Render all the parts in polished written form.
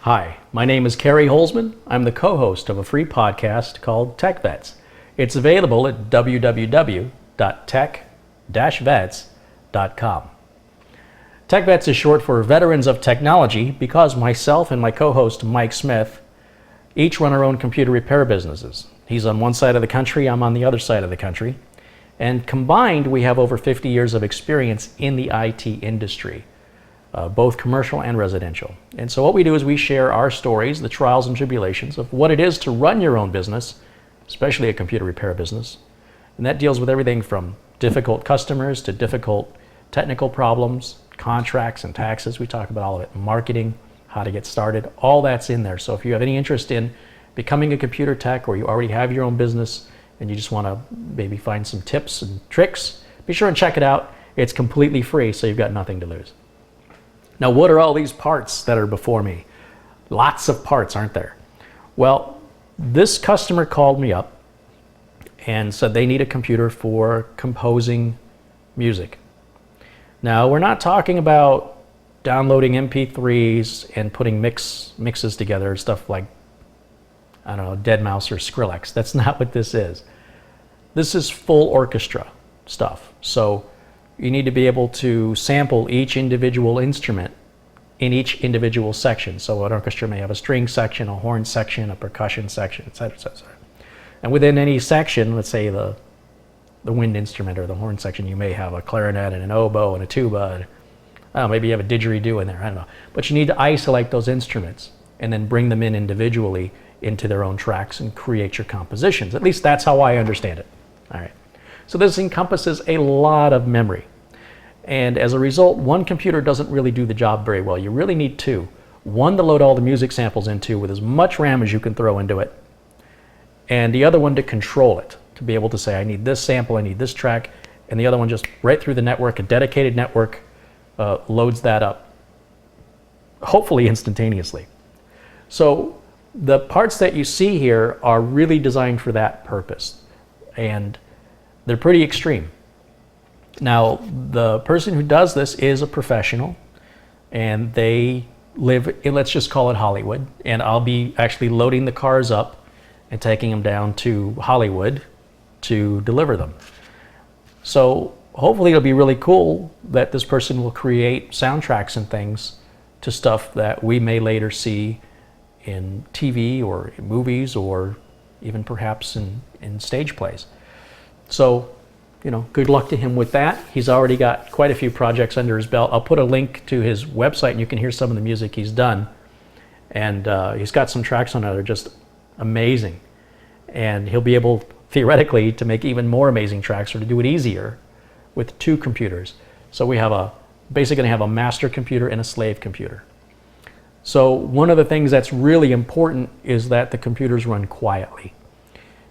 Hi, my name is Kerry Holzman. I'm the co-host of a free podcast called Tech Vets. It's available at www.tech-vets.com. Tech Vets is short for Veterans of Technology because myself and my co-host Mike Smith each run our own computer repair businesses. He's on one side of the country, I'm on the other side of the country. And combined, we have over 50 years of experience in the IT industry. Both commercial and residential. And so what we do is we share our stories, the trials and tribulations of what it is to run your own business, especially a computer repair business. And that deals with everything from difficult customers to difficult technical problems, contracts and taxes. We talk about all of it, marketing, how to get started, all that's in there. So if you have any interest in becoming a computer tech or you already have your own business and you just want to maybe find some tips and tricks, be sure and check it out. It's completely free, so you've got nothing to lose. Now, what are all these parts that are before me? Lots of parts, aren't there? Well, this customer called me up and said they need a computer for composing music. Now, we're not talking about downloading MP3s and putting mixes together, stuff like, I don't know, Deadmau5 or Skrillex. That's not what this is. This is full orchestra stuff. So you need to be able to sample each individual instrument in each individual section. So an orchestra may have a string section, a horn section, a percussion section, etc., etc. And within any section, let's say the wind instrument or the horn section, you may have a clarinet and an oboe and a tuba. And, maybe you have a didgeridoo in there, I don't know. But you need to isolate those instruments and then bring them in individually into their own tracks and create your compositions. At least that's how I understand it. All right. So this encompasses a lot of memory. And as a result, one computer doesn't really do the job very well. You really need two. One to load all the music samples into with as much RAM as you can throw into it, and the other one to control it, to be able to say, I need this sample, I need this track, and the other one just right through the network, a dedicated network, loads that up, hopefully instantaneously. So the parts that you see here are really designed for that purpose. And they're pretty extreme. Now, the person who does this is a professional, and they live in, let's just call it Hollywood, and I'll be actually loading the cars up and taking them down to Hollywood to deliver them. So hopefully it'll be really cool that this person will create soundtracks and things to stuff that we may later see in TV or in movies or even perhaps in stage plays. So, you know, good luck to him with that. He's already got quite a few projects under his belt. I'll put a link to his website and you can hear some of the music he's done. And he's got some tracks on it that are just amazing. And he'll be able, theoretically, to make even more amazing tracks or to do it easier with two computers. So we have basically going to have a master computer and a slave computer. So one of the things that's really important is that the computers run quietly,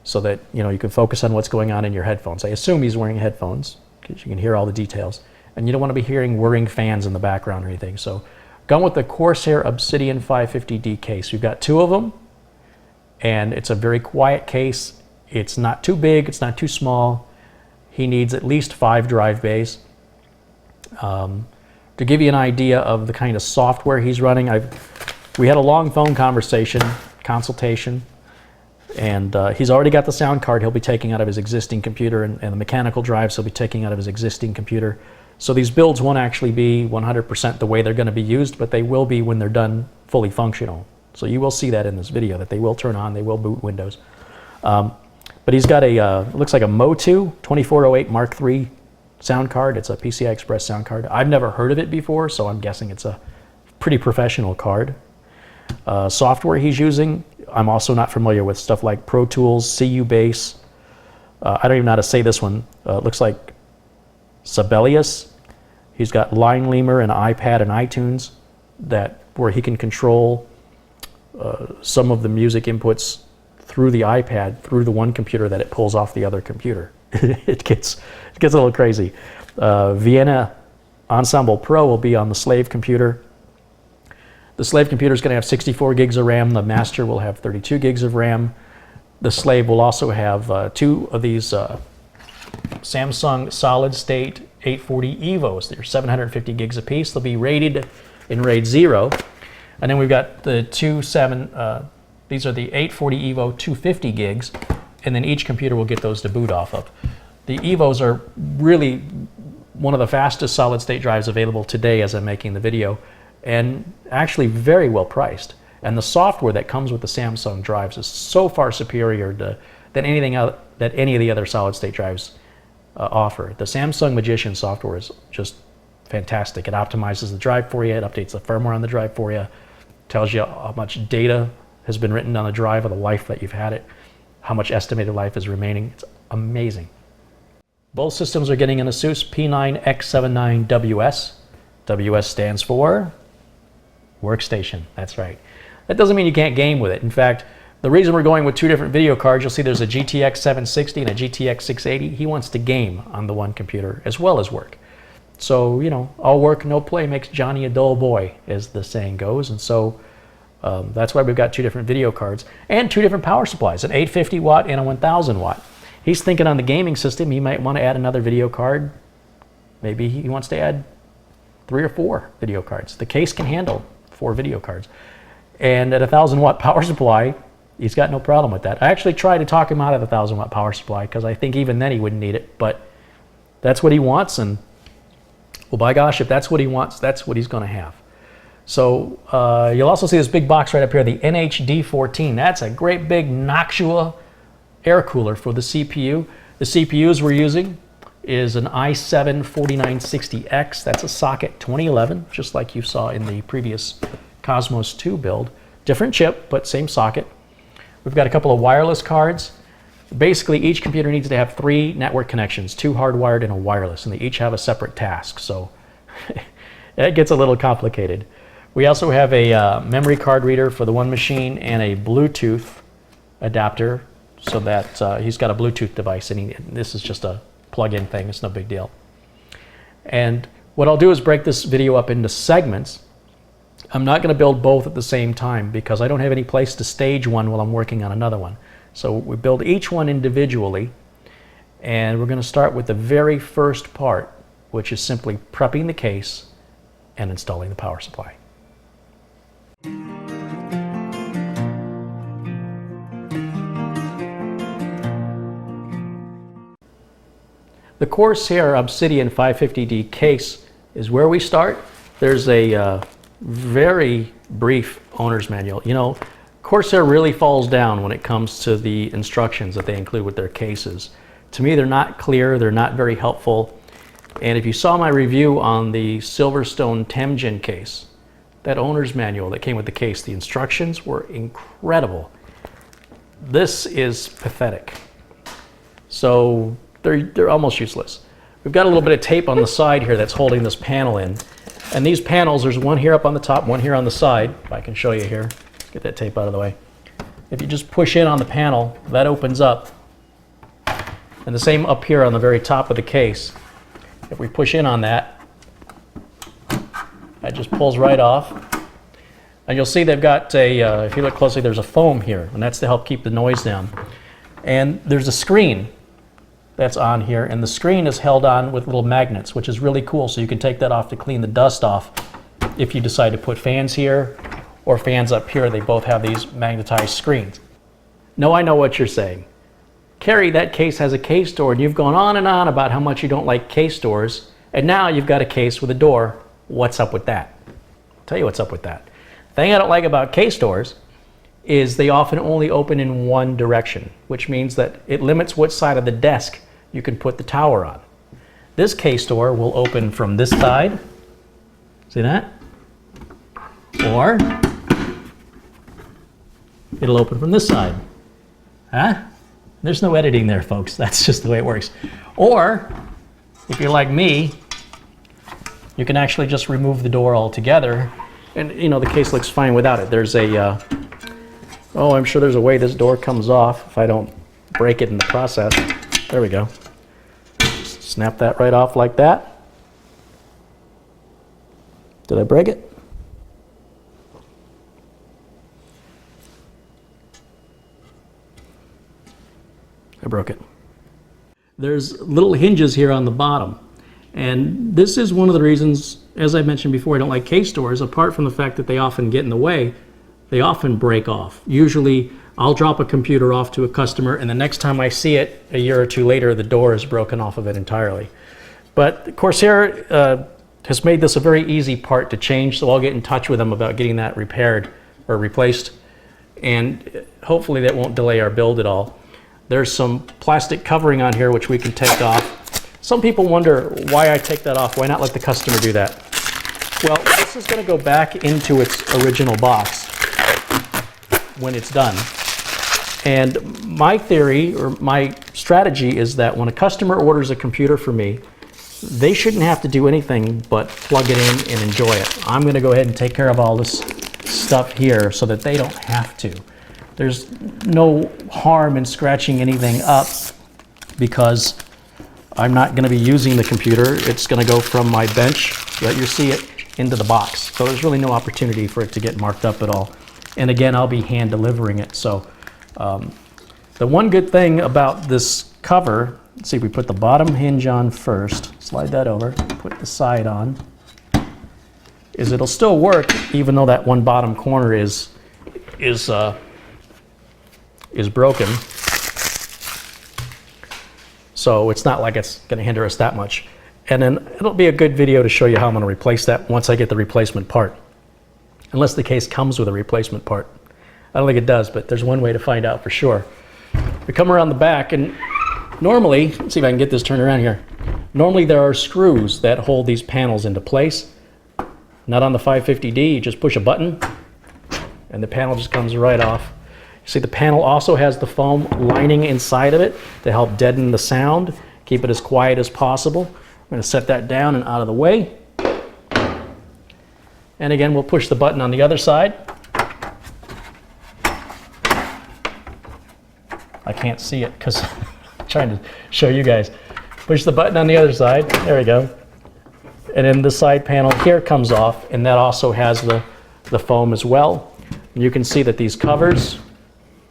so that you can focus on what's going on in your headphones. I assume he's wearing headphones because you can hear all the details, and you don't want to be hearing whirring fans in the background or anything. So gone with the Corsair Obsidian 550D case. We've got two of them, and it's a very quiet case. It's not too big, it's not too small. He needs at least 5 drive bays. To give you an idea of the kind of software he's running, we had a long phone consultation, and he's already got the sound card he'll be taking out of his existing computer, and the mechanical drives he'll be taking out of his existing computer. So these builds won't actually be 100% the way they're going to be used, but they will be when they're done fully functional. So you will see that in this video, that they will turn on, they will boot Windows. But he's got it looks like a Motu 2408 Mark III sound card. It's a PCI Express sound card. I've never heard of it before, so I'm guessing it's a pretty professional card. Software he's using, I'm also not familiar with, stuff like Pro Tools, CU Base. I don't even know how to say this one. It looks like Sibelius. He's got Line Lemur and iPad and iTunes where he can control some of the music inputs through the iPad, through the one computer that it pulls off the other computer. It gets a little crazy. Vienna Ensemble Pro will be on the slave computer. The slave computer is going to have 64 gigs of RAM. The master will have 32 gigs of RAM. The slave will also have 2 of these Samsung solid state 840 EVOs. They're 750 gigs apiece. They'll be rated in RAID 0. And then we've got the these are the 840 EVO 250 gigs, and then each computer will get those to boot off of. The EVOs are really one of the fastest solid state drives available today as I'm making the video, and actually very well priced. And the software that comes with the Samsung drives is so far superior than anything that any of the other solid state drives offer. The Samsung Magician software is just fantastic. It optimizes the drive for you, it updates the firmware on the drive for you, tells you how much data has been written on the drive of the life that you've had it, how much estimated life is remaining. It's amazing. Both systems are getting an Asus P9X79WS. WS stands for Workstation, that's right. That doesn't mean you can't game with it. In fact, the reason we're going with two different video cards, you'll see there's a GTX 760 and a GTX 680. He wants to game on the one computer as well as work. So, you know, all work, no play makes Johnny a dull boy, as the saying goes. And so that's why we've got two different video cards and two different power supplies, an 850 watt and a 1000 watt. He's thinking on the gaming system, he might want to add another video card. Maybe he wants to add 3 or 4 video cards. The case can handle 4 video cards. And at a 1000 watt power supply, he's got no problem with that. I actually tried to talk him out of the 1000 watt power supply because I think even then he wouldn't need it, but that's what he wants, and well, by gosh, if that's what he wants, that's what he's going to have. So you'll also see this big box right up here, the NH-D14. That's a great big Noctua air cooler for the CPU. The CPUs we're using is an i7-4960X. That's a socket 2011, just like you saw in the previous Cosmos 2 build. Different chip, but same socket. We've got a couple of wireless cards. Basically, each computer needs to have 3 network connections, 2 hardwired and a wireless, and they each have a separate task, so it gets a little complicated. We also have a memory card reader for the one machine and a Bluetooth adapter, so that he's got a Bluetooth device, and this is just a plug-in thing, it's no big deal. And what I'll do is break this video up into segments. I'm not going to build both at the same time because I don't have any place to stage one while I'm working on another one. So we build each one individually, and we're going to start with the very first part, which is simply prepping the case and installing the power supply. The Corsair Obsidian 550D case is where we start. There's a very brief owner's manual. You know, Corsair really falls down when it comes to the instructions that they include with their cases. To me, they're not clear, they're not very helpful. And if you saw my review on the Silverstone Temjin case, that owner's manual that came with the case, the instructions were incredible. This is pathetic. So they're almost useless. We've got a little bit of tape on the side here that's holding this panel in. And these panels, there's one here up on the top, one here on the side. If I can show you here. Let's get that tape out of the way. If you just push in on the panel, that opens up. And the same up here on the very top of the case. If we push in on that, that just pulls right off. And you'll see they've got a, if you look closely, there's a foam here, and that's to help keep the noise down. And there's a screen that's on here, and the screen is held on with little magnets, which is really cool, so you can take that off to clean the dust off if you decide to put fans here or fans up here. They both have these magnetized screens. No, I know what you're saying. Carrie, that case has a case door, and you've gone on and on about how much you don't like case doors, and now you've got a case with a door. What's up with that? I'll tell you what's up with that. The thing I don't like about case doors is they often only open in one direction, which means that it limits what side of the desk you can put the tower on. This case door will open from this side. See that? Or it'll open from this side. Huh? There's no editing there, folks. That's just the way it works. Or, if you're like me, you can actually just remove the door altogether, and you know, the case looks fine without it. There's a, oh, I'm sure there's a way this door comes off if I don't break it in the process. There we go. Snap that right off like that. Did I break it? I broke it. There's little hinges here on the bottom, And this is one of the reasons, as I mentioned before, I don't like case doors. Apart from the fact that they often get in the way, they often break off. Usually I'll drop a computer off to a customer, and the next time I see it, a year or two later, the door is broken off of it entirely. But Corsair has made this a very easy part to change, so I'll get in touch with them about getting that repaired or replaced, and hopefully that won't delay our build at all. There's some plastic covering on here which we can take off. Some people wonder why I take that off. Why not let the customer do that? Well, this is going to go back into its original box when it's done. And my theory or my strategy is that when a customer orders a computer from me, they shouldn't have to do anything but plug it in and enjoy it. I'm going to go ahead and take care of all this stuff here so that they don't have to. There's no harm in scratching anything up because I'm not going to be using the computer. It's going to go from my bench, let you see it, into the box. So there's really no opportunity for it to get marked up at all. And again, I'll be hand delivering it. So the one good thing about this cover, let's see, we put the bottom hinge on first, slide that over, put the side on, is it'll still work even though that one bottom corner is broken. So it's not like it's going to hinder us that much. And then it'll be a good video to show you how I'm going to replace that once I get the replacement part. Unless the case comes with a replacement part. I don't think it does, but there's one way to find out for sure. We come around the back, and normally, let's see if I can get this turned around here. Normally there are screws that hold these panels into place. Not on the 550D, you just push a button and the panel just comes right off. See, the panel also has the foam lining inside of it to help deaden the sound, keep it as quiet as possible. I'm going to set that down and out of the way. And again, we'll push the button on the other side. I can't see it because I'm trying to show you guys. Push the button on the other side. There we go. And then the side panel here comes off, and that also has the foam as well. And you can see that these covers,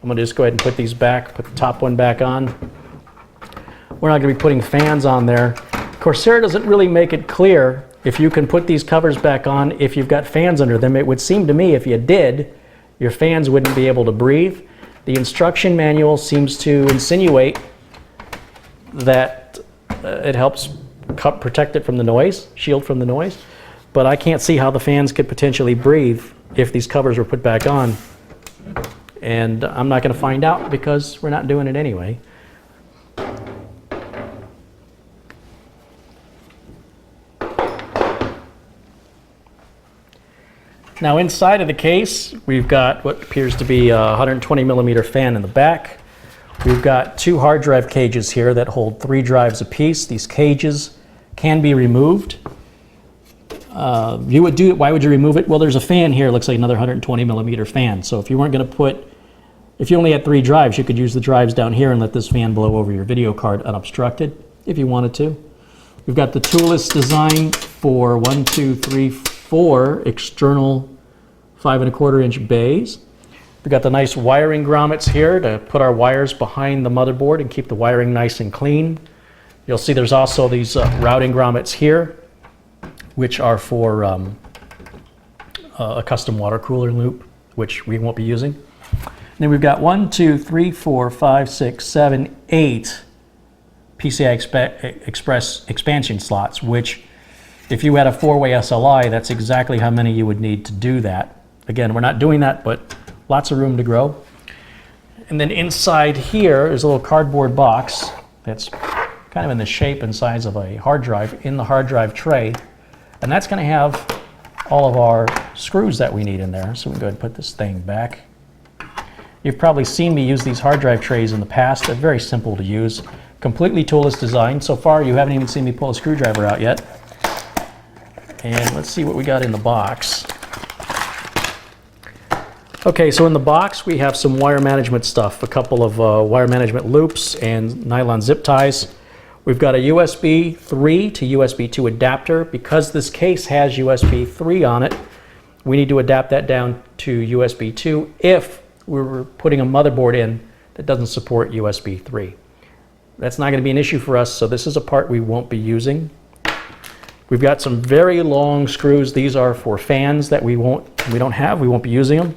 I'm going to just go ahead and put these back, put the top one back on. We're not going to be putting fans on there. Corsair doesn't really make it clear if you can put these covers back on if you've got fans under them. It would seem to me if you did, your fans wouldn't be able to breathe. The instruction manual seems to insinuate that it helps protect it from the noise, shield from the noise, but I can't see how the fans could potentially breathe if these covers were put back on. And I'm not going to find out because we're not doing it anyway. Now inside of the case, we've got what appears to be a 120 millimeter fan in the back. We've got two hard drive cages here that hold 3 drives apiece. These cages can be removed. You would do it, why would you remove it? Well, there's a fan here, it looks like another 120 millimeter fan. So if you weren't going to put, if you only had 3 drives, you could use the drives down here and let this fan blow over your video card unobstructed if you wanted to. We've got the toolless design for 1, 2, 3, 4 external 5¼ inch bays. We've got the nice wiring grommets here to put our wires behind the motherboard and keep the wiring nice and clean. You'll see there's also these routing grommets here, which are for a custom water cooler loop, which we won't be using. And then we've got 1, 2, 3, 4, 5, 6, 7, 8 PCI Express expansion slots, which if you had a 4-way SLI, that's exactly how many you would need to do that. Again, we're not doing that, but lots of room to grow. And then inside here is a little cardboard box that's kind of in the shape and size of a hard drive in the hard drive tray. And that's going to have all of our screws that we need in there. So we can go ahead and put this thing back. You've probably seen me use these hard drive trays in the past. They're very simple to use. Completely toolless design. So far, you haven't even seen me pull a screwdriver out yet. And let's see what we got in the box. Okay, so in the box we have some wire management stuff, a couple of wire management loops and nylon zip ties. We've got a USB 3 to USB 2 adapter. Because this case has USB 3 on it, we need to adapt that down to USB 2 if we were putting a motherboard in that doesn't support USB 3. That's not going to be an issue for us, so this is a part we won't be using. We've got some very long screws. These are for fans that we won't be using them.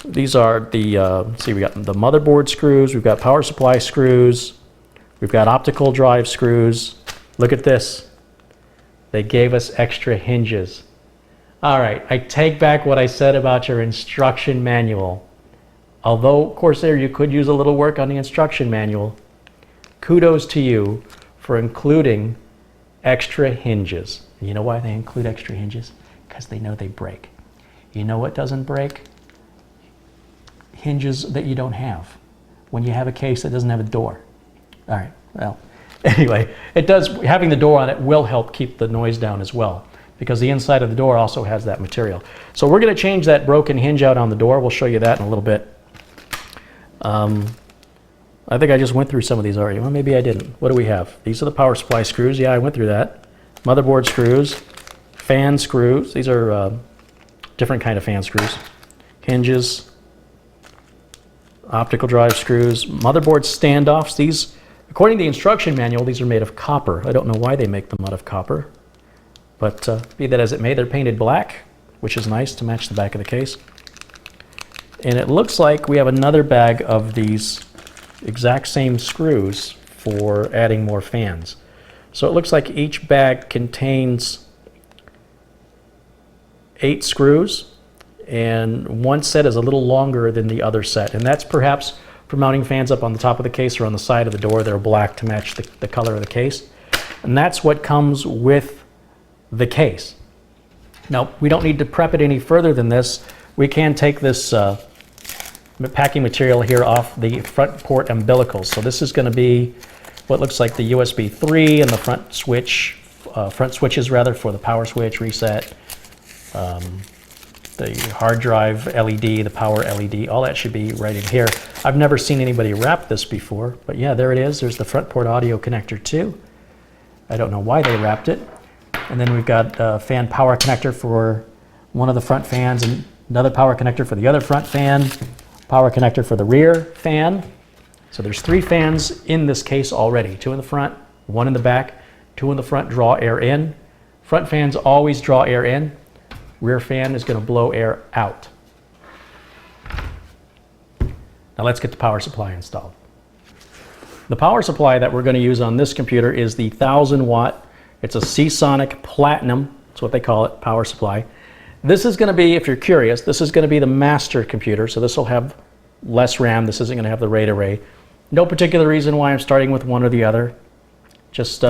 These are the, let's see, we got the motherboard screws, we've got power supply screws, we've got optical drive screws. Look at this. They gave us extra hinges. All right, I take back what I said about your instruction manual. Although, Corsair, you could use a little work on the instruction manual, kudos to you for including extra hinges. And you know why they include extra hinges? Because they know they break. You know what doesn't break? Hinges that you don't have. When you have a case that doesn't have a door. All right, well, anyway, it does, having the door on it will help keep the noise down as well, because the inside of the door also has that material. So we're going to change that broken hinge out on the door. We'll show you that in a little bit. I think I just went through some of these already. Well, maybe I didn't. What do we have? These are the power supply screws. Yeah, I went through that. Motherboard screws, fan screws. These are different kind of fan screws. Hinges, optical drive screws, motherboard standoffs. These, according to the instruction manual, these are made of copper. I don't know why they make them out of copper, but be that as it may, they're painted black, which is nice to match the back of the case. And it looks like we have another bag of these exact same screws for adding more fans. So it looks like each bag contains 8 screws, and one set is a little longer than the other set, and that's perhaps for mounting fans up on the top of the case or on the side of the door. They're black to match the color of the case, and that's what comes with the case. Now, we don't need to prep it any further than this. We can take this packing material here off the front port umbilicals. So this is going to be what looks like the USB 3 and the front switches rather, for the power switch, reset, the hard drive LED, the power LED, all that should be right in here. I've never seen anybody wrap this before, but yeah, there it is. There's the front port audio connector too. I don't know why they wrapped it. And then we've got a fan power connector for one of the front fans, and another power connector for the other front fan, power connector for the rear fan. So there's 3 fans in this case already. 2 in the front, 1 in the back. 2 in the front draw air in. Front fans always draw air in. Rear fan is going to blow air out. Now let's get the power supply installed. The power supply that we're going to use on this computer is the 1000 watt. It's a Seasonic Platinum, that's what they call it, power supply. This is going to be, if you're curious, this is going to be the master computer, so this will have less RAM. This isn't going to have the RAID array. No particular reason why I'm starting with one or the other. Just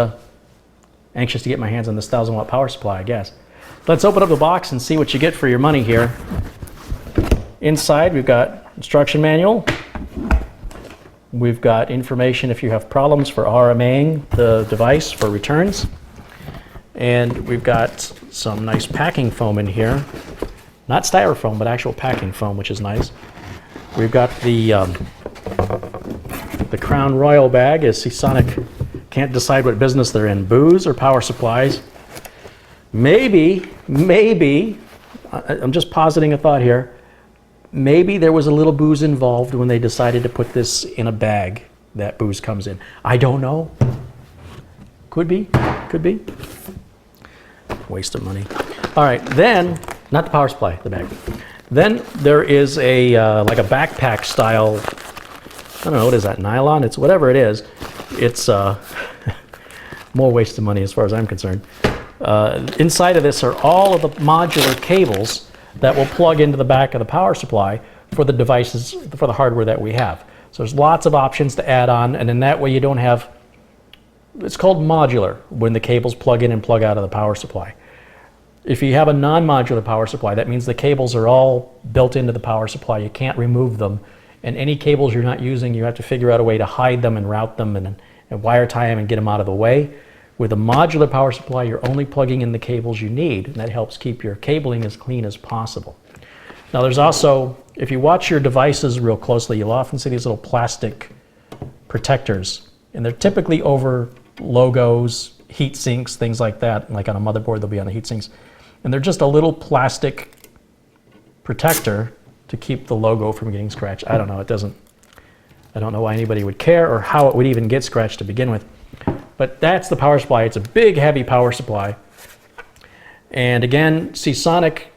anxious to get my hands on this 1000 watt power supply, I guess. Let's open up the box and see what you get for your money here. Inside, we've got instruction manual. We've got information if you have problems for RMAing the device for returns. And we've got some nice packing foam in here. Not styrofoam, but actual packing foam, which is nice. We've got the Crown Royal bag. Is Seasonic can't decide what business they're in, booze or power supplies. Maybe, I'm just positing a thought here, maybe there was a little booze involved when they decided to put this in a bag that booze comes in. I don't know. Could be, could be. Waste of money. All right, then, not the power supply, the bag. Then there is a, like a backpack style, I don't know, what is that, nylon? It's whatever it is. It's more waste of money as far as I'm concerned. Inside of this are all of the modular cables that will plug into the back of the power supply for the devices, for the hardware that we have. So there's lots of options to add on, and in that way you don't have, it's called modular when the cables plug in and plug out of the power supply. If you have a non-modular power supply, that means the cables are all built into the power supply. You can't remove them, and any cables you're not using, you have to figure out a way to hide them and route them and wire tie them and get them out of the way. With a modular power supply, you're only plugging in the cables you need, and that helps keep your cabling as clean as possible. Now there's also, if you watch your devices real closely, you'll often see these little plastic protectors, and they're typically over logos, heat sinks, things like that. Like on a motherboard, they'll be on the heat sinks. And they're just a little plastic protector to keep the logo from getting scratched. I don't know, I don't know why anybody would care or how it would even get scratched to begin with. But that's the power supply. It's a big, heavy power supply. And again, Seasonic,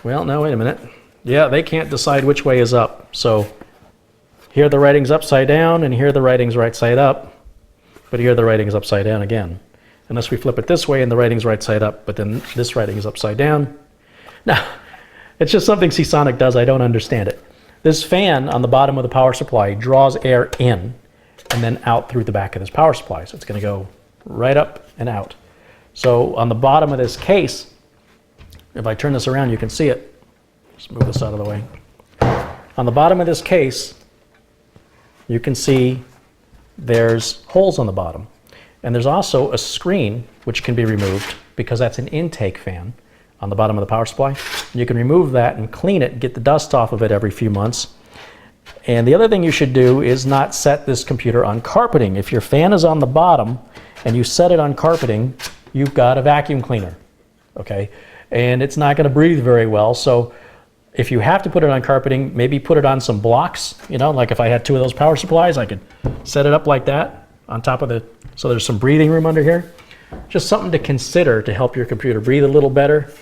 well, no, wait a minute. Yeah, they can't decide which way is up. So here the writing's upside down, and here the writing's right side up. But here the writing's upside down again. Unless we flip it this way and the writing's right side up, but then this writing is upside down. Now, it's just something Seasonic does. I don't understand it. This fan on the bottom of the power supply draws air in and then out through the back of this power supply. So it's going to go right up and out. So on the bottom of this case, if I turn this around, you can see it. Just move this out of the way. On the bottom of this case, you can see there's holes on the bottom. And there's also a screen which can be removed because that's an intake fan on the bottom of the power supply. You can remove that and clean it, get the dust off of it every few months. And the other thing you should do is not set this computer on carpeting. If your fan is on the bottom and you set it on carpeting, you've got a vacuum cleaner, okay? And it's not gonna breathe very well. So if you have to put it on carpeting, maybe put it on some blocks, you know, like if I had two of those power supplies, I could set it up like that on top of the, so there's some breathing room under here. Just something to consider to help your computer breathe a little better,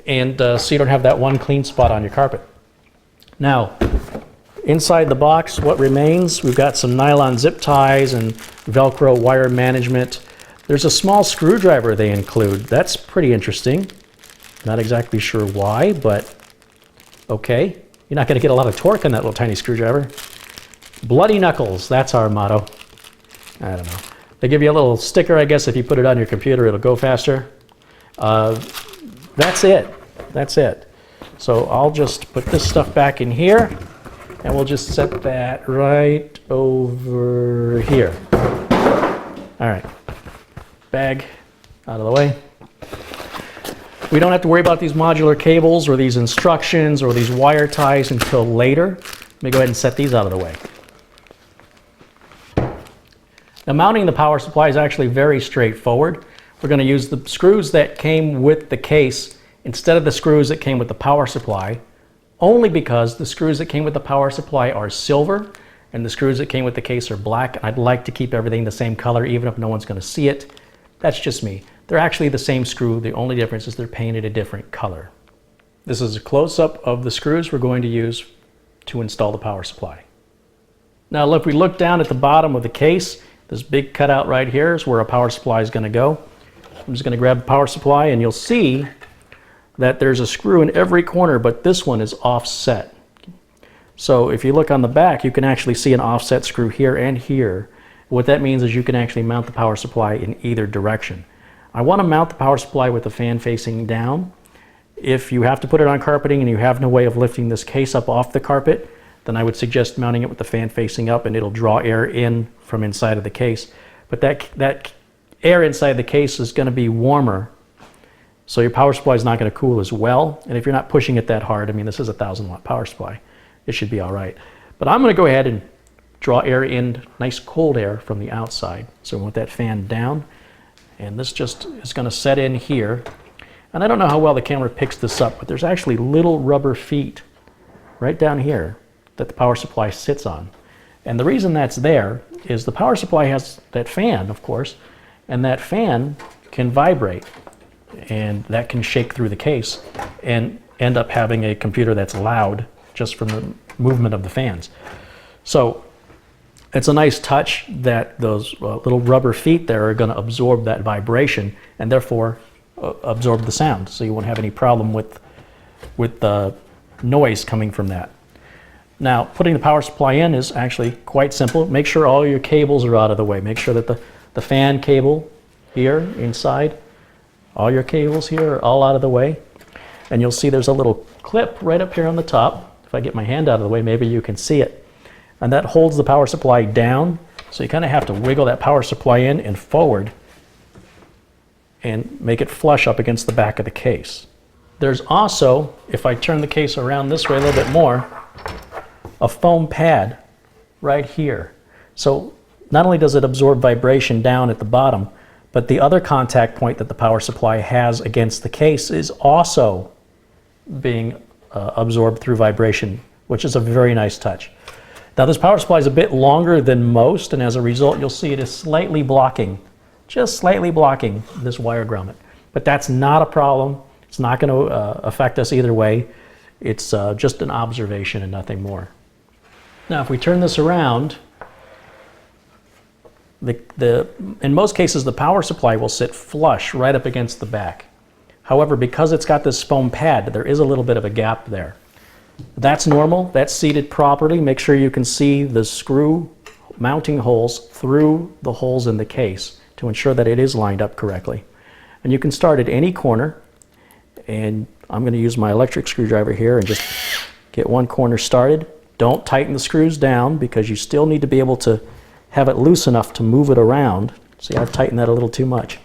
and so you don't have that one clean spot on your carpet. Now, inside the box, what remains? We've got some nylon zip ties and Velcro wire management. There's a small screwdriver they include. That's pretty interesting. Not exactly sure why, but okay. You're not going to get a lot of torque on that little tiny screwdriver. Bloody knuckles, that's our motto. I don't know. They give you a little sticker, I guess. If you put it on your computer, it'll go faster. That's it. That's it. So I'll just put this stuff back in here, and we'll just set that right over here. All right. Bag out of the way. We don't have to worry about these modular cables or these instructions or these wire ties until later. Let me go ahead and set these out of the way. Now, mounting the power supply is actually very straightforward. We're going to use the screws that came with the case instead of the screws that came with the power supply, only because the screws that came with the power supply are silver and the screws that came with the case are black. And I'd like to keep everything the same color, even if no one's going to see it. That's just me. They're actually the same screw. The only difference is they're painted a different color. This is a close-up of the screws we're going to use to install the power supply. Now, if we look down at the bottom of the case, this big cutout right here is where a power supply is going to go. I'm just going to grab the power supply, and you'll see that there's a screw in every corner, but this one is offset. So if you look on the back, you can actually see an offset screw here and here. What that means is you can actually mount the power supply in either direction. I want to mount the power supply with the fan facing down. If you have to put it on carpeting and you have no way of lifting this case up off the carpet, then I would suggest mounting it with the fan facing up, and it'll draw air in from inside of the case. But that air inside the case is going to be warmer, so your power supply is not going to cool as well. And if you're not pushing it that hard, I mean, this is a 1,000-watt power supply, it should be all right. But I'm going to go ahead and draw air in, nice cold air from the outside. So we want that fan down, and this just is going to set in here. And I don't know how well the camera picks this up, but there's actually little rubber feet right down here that the power supply sits on. And the reason that's there is the power supply has that fan, of course, and that fan can vibrate, and that can shake through the case and end up having a computer that's loud just from the movement of the fans. So it's a nice touch that those little rubber feet there are going to absorb that vibration and therefore absorb the sound, so you won't have any problem with the noise coming from that. Now, putting the power supply in is actually quite simple. Make sure all your cables are out of the way. Make sure that the fan cable here inside, all your cables here are all out of the way. And you'll see there's a little clip right up here on the top. If I get my hand out of the way, maybe you can see it. And that holds the power supply down. So you kind of have to wiggle that power supply in and forward and make it flush up against the back of the case. There's also, if I turn the case around this way a little bit more, a foam pad right here. So not only does it absorb vibration down at the bottom, but the other contact point that the power supply has against the case is also being absorbed through vibration, which is a very nice touch. Now this power supply is a bit longer than most, and as a result you'll see it is slightly blocking, just slightly blocking this wire grommet. But that's not a problem. It's not going to affect us either way. It's just an observation and nothing more. Now if we turn this around, in most cases the power supply will sit flush right up against the back. However, because it's got this foam pad, there is a little bit of a gap there. That's normal. That's seated properly. Make sure you can see the screw mounting holes through the holes in the case to ensure that it is lined up correctly. And you can start at any corner, and I'm going to use my electric screwdriver here and just get one corner started. Don't tighten the screws down because you still need to be able to have it loose enough to move it around. See, I've tightened that a little too much.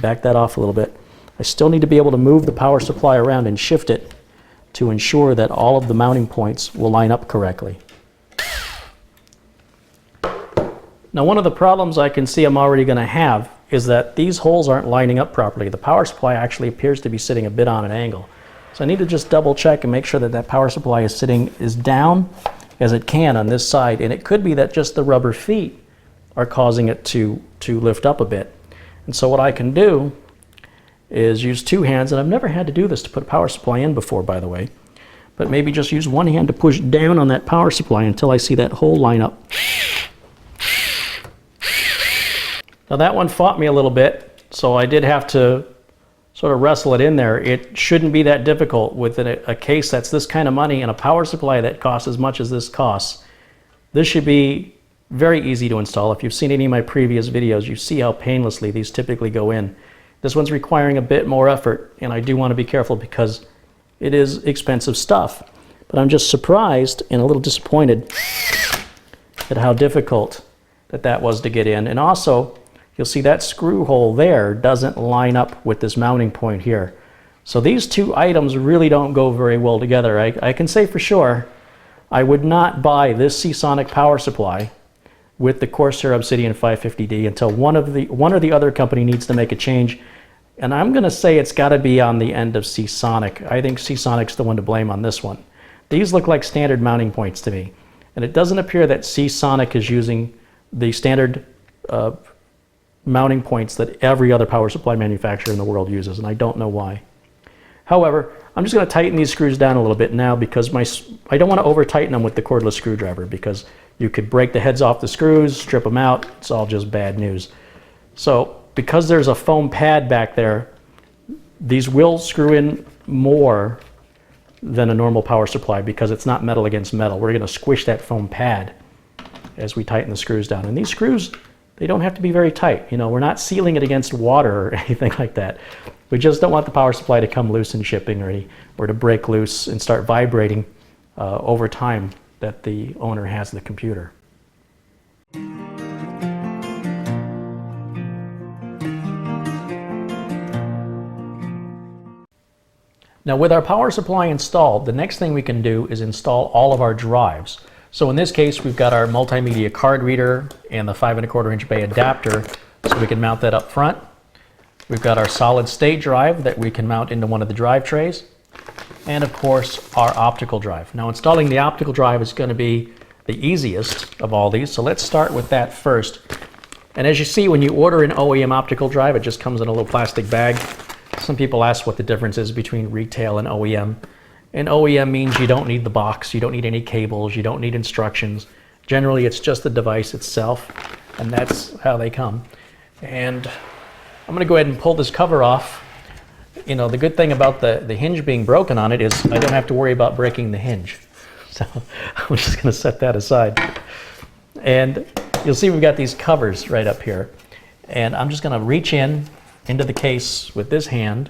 Back that off a little bit. I still need to be able to move the power supply around and shift it to ensure that all of the mounting points will line up correctly. Now one of the problems I can see I'm already going to have is that these holes aren't lining up properly. The power supply actually appears to be sitting a bit on an angle. So I need to just double check and make sure that that power supply is sitting as down as it can on this side, and it could be that just the rubber feet are causing it to lift up a bit. And so what I can do is use two hands, and I've never had to do this to put a power supply in before, by the way, but maybe just use one hand to push down on that power supply until I see that hole line up. Now that one fought me a little bit, so I did have to sort of wrestle it in there. It shouldn't be that difficult with a case that's this kind of money and a power supply that costs as much as this costs. This should be very easy to install. If you've seen any of my previous videos, you see how painlessly these typically go in. This one's requiring a bit more effort, and I do want to be careful because it is expensive stuff. But I'm just surprised and a little disappointed at how difficult that was to get in. And also, you'll see that screw hole there doesn't line up with this mounting point here. So these two items really don't go very well together. I can say for sure I would not buy this Seasonic power supply with the Corsair Obsidian 550D until one or the other company needs to make a change. And I'm going to say it's got to be on the end of Seasonic. I think Seasonic's the one to blame on this one. These look like standard mounting points to me. And it doesn't appear that Seasonic is using the standard mounting points that every other power supply manufacturer in the world uses, and I don't know why. However, I'm just going to tighten these screws down a little bit now because I don't want to over tighten them with the cordless screwdriver because you could break the heads off the screws, strip them out. It's all just bad news. So because there's a foam pad back there, these will screw in more than a normal power supply because it's not metal against metal. We're going to squish that foam pad as we tighten the screws down. And these screws, they don't have to be very tight. You know, we're not sealing it against water or anything like that. We just don't want the power supply to come loose in shipping or to break loose and start vibrating over time that the owner has the computer. Now with our power supply installed, the next thing we can do is install all of our drives. So in this case, we've got our multimedia card reader and the 5 1/4 inch bay adapter, so we can mount that up front. We've got our solid state drive that we can mount into one of the drive trays. And of course, our optical drive. Now installing the optical drive is going to be the easiest of all these, so let's start with that first. And as you see, when you order an OEM optical drive, it just comes in a little plastic bag. Some people ask what the difference is between retail and OEM. And OEM means you don't need the box, you don't need any cables, you don't need instructions. Generally, it's just the device itself, and that's how they come. And I'm going to go ahead and pull this cover off. You know, the good thing about the hinge being broken on it is I don't have to worry about breaking the hinge. So I'm just going to set that aside. And you'll see we've got these covers right up here. And I'm just going to reach into the case with this hand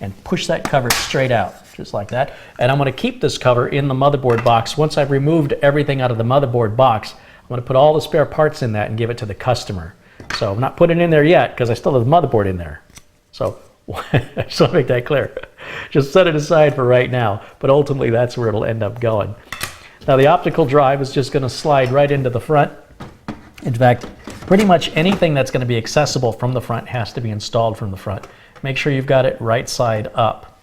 and push that cover straight out, just like that. And I'm going to keep this cover in the motherboard box. Once I've removed everything out of the motherboard box, I'm going to put all the spare parts in that and give it to the customer. So I'm not putting it in there yet because I still have the motherboard in there. So I just want to make that clear. Just set it aside for right now, but ultimately that's where it'll end up going. Now the optical drive is just going to slide right into the front. In fact, pretty much anything that's going to be accessible from the front has to be installed from the front. Make sure you've got it right side up.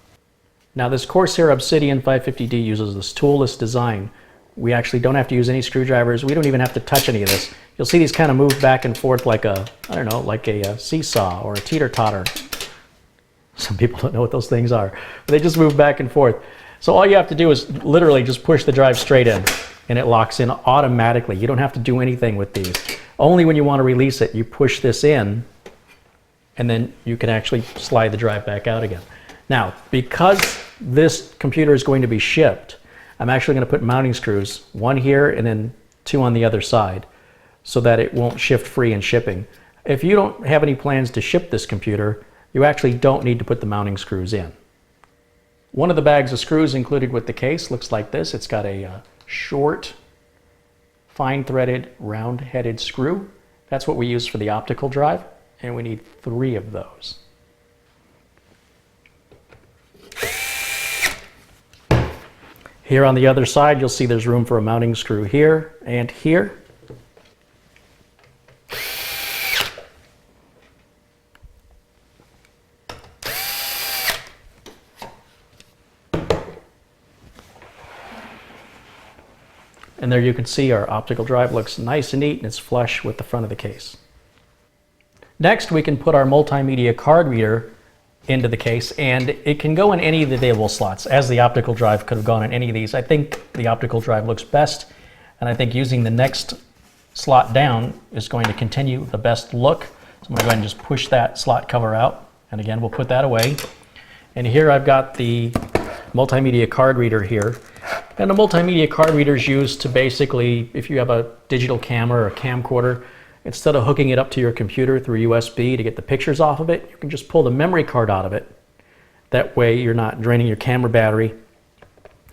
Now this Corsair Obsidian 550D uses this toolless design, We actually don't have to use any screwdrivers. We don't even have to touch any of this. You'll see these kind of move back and forth like a, I don't know, like a seesaw or a teeter-totter. Some people don't know what those things are, but they just move back and forth. So all you have to do is literally just push the drive straight in, and it locks in automatically. You don't have to do anything with these. Only when you want to release it, you push this in, and then you can actually slide the drive back out again. Now, because this computer is going to be shipped, I'm actually going to put mounting screws, one here and then two on the other side, so that it won't shift free in shipping. If you don't have any plans to ship this computer, you actually don't need to put the mounting screws in. One of the bags of screws included with the case looks like this. It's got a short, fine-threaded, round-headed screw. That's what we use for the optical drive, and we need 3 of those. Here on the other side, you'll see there's room for a mounting screw here and here. And there you can see our optical drive looks nice and neat, and it's flush with the front of the case. Next, we can put our multimedia card reader into the case, and it can go in any of the available slots, as the optical drive could have gone in any of these. I think the optical drive looks best, and I think using the next slot down is going to continue the best look. So I'm going to go ahead and just push that slot cover out, and again, we'll put that away. And here I've got the multimedia card reader here. And the multimedia card reader is used to basically, if you have a digital camera or a camcorder, instead of hooking it up to your computer through USB to get the pictures off of it, you can just pull the memory card out of it. That way you're not draining your camera battery.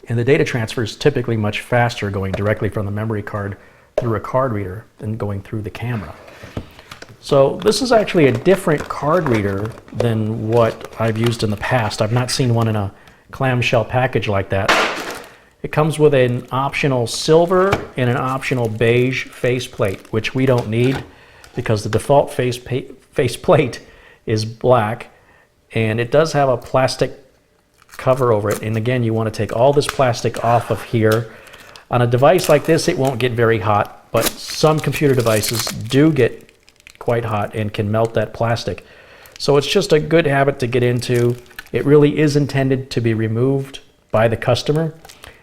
And the data transfer is typically much faster going directly from the memory card through a card reader than going through the camera. So this is actually a different card reader than what I've used in the past. I've not seen one in a clamshell package like that. It comes with an optional silver and an optional beige faceplate, which we don't need because the default faceplate is black, and it does have a plastic cover over it. And again, you want to take all this plastic off of here. On a device like this, it won't get very hot, but some computer devices do get quite hot and can melt that plastic. So it's just a good habit to get into. It really is intended to be removed by the customer.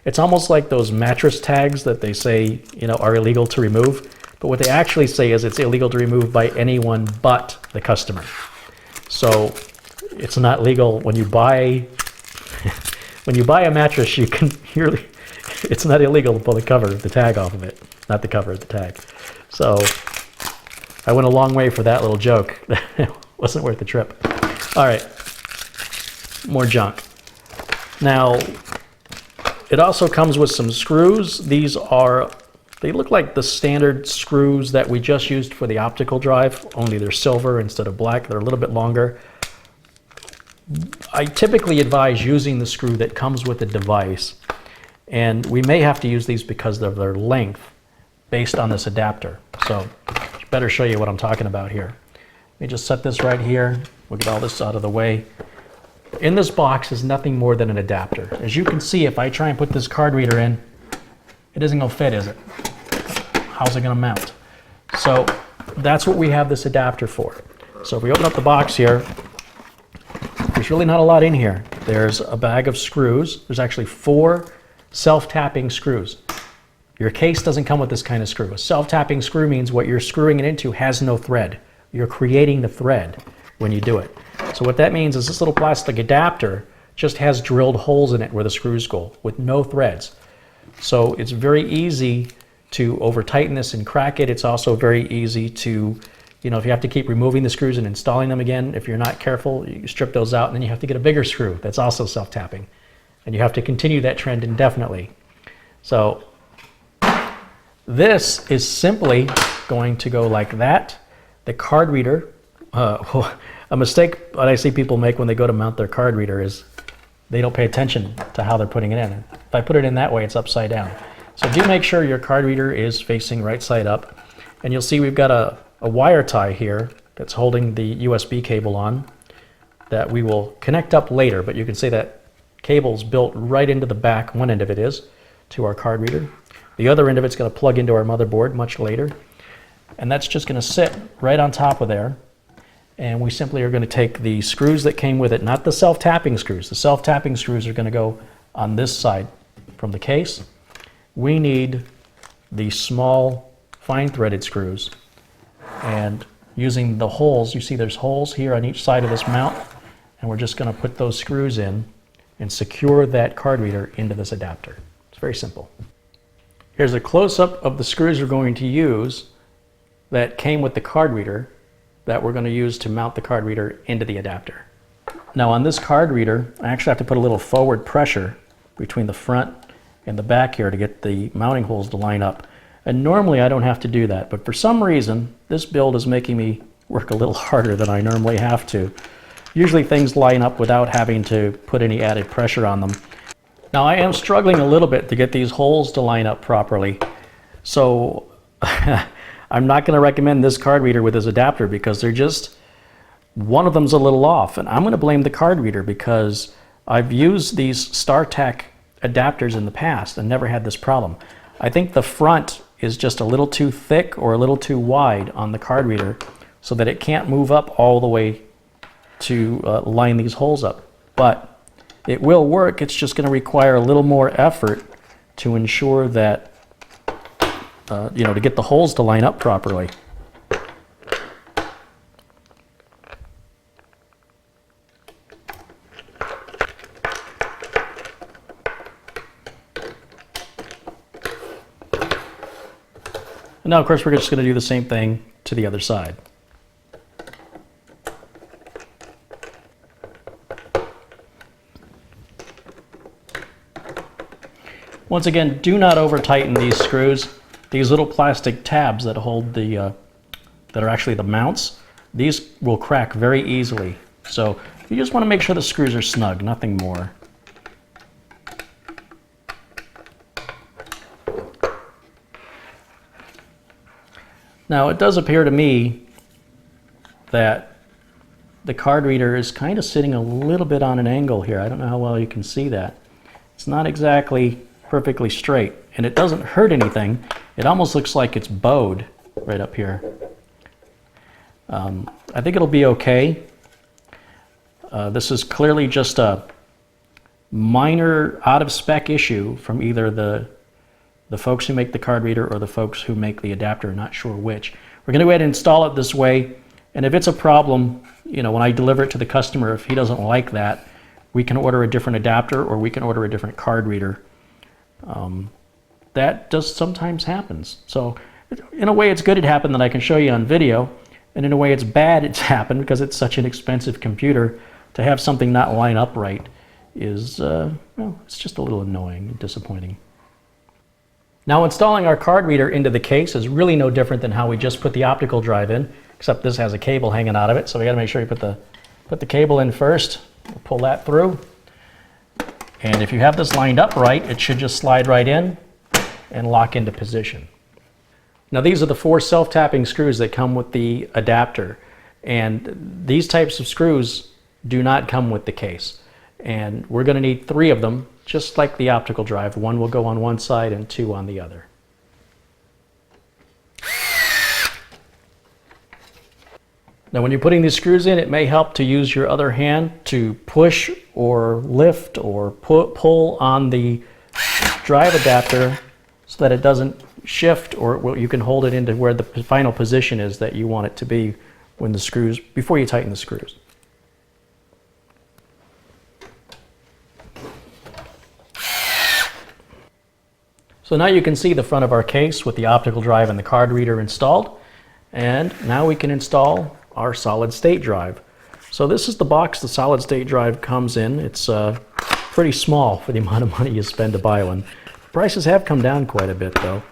It's almost like those mattress tags that they say, you know, are illegal to remove. But what they actually say is it's illegal to remove by anyone but the customer. So it's not legal when you buy a mattress. It's not illegal to pull the cover, the tag off of it, not the cover, the tag. So I went a long way for that little joke. It wasn't worth the trip. All right, more junk. Now, it also comes with some screws. They look like the standard screws that we just used for the optical drive, only they're silver instead of black. They're a little bit longer. I typically advise using the screw that comes with the device, and we may have to use these because of their length based on this adapter. So I better show you what I'm talking about here. Let me just set this right here. We'll get all this out of the way. In this box is nothing more than an adapter. As you can see, if I try and put this card reader in, it isn't going to fit, is it? How's it going to mount? So that's what we have this adapter for. So if we open up the box here, there's really not a lot in here. There's a bag of screws. There's actually 4 self-tapping screws. Your case doesn't come with this kind of screw. A self-tapping screw means what you're screwing it into has no thread. You're creating the thread when you do it. So what that means is this little plastic adapter just has drilled holes in it where the screws go with no threads. So it's very easy to over tighten this and crack it. It's also very easy to, you know, if you have to keep removing the screws and installing them again, if you're not careful, you strip those out and then you have to get a bigger screw that's also self-tapping. And you have to continue that trend indefinitely. So this is simply going to go like that. The card reader, a mistake that I see people make when they go to mount their card reader is they don't pay attention to how they're putting it in. If I put it in that way, it's upside down. So do make sure your card reader is facing right side up. And you'll see we've got a wire tie here that's holding the USB cable on that we will connect up later, but you can see that cable's built right into the back, one end of it is, to our card reader. The other end of it's going to plug into our motherboard much later. And that's just going to sit right on top of there. And we simply are going to take the screws that came with it, not the self-tapping screws. The self-tapping screws are going to go on this side from the case. We need the small fine threaded screws. And using the holes, you see there's holes here on each side of this mount. And we're just going to put those screws in and secure that card reader into this adapter. It's very simple. Here's a close-up of the screws we're going to use that came with the card reader that we're going to use to mount the card reader into the adapter. Now on this card reader, I actually have to put a little forward pressure between the front and the back here to get the mounting holes to line up. And normally I don't have to do that, but for some reason this build is making me work a little harder than I normally have to. Usually things line up without having to put any added pressure on them. Now I am struggling a little bit to get these holes to line up properly, so I'm not going to recommend this card reader with this adapter because they're just, one of them's a little off, and I'm going to blame the card reader because I've used these StarTAC adapters in the past and never had this problem. I think the front is just a little too thick or a little too wide on the card reader so that it can't move up all the way to line these holes up. But it will work, it's just going to require a little more effort to ensure that, to get the holes to line up properly. And now, of course, we're just going to do the same thing to the other side. Once again, do not over tighten these screws. These little plastic tabs that hold the, that are actually the mounts, these will crack very easily. So you just want to make sure the screws are snug, nothing more. Now it does appear to me that the card reader is kind of sitting a little bit on an angle here. I don't know how well you can see that. It's not exactly perfectly straight, and it doesn't hurt anything. It almost looks like it's bowed right up here. I think it'll be okay. This is clearly just a minor out-of-spec issue from either the folks who make the card reader or the folks who make the adapter, not sure which. We're going to go ahead and install it this way, and if it's a problem, when I deliver it to the customer, if he doesn't like that, we can order a different adapter or we can order a different card reader. That just sometimes happens. So in a way it's good it happened that I can show you on video, and in a way it's bad it's happened because it's such an expensive computer. To have something not line up right is, it's just a little annoying and disappointing. Now installing our card reader into the case is really no different than how we just put the optical drive in, except this has a cable hanging out of it, so we got to make sure you put the cable in first. We'll pull that through. And if you have this lined up right, it should just slide right in and lock into position. Now these are the 4 self-tapping screws that come with the adapter. And these types of screws do not come with the case. And we're going to need 3 of them, just like the optical drive. 1 will go on one side and 2 on the other. Now when you're putting these screws in, it may help to use your other hand to push or lift or pull on the drive adapter so that it doesn't shift, or you can hold it into where the final position is that you want it to be when the screws, before you tighten the screws. So now you can see the front of our case with the optical drive and the card reader installed, and now we can install our solid state drive. So this is the box the solid state drive comes in. It's pretty small for the amount of money you spend to buy one. Prices have come down quite a bit though.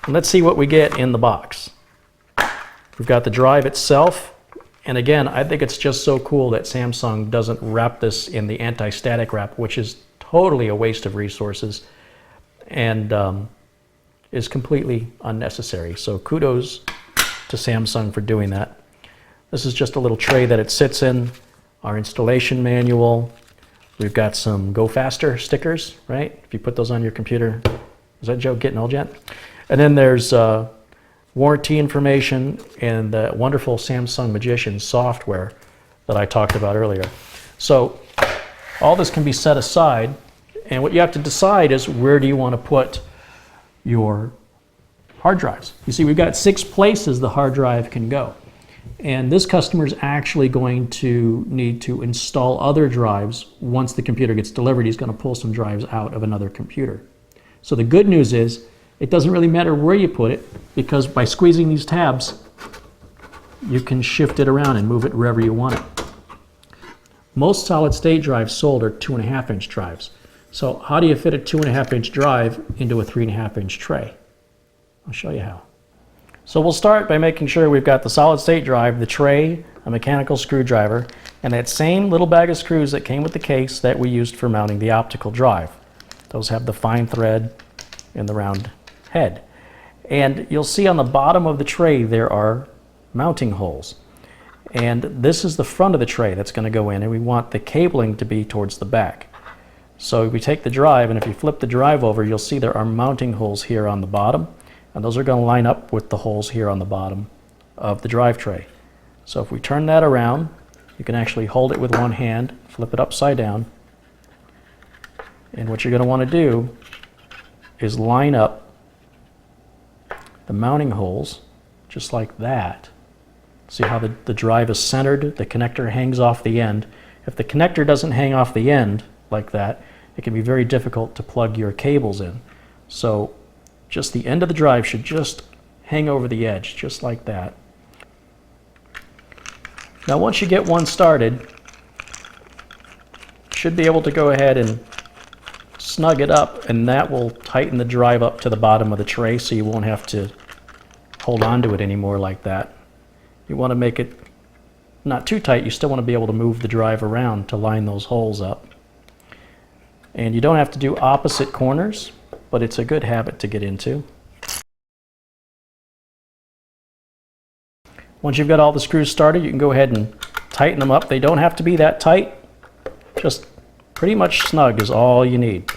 And let's see what we get in the box. We've got the drive itself, and again, I think it's just so cool that Samsung doesn't wrap this in the anti-static wrap, which is totally a waste of resources and is completely unnecessary. So kudos to Samsung for doing that. This is just a little tray that it sits in, our installation manual. We've got some Go Faster stickers, right? If you put those on your computer, Is that joke getting old yet? And then there's warranty information and the wonderful Samsung Magician software that I talked about earlier. So all this can be set aside, and what you have to decide is where do you want to put your hard drives. You see, we've got 6 places the hard drive can go. And this customer is actually going to need to install other drives. Once the computer gets delivered, he's going to pull some drives out of another computer. So the good news is, it doesn't really matter where you put it, because by squeezing these tabs, you can shift it around and move it wherever you want it. Most solid-state drives sold are 2.5-inch drives. So how do you fit a 2.5-inch drive into a 3.5-inch tray? I'll show you how. So we'll start by making sure we've got the solid-state drive, the tray, a mechanical screwdriver, and that same little bag of screws that came with the case that we used for mounting the optical drive. Those have the fine thread and the round head. And you'll see on the bottom of the tray there are mounting holes. And this is the front of the tray that's going to go in, and we want the cabling to be towards the back. So we take the drive, and if you flip the drive over, you'll see there are mounting holes here on the bottom, and those are going to line up with the holes here on the bottom of the drive tray. So if we turn that around, you can actually hold it with one hand, flip it upside down, and what you're going to want to do is line up the mounting holes just like that. See how the drive is centered, the connector hangs off the end. If the connector doesn't hang off the end like that, it can be very difficult to plug your cables in. So just the end of the drive should just hang over the edge, just like that. Now once you get one started, you should be able to go ahead and snug it up, and that will tighten the drive up to the bottom of the tray so you won't have to hold on to it anymore like that. You want to make it not too tight. You still want to be able to move the drive around to line those holes up. And you don't have to do opposite corners, but it's a good habit to get into. Once you've got all the screws started, you can go ahead and tighten them up. They don't have to be that tight. Just pretty much snug is all you need.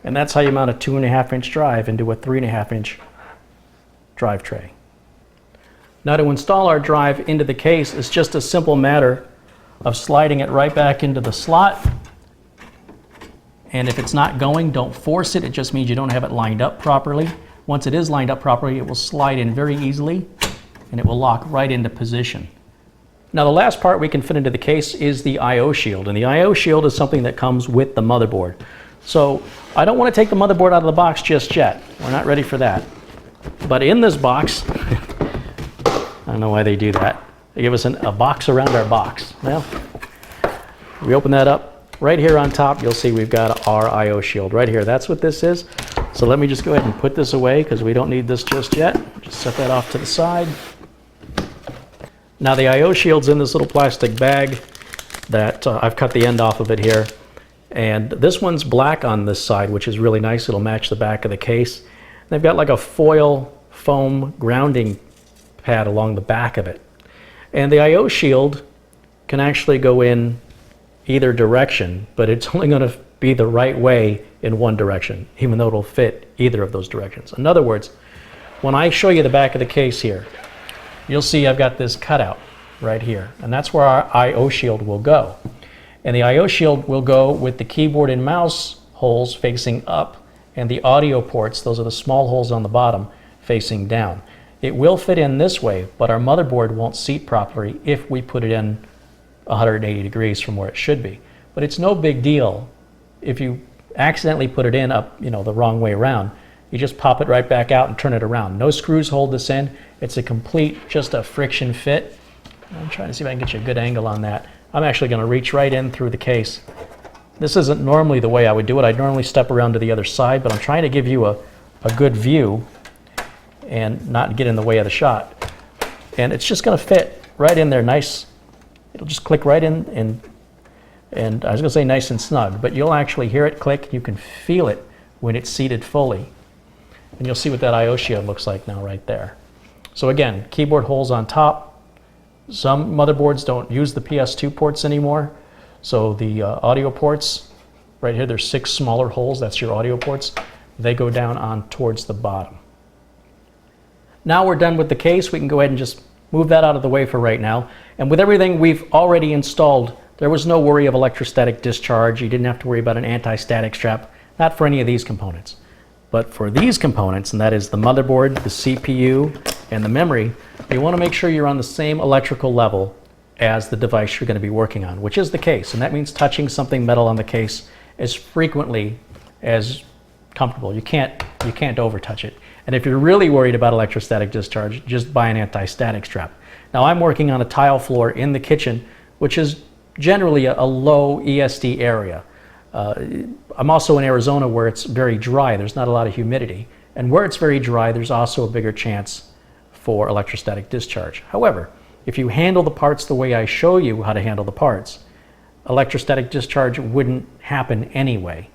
And that's how you mount a 2.5-inch drive into a 3.5-inch drive tray. Now to install our drive into the case, it's just a simple matter of sliding it right back into the slot. And if it's not going, don't force it. It just means you don't have it lined up properly. Once it is lined up properly, it will slide in very easily and it will lock right into position. Now the last part we can fit into the case is the I/O shield. And the I/O shield is something that comes with the motherboard. So I don't want to take the motherboard out of the box just yet. We're not ready for that. But in this box, I don't know why they do that. They give us a box around our box. Well, we open that up. Right here on top, you'll see we've got our I/O shield right here. That's what this is. So let me just go ahead and put this away because we don't need this just yet. Just set that off to the side. Now the I/O shield's in this little plastic bag that I've cut the end off of it here. And this one's black on this side, which is really nice. It'll match the back of the case. They've got like a foil foam grounding pad along the back of it. And the I/O shield can actually go in either direction, but it's only going to be the right way in one direction, even though it'll fit either of those directions. In other words, when I show you the back of the case here, you'll see I've got this cutout right here, and that's where our I/O shield will go. And the I/O shield will go with the keyboard and mouse holes facing up, and the audio ports, those are the small holes on the bottom, facing down. It will fit in this way, but our motherboard won't seat properly if we put it in 180 degrees from where it should be. But it's no big deal if you accidentally put it in up, the wrong way around. You just pop it right back out and turn it around. No screws hold this in. It's a complete, just a friction fit. I'm trying to see if I can get you a good angle on that. I'm actually going to reach right in through the case. This isn't normally the way I would do it. I'd normally step around to the other side, but I'm trying to give you a good view and not get in the way of the shot. And it's just going to fit right in there nice. It'll just click right in, and I was going to say nice and snug, but you'll actually hear it click. You can feel it when it's seated fully. And you'll see what that I/O shield looks like now right there. So again, keyboard holes on top, Some motherboards don't use the PS2 ports anymore, so the audio ports, right here, there's 6 smaller holes, that's your audio ports. They go down on towards the bottom. Now we're done with the case. We can go ahead and just move that out of the way for right now. And with everything we've already installed, there was no worry of electrostatic discharge. You didn't have to worry about an anti-static strap, not for any of these components. But for these components, and that is the motherboard, the CPU, and the memory, you want to make sure you're on the same electrical level as the device you're going to be working on, which is the case. And that means touching something metal on the case as frequently as comfortable. You can't overtouch it. And if you're really worried about electrostatic discharge, just buy an anti-static strap. Now I'm working on a tile floor in the kitchen, which is generally a low ESD area. I'm also in Arizona where it's very dry. There's not a lot of humidity. And where it's very dry, there's also a bigger chance for electrostatic discharge. However, if you handle the parts the way I show you how to handle the parts, electrostatic discharge wouldn't happen anyway.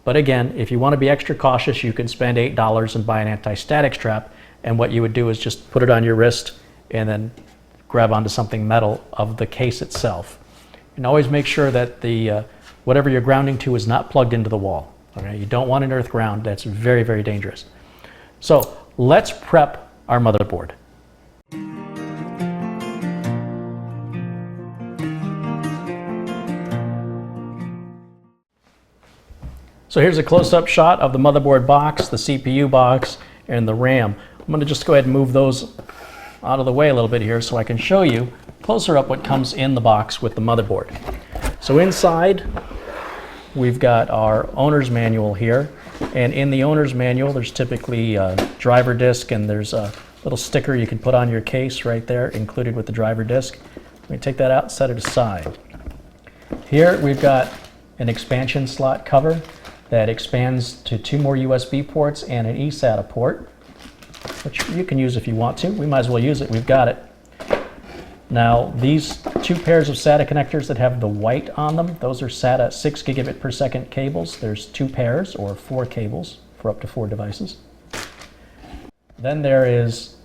But again, if you want to be extra cautious, you can spend $8 and buy an anti-static strap, and what you would do is just put it on your wrist and then grab onto something metal of the case itself. And always make sure that the whatever you're grounding to is not plugged into the wall. Okay? You don't want an earth ground. That's very, very dangerous. So let's prep our motherboard. So here's a close-up shot of the motherboard box, the CPU box, and the RAM. I'm going to just go ahead and move those out of the way a little bit here so I can show you closer up what comes in the box with the motherboard. So inside, we've got our owner's manual here. And in the owner's manual, there's typically a driver disc, and there's a little sticker you can put on your case right there, included with the driver disc. Let me take that out and set it aside. Here we've got an expansion slot cover that expands to 2 more USB ports and an eSATA port, which you can use if you want to. We might as well use it. We've got it. Now, these 2 pairs of SATA connectors that have the white on them, those are SATA 6 gigabit per second cables. There's 2 pairs or 4 cables for up to 4 devices. Then there is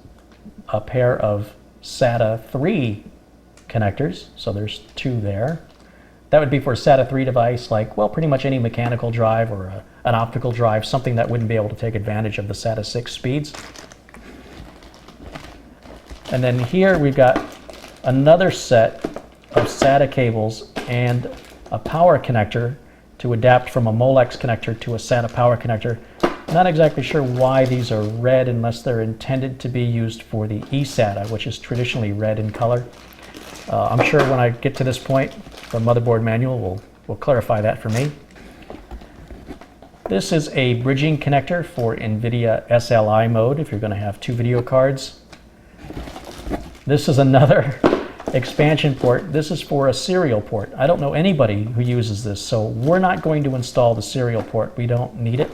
a pair of SATA 3 connectors, so there's 2 there. That would be for a SATA 3 device, like, well, pretty much any mechanical drive or an optical drive, something that wouldn't be able to take advantage of the SATA 6 speeds. And then here we've got another set of SATA cables and a power connector to adapt from a Molex connector to a SATA power connector. Not exactly sure why these are red unless they're intended to be used for the eSATA, which is traditionally red in color. I'm sure when I get to this point, the motherboard manual will clarify that for me. This is a bridging connector for NVIDIA SLI mode if you're going to have 2 video cards. This is another expansion port. This is for a serial port. I don't know anybody who uses this, so we're not going to install the serial port. We don't need it.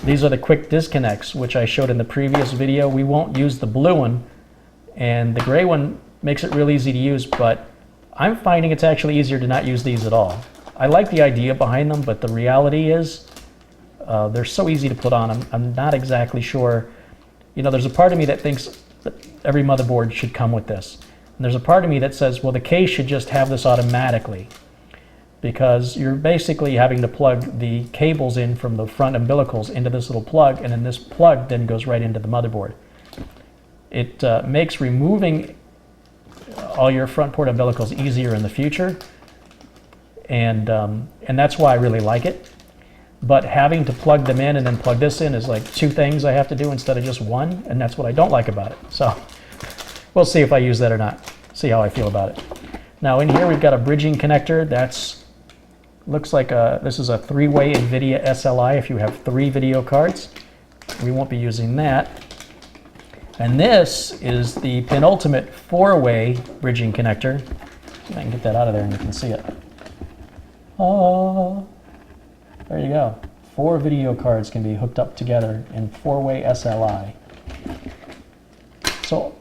These are the quick disconnects, which I showed in the previous video. We won't use the blue one, and the gray one makes it real easy to use, but I'm finding it's actually easier to not use these at all. I like the idea behind them, but the reality is they're so easy to put on. I'm not exactly sure. You know, there's a part of me that thinks that every motherboard should come with this. And there's a part of me that says, well, the case should just have this automatically, because you're basically having to plug the cables in from the front umbilicals into this little plug, and then this plug then goes right into the motherboard. It makes removing all your front port umbilicals easier in the future, and that's why I really like it. But having to plug them in and then plug this in is like 2 things I have to do instead of just 1, and that's what I don't like about it. So we'll see if I use that or not, see how I feel about it. Now in here we've got a bridging connector. That's looks like this is a 3-way NVIDIA SLI if you have 3 video cards. We won't be using that. And this is the penultimate 4-way bridging connector. See if I can get that out of there and you can see it. Oh, there you go. 4 video cards can be hooked up together in 4-way SLI. So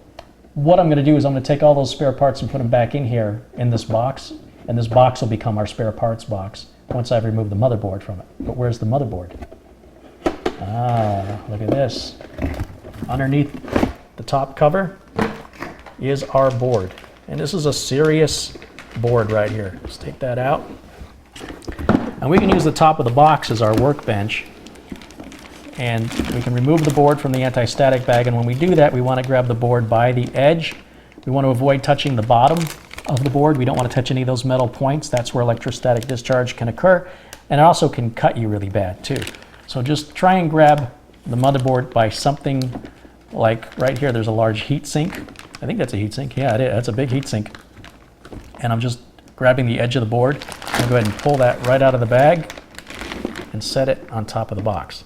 what I'm going to do is I'm going to take all those spare parts and put them back in here in this box, and this box will become our spare parts box once I've removed the motherboard from it. But where's the motherboard? Ah, look at this. Underneath the top cover, is our board. And this is a serious board right here. Let's take that out. And we can use the top of the box as our workbench. And we can remove the board from the anti-static bag. And when we do that, we want to grab the board by the edge. We want to avoid touching the bottom of the board. We don't want to touch any of those metal points. That's where electrostatic discharge can occur. And it also can cut you really bad too. So just try and grab the motherboard by something like right here. There's a large heat sink. I think that's a heat sink. Yeah, it is. That's a big heat sink. And I'm just grabbing the edge of the board. I'm going to go ahead and pull that right out of the bag and set it on top of the box.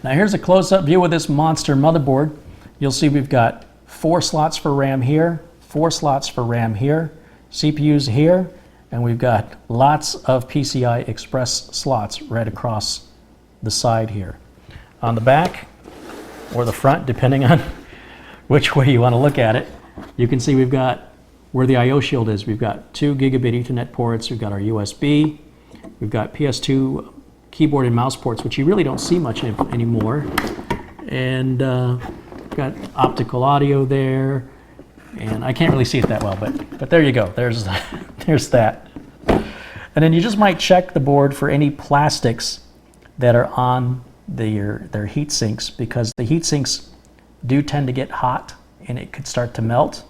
Now here's a close-up view of this monster motherboard. You'll see we've got 4 slots for RAM here, 4 slots for RAM here, CPUs here, and we've got lots of PCI Express slots right across the side here. On the back, or the front, depending on which way you want to look at it, you can see we've got where the I/O shield is. We've got 2 gigabit Ethernet ports, we've got our USB, we've got PS2 keyboard and mouse ports, which you really don't see much anymore. And got optical audio there, and I can't really see it that well, but there you go. There's that. And then you just might check the board for any plastics that are on their heat sinks, because the heat sinks do tend to get hot and it could start to melt,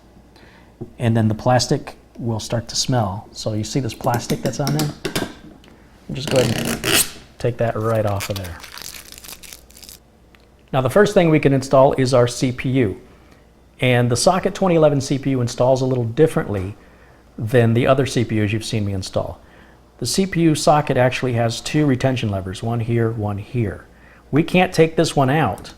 and then the plastic will start to smell. So you see this plastic that's on there? Just go ahead and take that right off of there. Now the first thing we can install is our CPU. And the Socket 2011 CPU installs a little differently than the other CPUs you've seen me install. The CPU socket actually has 2 retention levers, one here, one here. We can't take this one out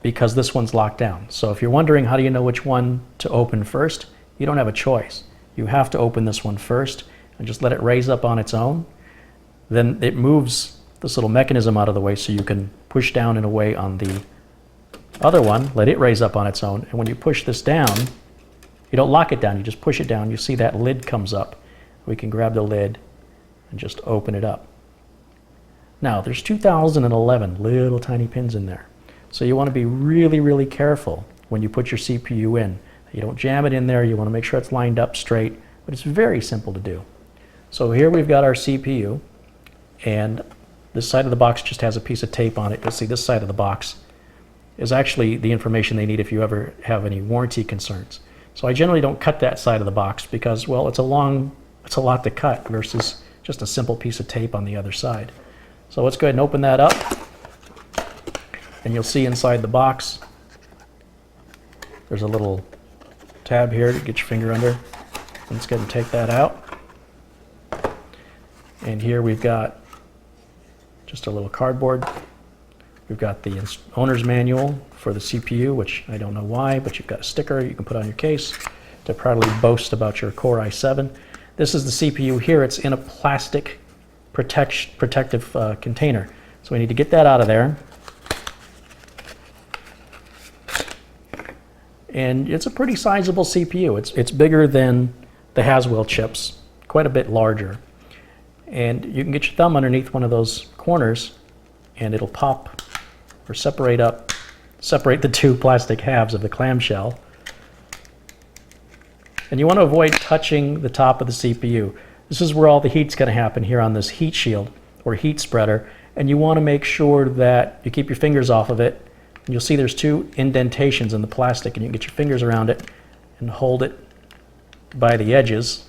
because this one's locked down. So if you're wondering how do you know which one to open first, you don't have a choice. You have to open this one first and just let it raise up on its own. Then it moves this little mechanism out of the way so you can push down and away on the other one, let it raise up on its own, and when you push this down, you don't lock it down, you just push it down, you see that lid comes up. We can grab the lid and just open it up. Now there's 2011 little tiny pins in there. So you want to be really, really careful when you put your CPU in. You don't jam it in there, you want to make sure it's lined up straight, but it's very simple to do. So here we've got our CPU. And this side of the box just has a piece of tape on it. You'll see this side of the box is actually the information they need if you ever have any warranty concerns. So I generally don't cut that side of the box because, well, it's a lot to cut versus just a simple piece of tape on the other side. So let's go ahead and open that up. And you'll see inside the box, there's a little tab here to get your finger under. Let's go ahead and take that out. And here we've got just a little cardboard. We've got the owner's manual for the CPU, which I don't know why, but you've got a sticker you can put on your case to proudly boast about your Core i7. This is the CPU here. It's in a plastic protective container. So we need to get that out of there. And it's a pretty sizable CPU. It's bigger than the Haswell chips, quite a bit larger. And you can get your thumb underneath one of those corners and it'll pop or separate the 2 plastic halves of the clamshell. And you want to avoid touching the top of the CPU. This is where all the heat's going to happen here on this heat shield or heat spreader. And you want to make sure that you keep your fingers off of it. And you'll see there's 2 indentations in the plastic, and you can get your fingers around it and hold it by the edges.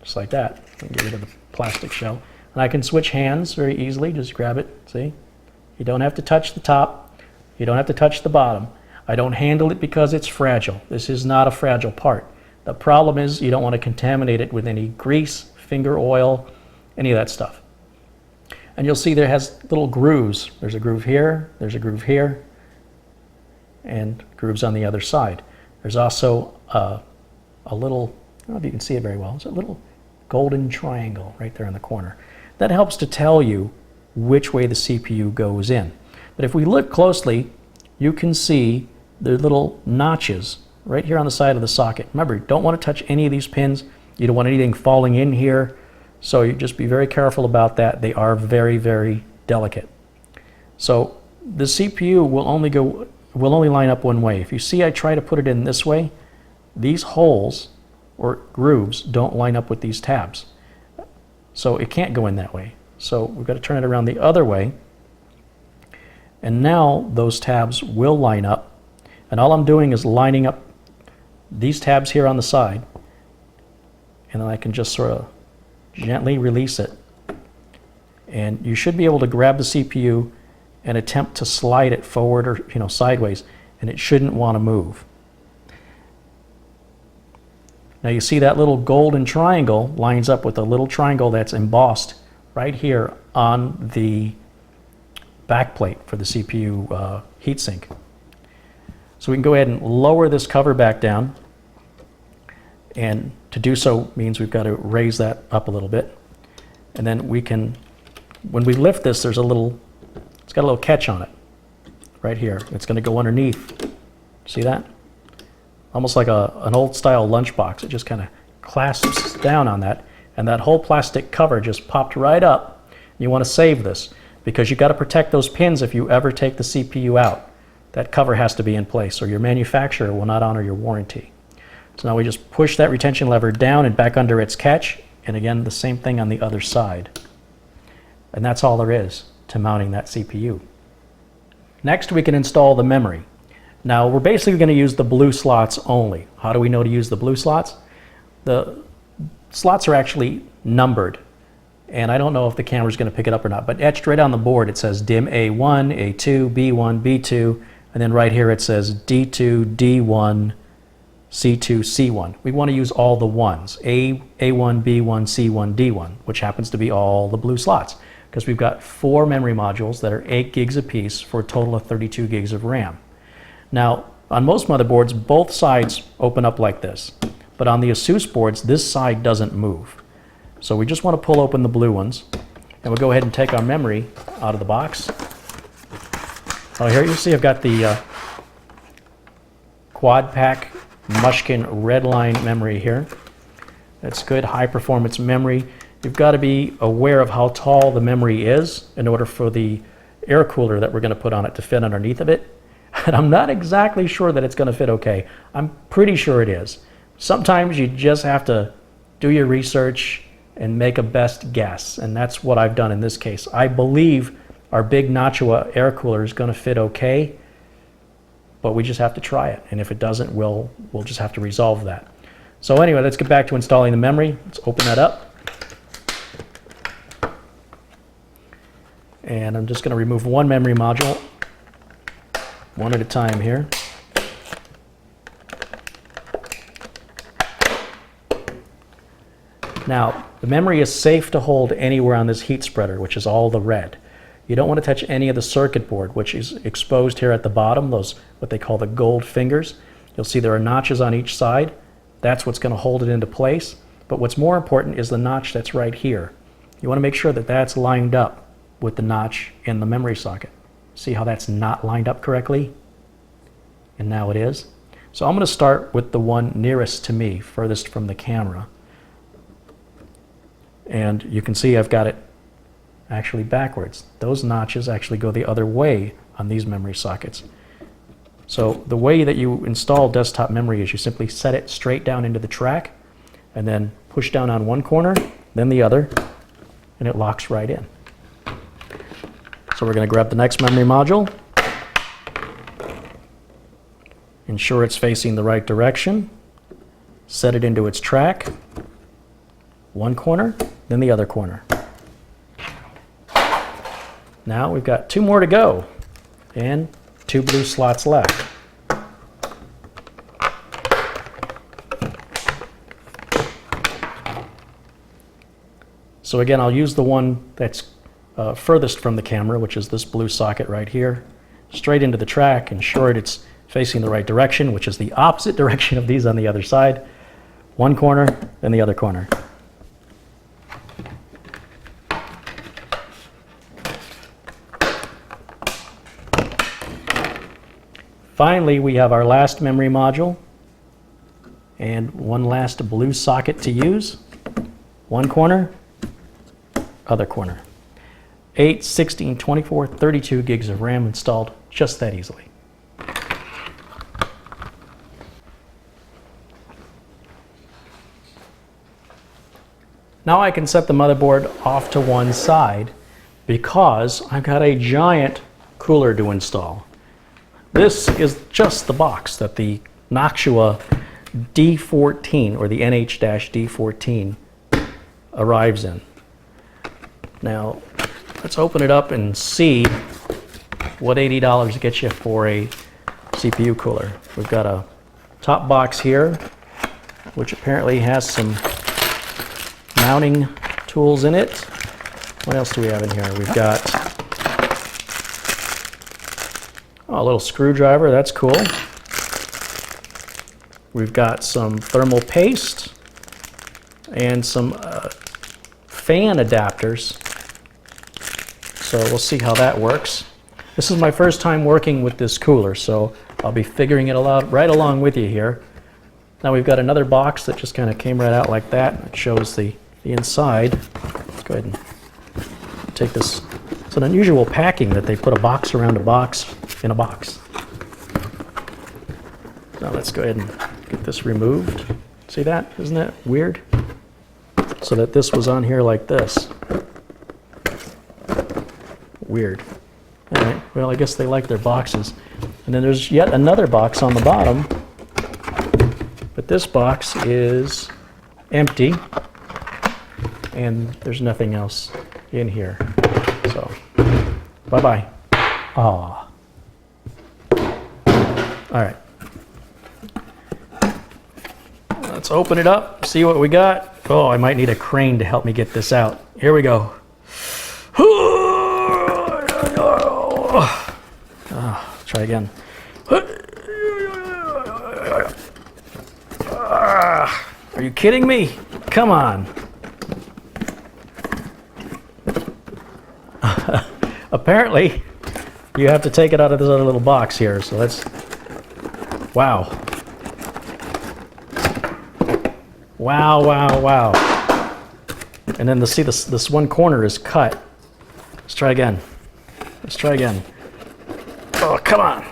Just like that. Get rid of the plastic shell. And I can switch hands very easily. Just grab it. See? You don't have to touch the top. You don't have to touch the bottom. I don't handle it because it's fragile. This is not a fragile part. The problem is you don't want to contaminate it with any grease, finger oil, any of that stuff. And you'll see there has little grooves. There's a groove here, there's a groove here, and grooves on the other side. There's also a little, I don't know if you can see it very well, it's a little golden triangle right there in the corner. That helps to tell you which way the CPU goes in. But if we look closely, you can see the little notches right here on the side of the socket. Remember, you don't want to touch any of these pins. You don't want anything falling in here. So you just be very careful about that. They are very, very delicate. So the CPU will only line up one way. If you see I try to put it in this way, these holes or grooves don't line up with these tabs. So it can't go in that way. So we've got to turn it around the other way. And now those tabs will line up. And all I'm doing is lining up these tabs here on the side. And then I can just sort of gently release it. And you should be able to grab the CPU and attempt to slide it forward or sideways, and it shouldn't want to move. Now you see that little golden triangle lines up with a little triangle that's embossed right here on the backplate for the CPU heatsink. So we can go ahead and lower this cover back down, and to do so means we've got to raise that up a little bit. And then we can, when we lift this, it's got a little catch on it right here. It's going to go underneath. See that? Almost like an old style lunchbox. It just kind of clasps down on that, and that whole plastic cover just popped right up. You want to save this because you've got to protect those pins if you ever take the CPU out. That cover has to be in place or your manufacturer will not honor your warranty. So now we just push that retention lever down and back under its catch, and again the same thing on the other side. And that's all there is to mounting that CPU. Next we can install the memory. Now we're basically going to use the blue slots only. How do we know to use the blue slots? The slots are actually numbered, and I don't know if the camera's going to pick it up or not, but etched right on the board it says DIM A1, A2, B1, B2, and then right here it says D2, D1, C2, C1. We want to use all the ones, A1, B1, C1, D1, which happens to be all the blue slots, because we've got 4 memory modules that are 8 gigs apiece for a total of 32 gigs of RAM. Now, on most motherboards, both sides open up like this, but on the Asus boards, this side doesn't move. So we just want to pull open the blue ones, and we'll go ahead and take our memory out of the box. Oh, here you see I've got the quad pack Mushkin Redline memory here. That's good high performance memory. You've got to be aware of how tall the memory is in order for the air cooler that we're going to put on it to fit underneath of it. And I'm not exactly sure that it's going to fit okay. I'm pretty sure it is. Sometimes you just have to do your research and make a best guess, and that's what I've done in this case. I believe our big Noctua air cooler is going to fit okay, but we just have to try it, and if it doesn't, we'll just have to resolve that. So anyway, let's get back to installing the memory. Let's open that up. And I'm just going to remove one memory module, one at a time here. Now, the memory is safe to hold anywhere on this heat spreader, which is all the red. You don't want to touch any of the circuit board, which is exposed here at the bottom, those what they call the gold fingers. You'll see there are notches on each side. That's what's going to hold it into place. But what's more important is the notch that's right here. You want to make sure that that's lined up with the notch in the memory socket. See how that's not lined up correctly? And now it is. So I'm going to start with the one nearest to me, furthest from the camera. And you can see I've got it actually backwards. Those notches actually go the other way on these memory sockets. So the way that you install desktop memory is you simply set it straight down into the track and then push down on one corner, then the other, and it locks right in. So we're going to grab the next memory module, ensure it's facing the right direction, set it into its track, one corner, then the other corner. Now we've got 2 more to go and 2 blue slots left. So again, I'll use the one that's furthest from the camera, which is this blue socket right here, straight into the track, ensure it's facing the right direction, which is the opposite direction of these on the other side. One corner, then the other corner. Finally, we have our last memory module, And one last blue socket to use. One corner, other corner. 8, 16, 24, 32 gigs of RAM installed just that easily. Now I can set the motherboard off to one side because I've got a giant cooler to install. This is just the box that the Noctua D14 or the NH-D14 arrives in. Now let's open it up and see what $80 gets you for a CPU cooler. We've got a top box here, which apparently has some mounting tools in it. What else do we have in here? We've got a little screwdriver, that's cool. We've got some thermal paste and some fan adapters. So we'll see how that works. This is my first time working with this cooler, so I'll be figuring it out right along with you here. Now we've got another box that just kind of came right out like that. It shows the inside. Let's go ahead and take this. It's an unusual packing that they put a box around a box in a box. Now let's go ahead and get this removed. See that? Isn't that weird? So that this was on here like this. Weird. All right, well, I guess they like their boxes. And then there's yet another box on the bottom, but this box is empty and there's nothing else in here. So, bye-bye. Ah. All right. Let's open it up, see what we got. Oh, I might need a crane to help me get this out. Here we go. Try again. Are you kidding me? Come on. Apparently, you have to take it out of this other little box here. So let's. Wow. Wow, wow, wow. And then see this one corner is cut. Let's try again. Let's try again. Oh, come on.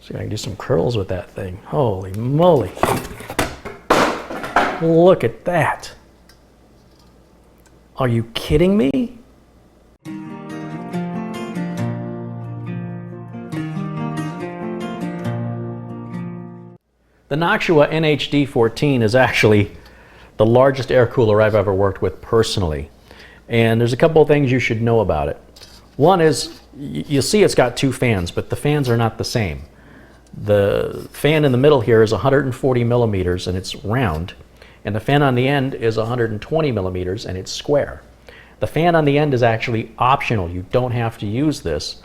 See if I can do some curls with that thing. Holy moly. Look at that. Are you kidding me? The Noctua NH-D14 is actually the largest air cooler I've ever worked with personally. And there's a couple of things you should know about it. One is, you see it's got two fans, but the fans are not the same. The fan in the middle here is 140 millimeters and it's round. And the fan on the end is 120 millimeters and it's square. The fan on the end is actually optional. You don't have to use this.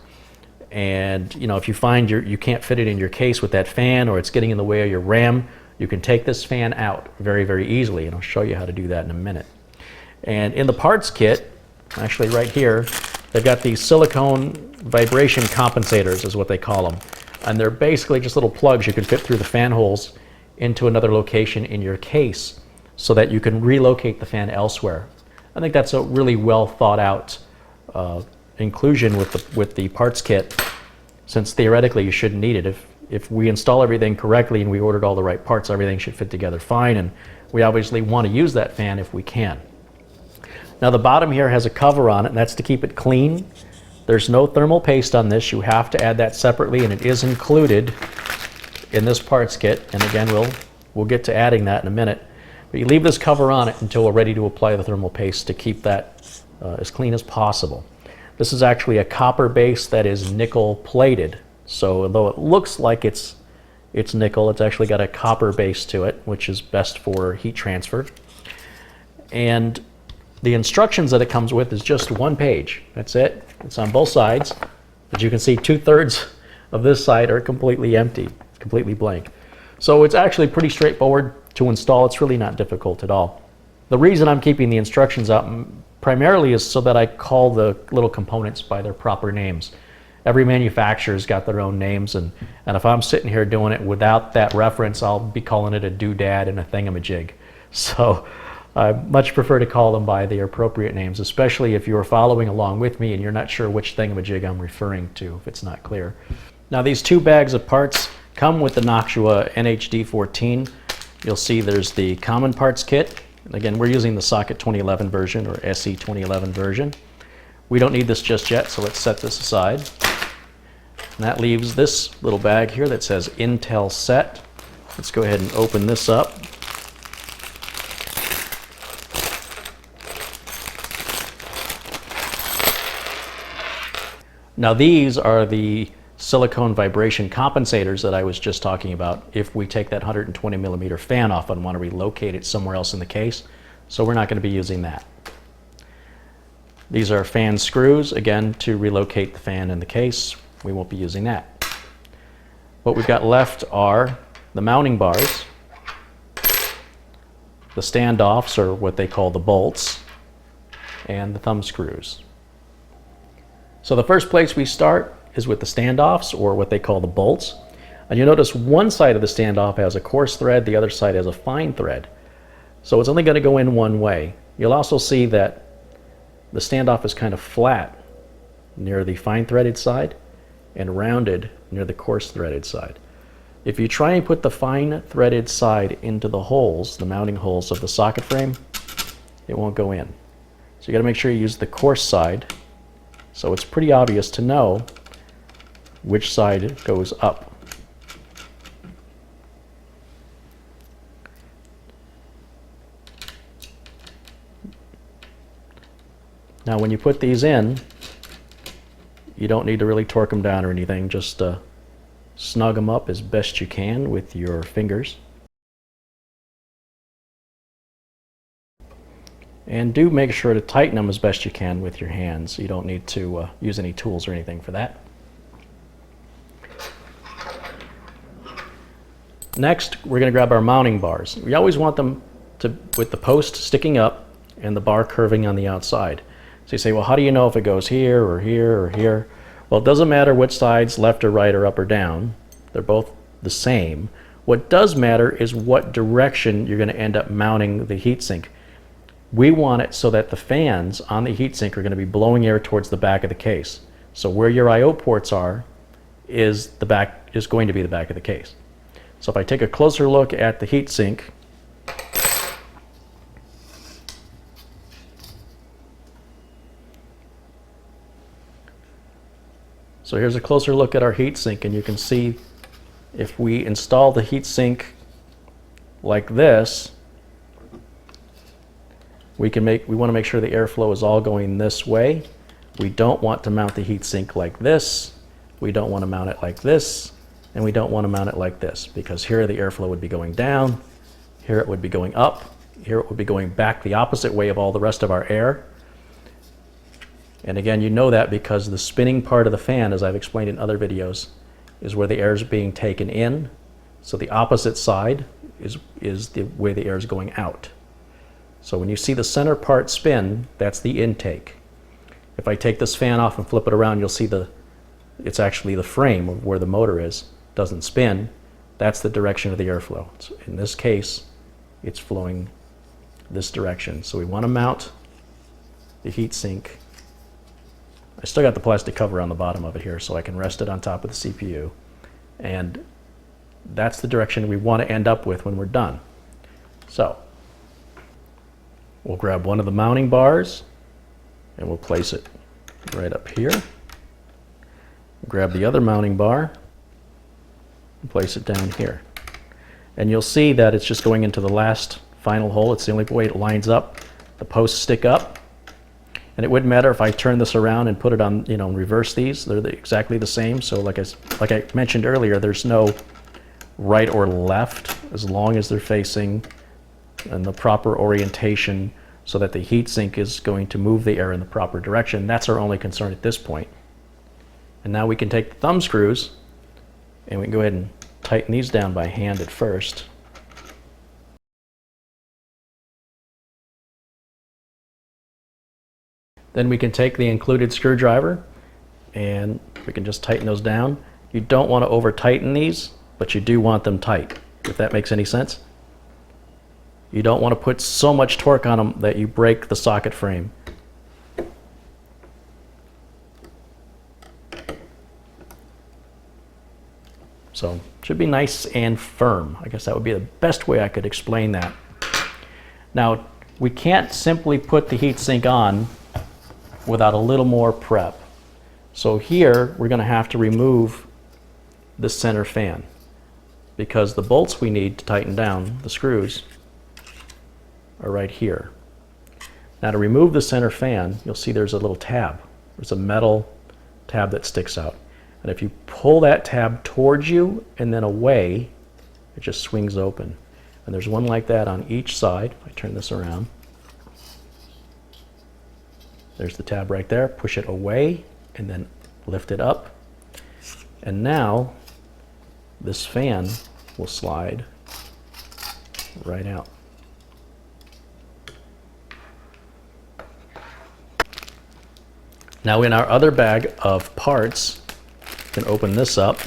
And you know, if you find you can't fit it in your case with that fan, or it's getting in the way of your RAM, you can take this fan out very, very easily, and I'll show you how to do that in a minute. And in the parts kit, actually right here, they've got these silicone vibration compensators is what they call them. And they're basically just little plugs you can fit through the fan holes into another location in your case so that you can relocate the fan elsewhere. I think that's a really well thought out inclusion with the parts kit, since theoretically you shouldn't need it. If we install everything correctly and we ordered all the right parts, everything should fit together fine, and we obviously want to use that fan if we can. Now the bottom here has a cover on it, and that's to keep it clean. There's no thermal paste on this. You have to add that separately, and it is included in this parts kit. And again, we'll get to adding that in a minute. But you leave this cover on it until we're ready to apply the thermal paste to keep that as clean as possible. This is actually a copper base that is nickel plated. So although it looks like it's nickel, it's actually got a copper base to it, which is best for heat transfer. And the instructions that it comes with is just one page. That's it. It's on both sides. As you can see, 2/3 of this side are completely empty. It's completely blank. So it's actually pretty straightforward to install. It's really not difficult at all. The reason I'm keeping the instructions out primarily is so that I call the little components by their proper names. Every manufacturer's got their own names, and if I'm sitting here doing it without that reference, I'll be calling it a doodad and a thingamajig. So I much prefer to call them by their appropriate names, especially if you're following along with me and you're not sure which thingamajig I'm referring to, if it's not clear. Now these two bags of parts come with the Noctua NH-D14. You'll see there's the common parts kit. Again, we're using the Socket 2011 version or SE 2011 version. We don't need this just yet, so let's set this aside. And that leaves this little bag here that says Intel Set. Let's go ahead and open this up. Now these are the silicone vibration compensators that I was just talking about if we take that 120 millimeter fan off and want to relocate it somewhere else in the case. So we're not going to be using that. These are fan screws, again, to relocate the fan in the case. We won't be using that. What we've got left are the mounting bars, the standoffs, or what they call the bolts, and the thumb screws. So the first place we start is with the standoffs, or what they call the bolts. And you notice one side of the standoff has a coarse thread, the other side has a fine thread. So it's only going to go in one way. You'll also see that the standoff is kind of flat near the fine threaded side and rounded near the coarse threaded side. If you try and put the fine threaded side into the holes, the mounting holes of the socket frame, it won't go in. So you got to make sure you use the coarse side, so it's pretty obvious to know which side goes up. Now when you put these in, you don't need to really torque them down or anything, just snug them up as best you can with your fingers. And do make sure to tighten them as best you can with your hands. You don't need to use any tools or anything for that. Next, we're going to grab our mounting bars. We always want them with the post sticking up and the bar curving on the outside. So you say, well, how do you know if it goes here or here or here? Well, it doesn't matter which side's left or right or up or down. They're both the same. What does matter is what direction you're going to end up mounting the heatsink. We want it so that the fans on the heatsink are going to be blowing air towards the back of the case. So where your I/O ports are is going to be the back of the case. So if I take a closer look at the heatsink, so here's a closer look at our heatsink, and you can see if we install the heatsink like this, we want to make sure the airflow is all going this way. We don't want to mount the heatsink like this. We don't want to mount it like this. And we don't want to mount it like this, because here the airflow would be going down, here it would be going up, here it would be going back the opposite way of all the rest of our air. And again, you know that because the spinning part of the fan, as I've explained in other videos, is where the air is being taken in. So the opposite side is the way the air is going out. So when you see the center part spin, that's the intake. If I take this fan off and flip it around, you'll see it's actually the frame of where the motor is. Doesn't spin. That's the direction of the airflow. So in this case, it's flowing this direction. So we want to mount the heatsink. I still got the plastic cover on the bottom of it here, so I can rest it on top of the CPU. And that's the direction we want to end up with when we're done. So we'll grab one of the mounting bars and we'll place it right up here. Grab the other mounting bar and place it down here. And you'll see that it's just going into the last final hole. It's the only way it lines up. The posts stick up. And it wouldn't matter if I turn this around and put it on, reverse these. They're exactly the same. So like I mentioned earlier, there's no right or left as long as they're facing in the proper orientation so that the heatsink is going to move the air in the proper direction. That's our only concern at this point. And now we can take the thumb screws and we can go ahead and tighten these down by hand at first. Then we can take the included screwdriver and we can just tighten those down. You don't want to over tighten these, but you do want them tight, if that makes any sense. You don't want to put so much torque on them that you break the socket frame. So it should be nice and firm. I guess that would be the best way I could explain that. Now, we can't simply put the heatsink on without a little more prep. So here, we're going to have to remove the center fan because the bolts we need to tighten down the screws are right here. Now to remove the center fan, you'll see there's a little tab. There's a metal tab that sticks out. And if you pull that tab towards you and then away, it just swings open. And there's one like that on each side. If I turn this around, there's the tab right there. Push it away and then lift it up. And now this fan will slide right out. Now in our other bag of parts, you can open this up.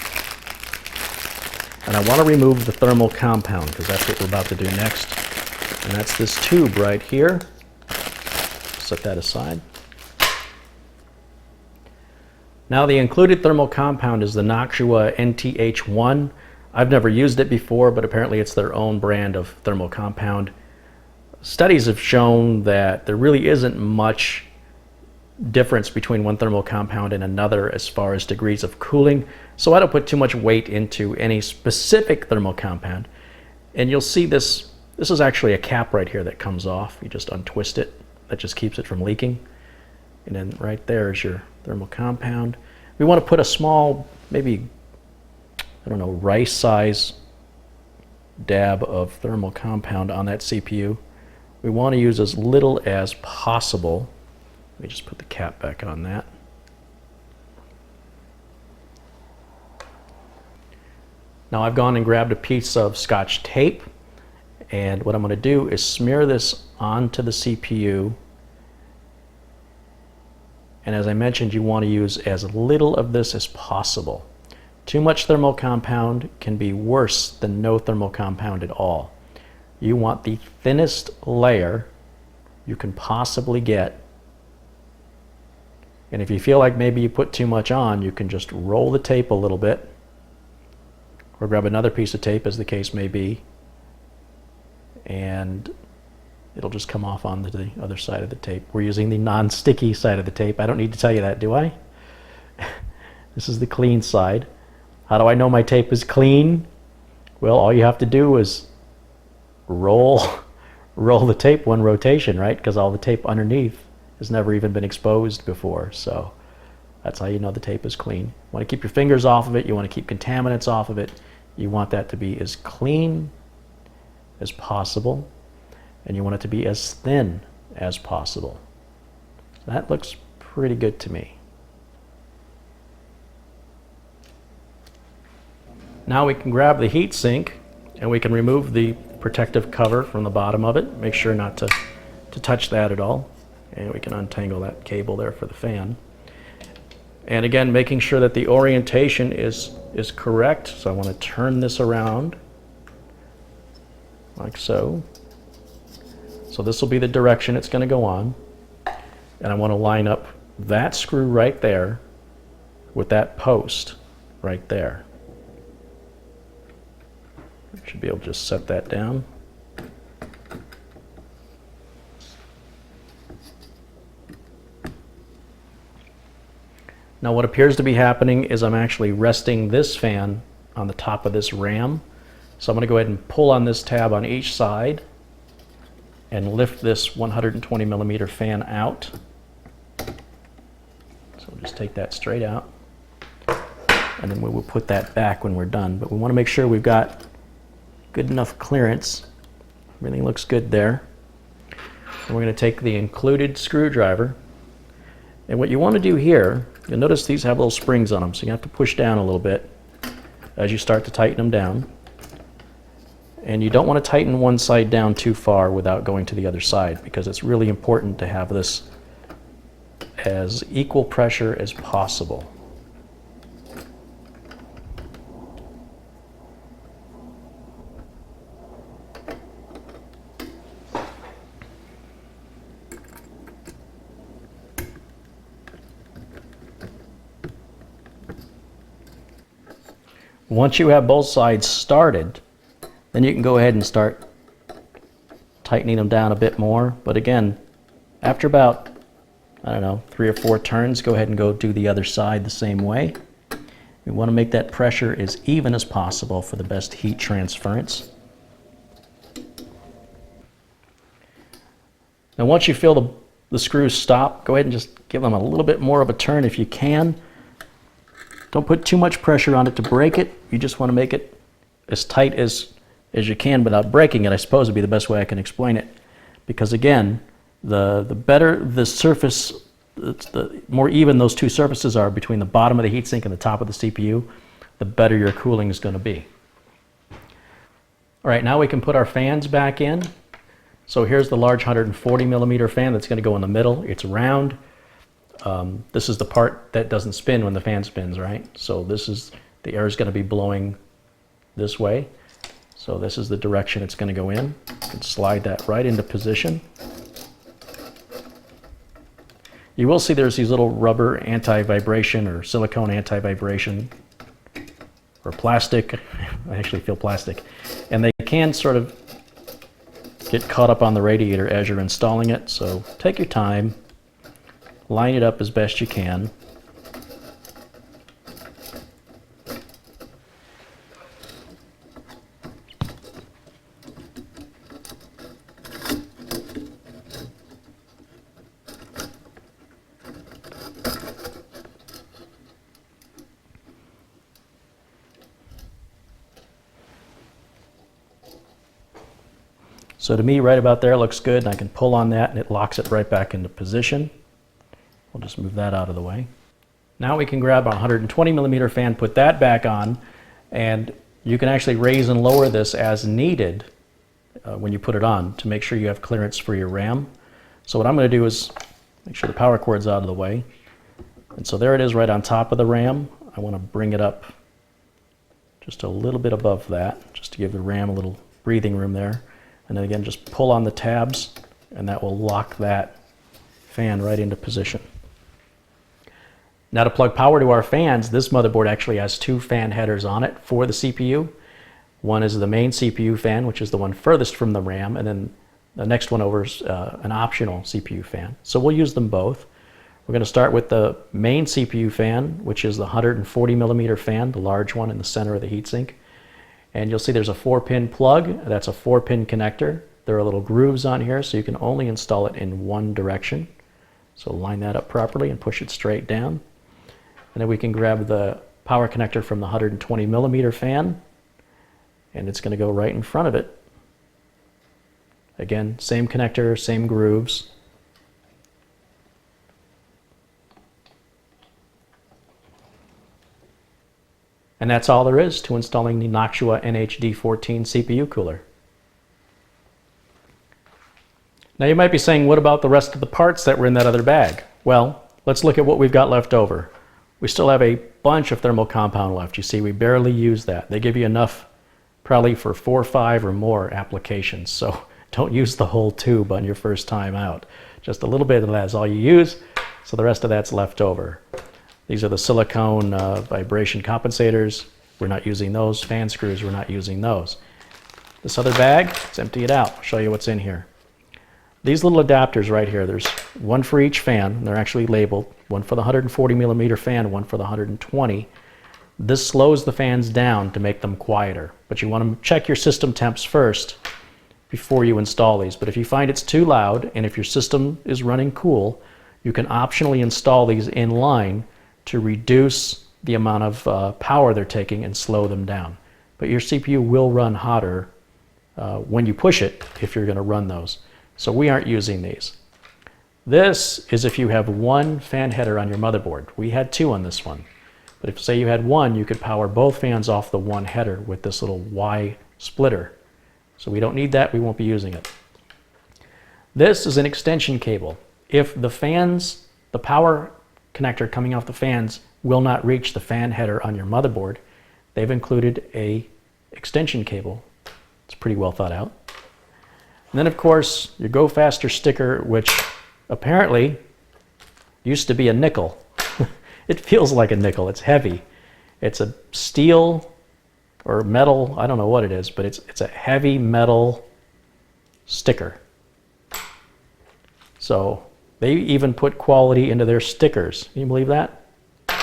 And I want to remove the thermal compound because that's what we're about to do next. And that's this tube right here. Set that aside. Now the included thermal compound is the Noctua NH-D14. I've never used it before, but apparently it's their own brand of thermal compound. Studies have shown that there really isn't much difference between one thermal compound and another as far as degrees of cooling, so I don't put too much weight into any specific thermal compound. And you'll see this is actually a cap right here that comes off. You just untwist it. That just keeps it from leaking. And then right there is your thermal compound. We want to put a small, maybe, I don't know, rice size dab of thermal compound on that CPU. We want to use as little as possible. Let me just put the cap back on that. Now I've gone and grabbed a piece of Scotch tape, and what I'm going to do is smear this onto the CPU. And as I mentioned, you want to use as little of this as possible. Too much thermal compound can be worse than no thermal compound at all. You want the thinnest layer you can possibly get. And if you feel like maybe you put too much on, you can just roll the tape a little bit, or grab another piece of tape as the case may be, and it'll just come off on the other side of the tape. We're using the non-sticky side of the tape. I don't need to tell you that, do I? This is the clean side. How do I know my tape is clean? Well, all you have to do is roll the tape one rotation, right? Because all the tape underneath has never even been exposed before. So that's how you know the tape is clean. You want to keep your fingers off of it. You want to keep contaminants off of it. You want that to be as clean as possible. And you want it to be as thin as possible. That looks pretty good to me. Now we can grab the heat sink and we can remove the protective cover from the bottom of it. Make sure not to touch that at all. And we can untangle that cable there for the fan. And again, making sure that the orientation is correct. So I want to turn this around like so. So this will be the direction it's going to go on. And I want to line up that screw right there with that post right there. Should be able to just set that down. Now what appears to be happening is I'm actually resting this fan on the top of this ram. So I'm going to go ahead and pull on this tab on each side and lift this 120 millimeter fan out. So we'll just take that straight out. And then we will put that back when we're done. But we want to make sure we've got good enough clearance. Everything looks good there. And we're going to take the included screwdriver. And what you want to do here, you'll notice these have little springs on them, so you have to push down a little bit as you start to tighten them down. And you don't want to tighten one side down too far without going to the other side, because it's really important to have this as equal pressure as possible. Once you have both sides started, then you can go ahead and start tightening them down a bit more. But again, after about, I don't know, 3 or 4 turns, go ahead and go do the other side the same way. We want to make that pressure as even as possible for the best heat transference. Now once you feel the screws stop, go ahead and just give them a little bit more of a turn if you can. Don't put too much pressure on it to break it. You just want to make it as tight as you can without breaking it, I suppose would be the best way I can explain it. Because again, the better the surface, the more even those two surfaces are between the bottom of the heatsink and the top of the CPU, the better your cooling is going to be. All right, now we can put our fans back in. So here's the large 140 millimeter fan that's going to go in the middle. It's round. This is the part that doesn't spin when the fan spins, right? So this is, the air is going to be blowing this way. So this is the direction it's going to go in. You can slide that right into position. You will see there's these little rubber anti-vibration or silicone anti-vibration or plastic. I actually feel plastic. And they can sort of get caught up on the radiator as you're installing it. So take your time. Line it up as best you can. So to me, right about there looks good, and I can pull on that and it locks it right back into position. We'll just move that out of the way. Now we can grab a 120 millimeter fan, put that back on, and you can actually raise and lower this as needed when you put it on to make sure you have clearance for your RAM. So what I'm going to do is make sure the power cord's out of the way. And so there it is right on top of the RAM. I want to bring it up just a little bit above that, just to give the RAM a little breathing room there. And then again, just pull on the tabs, and that will lock that fan right into position. Now to plug power to our fans, this motherboard actually has 2 fan headers on it for the CPU. One is the main CPU fan, which is the one furthest from the RAM, and then the next one over is an optional CPU fan. So we'll use them both. We're going to start with the main CPU fan, which is the 140 millimeter fan, the large one in the center of the heatsink. And you'll see there's a 4-pin plug. That's a 4-pin connector. There are little grooves on here, so you can only install it in one direction. So line that up properly and push it straight down. And then we can grab the power connector from the 120 millimeter fan, and it's going to go right in front of it. Again, same connector, same grooves. And that's all there is to installing the Noctua NH-D14 CPU cooler. Now you might be saying, what about the rest of the parts that were in that other bag? Well, let's look at what we've got left over. We still have a bunch of thermal compound left. You see, we barely use that. They give you enough probably for 4 or 5 or more applications. So don't use the whole tube on your first time out. Just a little bit of that is all you use. So the rest of that's left over. These are the silicone vibration compensators. We're not using those. Fan screws, we're not using those. This other bag, let's empty it out. I'll show you what's in here. These little adapters right here, there's one for each fan. They're actually labeled. One for the 140 millimeter fan, one for the 120. This slows the fans down to make them quieter. But you want to check your system temps first before you install these. But if you find it's too loud, and if your system is running cool, you can optionally install these in line to reduce the amount of power they're taking and slow them down. But your CPU will run hotter when you push it if you're going to run those. So we aren't using these. This is if you have one fan header on your motherboard. We had 2 on this one. But if say you had one, you could power both fans off the one header with this little Y splitter. So we don't need that, we won't be using it. This is an extension cable. If the fans the power connector coming off the fans will not reach the fan header on your motherboard. They've included a extension cable. It's pretty well thought out. And then of course your Go Faster sticker, which apparently used to be a nickel. It feels like a nickel. It's heavy. It's a steel or metal, I don't know what it is, but it's a heavy metal sticker. So they even put quality into their stickers. Can you believe that? I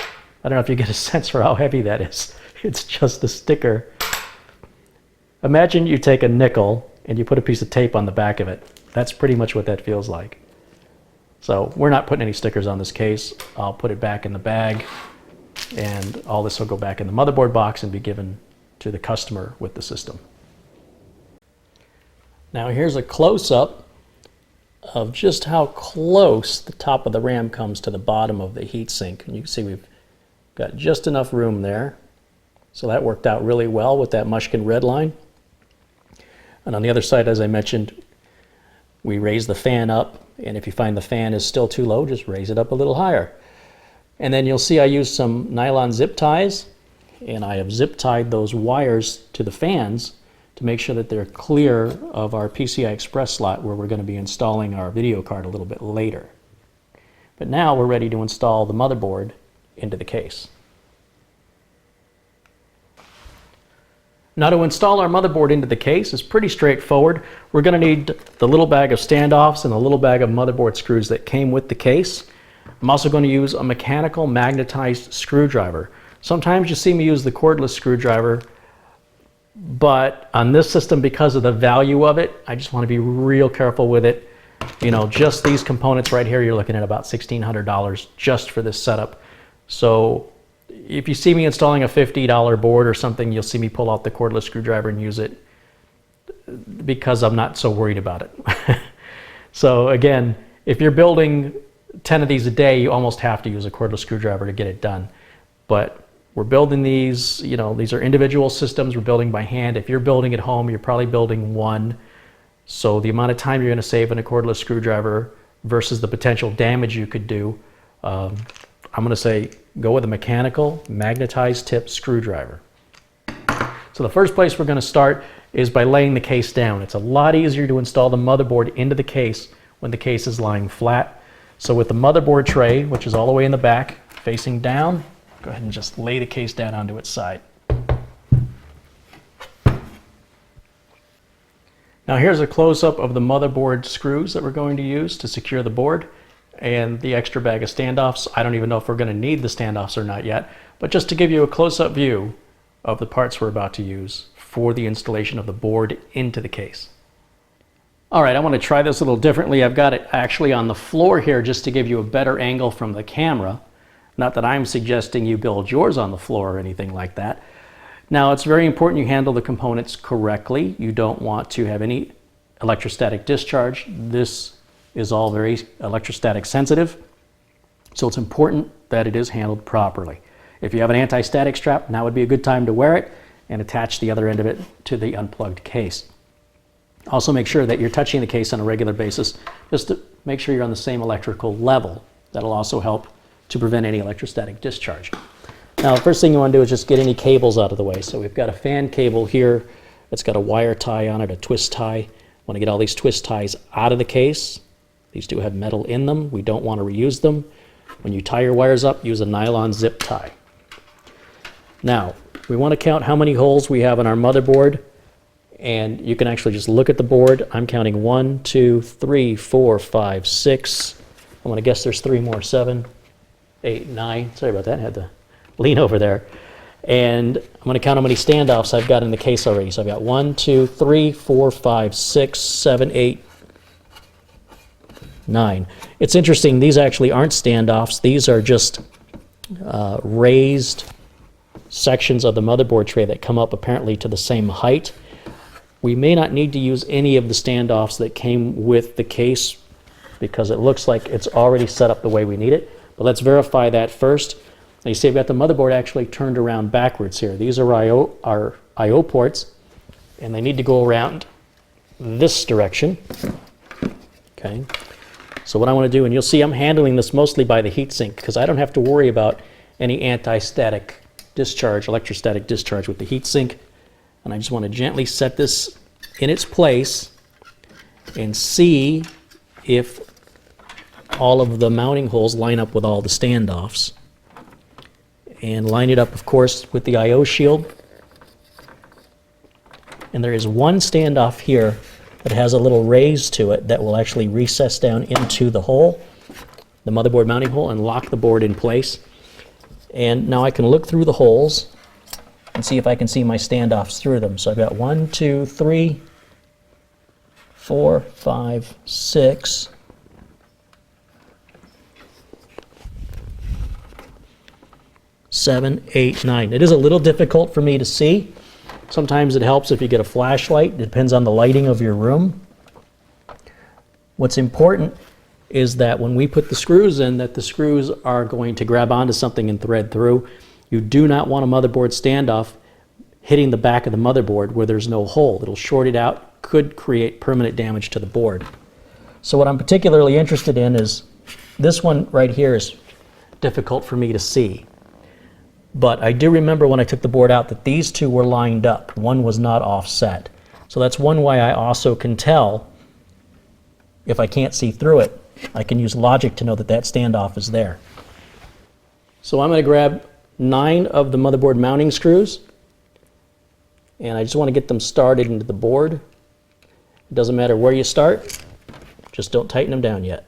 don't know if you get a sense for how heavy that is. It's just a sticker. Imagine you take a nickel and you put a piece of tape on the back of it. That's pretty much what that feels like. So we're not putting any stickers on this case. I'll put it back in the bag, and all this will go back in the motherboard box and be given to the customer with the system. Now here's a close-up of just how close the top of the RAM comes to the bottom of the heatsink. And you can see we've got just enough room there. So that worked out really well with that Mushkin Redline. And on the other side, as I mentioned, we raise the fan up, and if you find the fan is still too low, just raise it up a little higher. And then you'll see I used some nylon zip ties, and I have zip tied those wires to the fans to make sure that they're clear of our PCI Express slot where we're going to be installing our video card a little bit later. But now we're ready to install the motherboard into the case. Now to install our motherboard into the case is pretty straightforward. We're going to need the little bag of standoffs and the little bag of motherboard screws that came with the case. I'm also going to use a mechanical magnetized screwdriver. Sometimes you see me use the cordless screwdriver, but on this system, because of the value of it, I just want to be real careful with it. You know, just these components right here, you're looking at about $1,600 just for this setup. So if you see me installing a $50 board or something, you'll see me pull out the cordless screwdriver and use it because I'm not so worried about it. So again, if you're building 10 of these a day, you almost have to use a cordless screwdriver to get it done. But we're building these, you know, these are individual systems we're building by hand. If you're building at home, you're probably building one. So the amount of time you're going to save in a cordless screwdriver versus the potential damage you could do, I'm going to say go with a mechanical magnetized tip screwdriver. So the first place we're going to start is by laying the case down. It's a lot easier to install the motherboard into the case when the case is lying flat. So with the motherboard tray, which is all the way in the back, facing down, go ahead and just lay the case down onto its side. Now here's a close-up of the motherboard screws that we're going to use to secure the board and the extra bag of standoffs. I don't even know if we're going to need the standoffs or not yet, but just to give you a close-up view of the parts we're about to use for the installation of the board into the case. All right, I want to try this a little differently. I've got it actually on the floor here just to give you a better angle from the camera. Not that I'm suggesting you build yours on the floor or anything like that. Now, it's very important you handle the components correctly. You don't want to have any electrostatic discharge. This is all very electrostatic sensitive, so it's important that it is handled properly. If you have an anti-static strap, now would be a good time to wear it and attach the other end of it to the unplugged case. Also make sure that you're touching the case on a regular basis just to make sure you're on the same electrical level. That'll also help to prevent any electrostatic discharge. Now, the first thing you want to do is just get any cables out of the way. So we've got a fan cable here. It's got a wire tie on it, a twist tie. Want to get all these twist ties out of the case. These do have metal in them. We don't want to reuse them. When you tie your wires up, use a nylon zip tie. Now, we want to count how many holes we have on our motherboard, and you can actually just look at the board. I'm counting 1, 2, 3, 4, 5, 6. I want to guess there's 3 more, 7, 8, 9. Sorry about that, I had to lean over there. And I'm going to count how many standoffs I've got in the case already. So I've got 1, 2, 3, 4, 5, 6, 7, 8, 9. It's interesting, these actually aren't standoffs. These are just raised sections of the motherboard tray that come up apparently to the same height. We may not need to use any of the standoffs that came with the case because it looks like it's already set up the way we need it. But let's verify that first. Now you see I've got the motherboard actually turned around backwards here. These are our I/O ports, and they need to go around this direction. Okay. So what I want to do, and you'll see I'm handling this mostly by the heatsink because I don't have to worry about any anti-static discharge, electrostatic discharge with the heatsink. And I just want to gently set this in its place and see if all of the mounting holes line up with all the standoffs. And line it up, of course, with the I/O shield. And there is one standoff here that has a little raise to it that will actually recess down into the hole, the motherboard mounting hole, and lock the board in place. And now I can look through the holes and see if I can see my standoffs through them. So I've got 1, 2, 3, 4, 5, 6. 7, 8, 9. It is a little difficult for me to see. Sometimes it helps if you get a flashlight. It depends on the lighting of your room. What's important is that when we put the screws in, that the screws are going to grab onto something and thread through. You do not want a motherboard standoff hitting the back of the motherboard where there's no hole. It'll short it out, could create permanent damage to the board. So what I'm particularly interested in is this one right here is difficult for me to see. But I do remember when I took the board out that these two were lined up. One was not offset. So that's one way I also can tell if I can't see through it. I can use logic to know that that standoff is there. So I'm going to grab 9 of the motherboard mounting screws, and I just want to get them started into the board. It doesn't matter where you start, just don't tighten them down yet.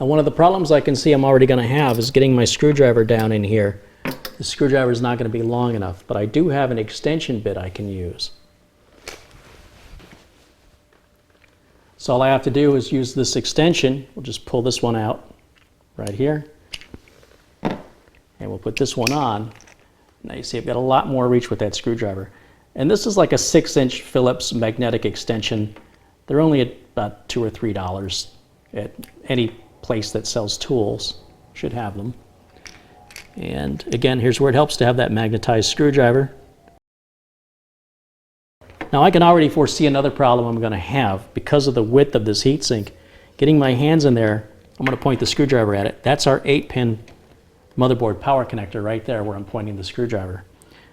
Now, one of the problems I can see I'm already going to have is getting my screwdriver down in here. The screwdriver is not going to be long enough, but I do have an extension bit I can use. So all I have to do is use this extension. We'll just pull this one out right here, and we'll put this one on. Now you see I've got a lot more reach with that screwdriver. And this is like a 6-inch Phillips magnetic extension. They're only at about $2 or $3 at any place that sells tools. Should have them. And again, here's where it helps to have that magnetized screwdriver. Now I can already foresee another problem I'm going to have because of the width of this heatsink. Getting my hands in there, I'm going to point the screwdriver at it. That's our 8-pin motherboard power connector right there where I'm pointing the screwdriver.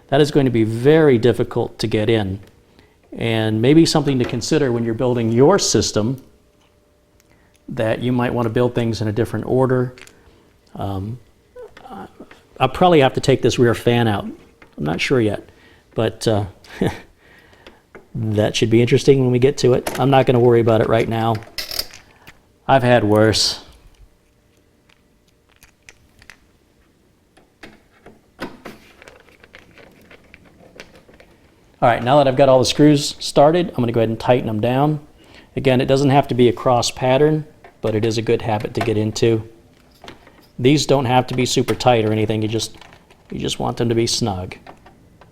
That is going to be very difficult to get in, and maybe something to consider when you're building your system, that you might want to build things in a different order. I'll probably have to take this rear fan out. I'm not sure yet, but that should be interesting when we get to it. I'm not going to worry about it right now. I've had worse. All right, now that I've got all the screws started, I'm going to go ahead and tighten them down. Again, it doesn't have to be a cross pattern, but it is a good habit to get into. These don't have to be super tight or anything. You just want them to be snug.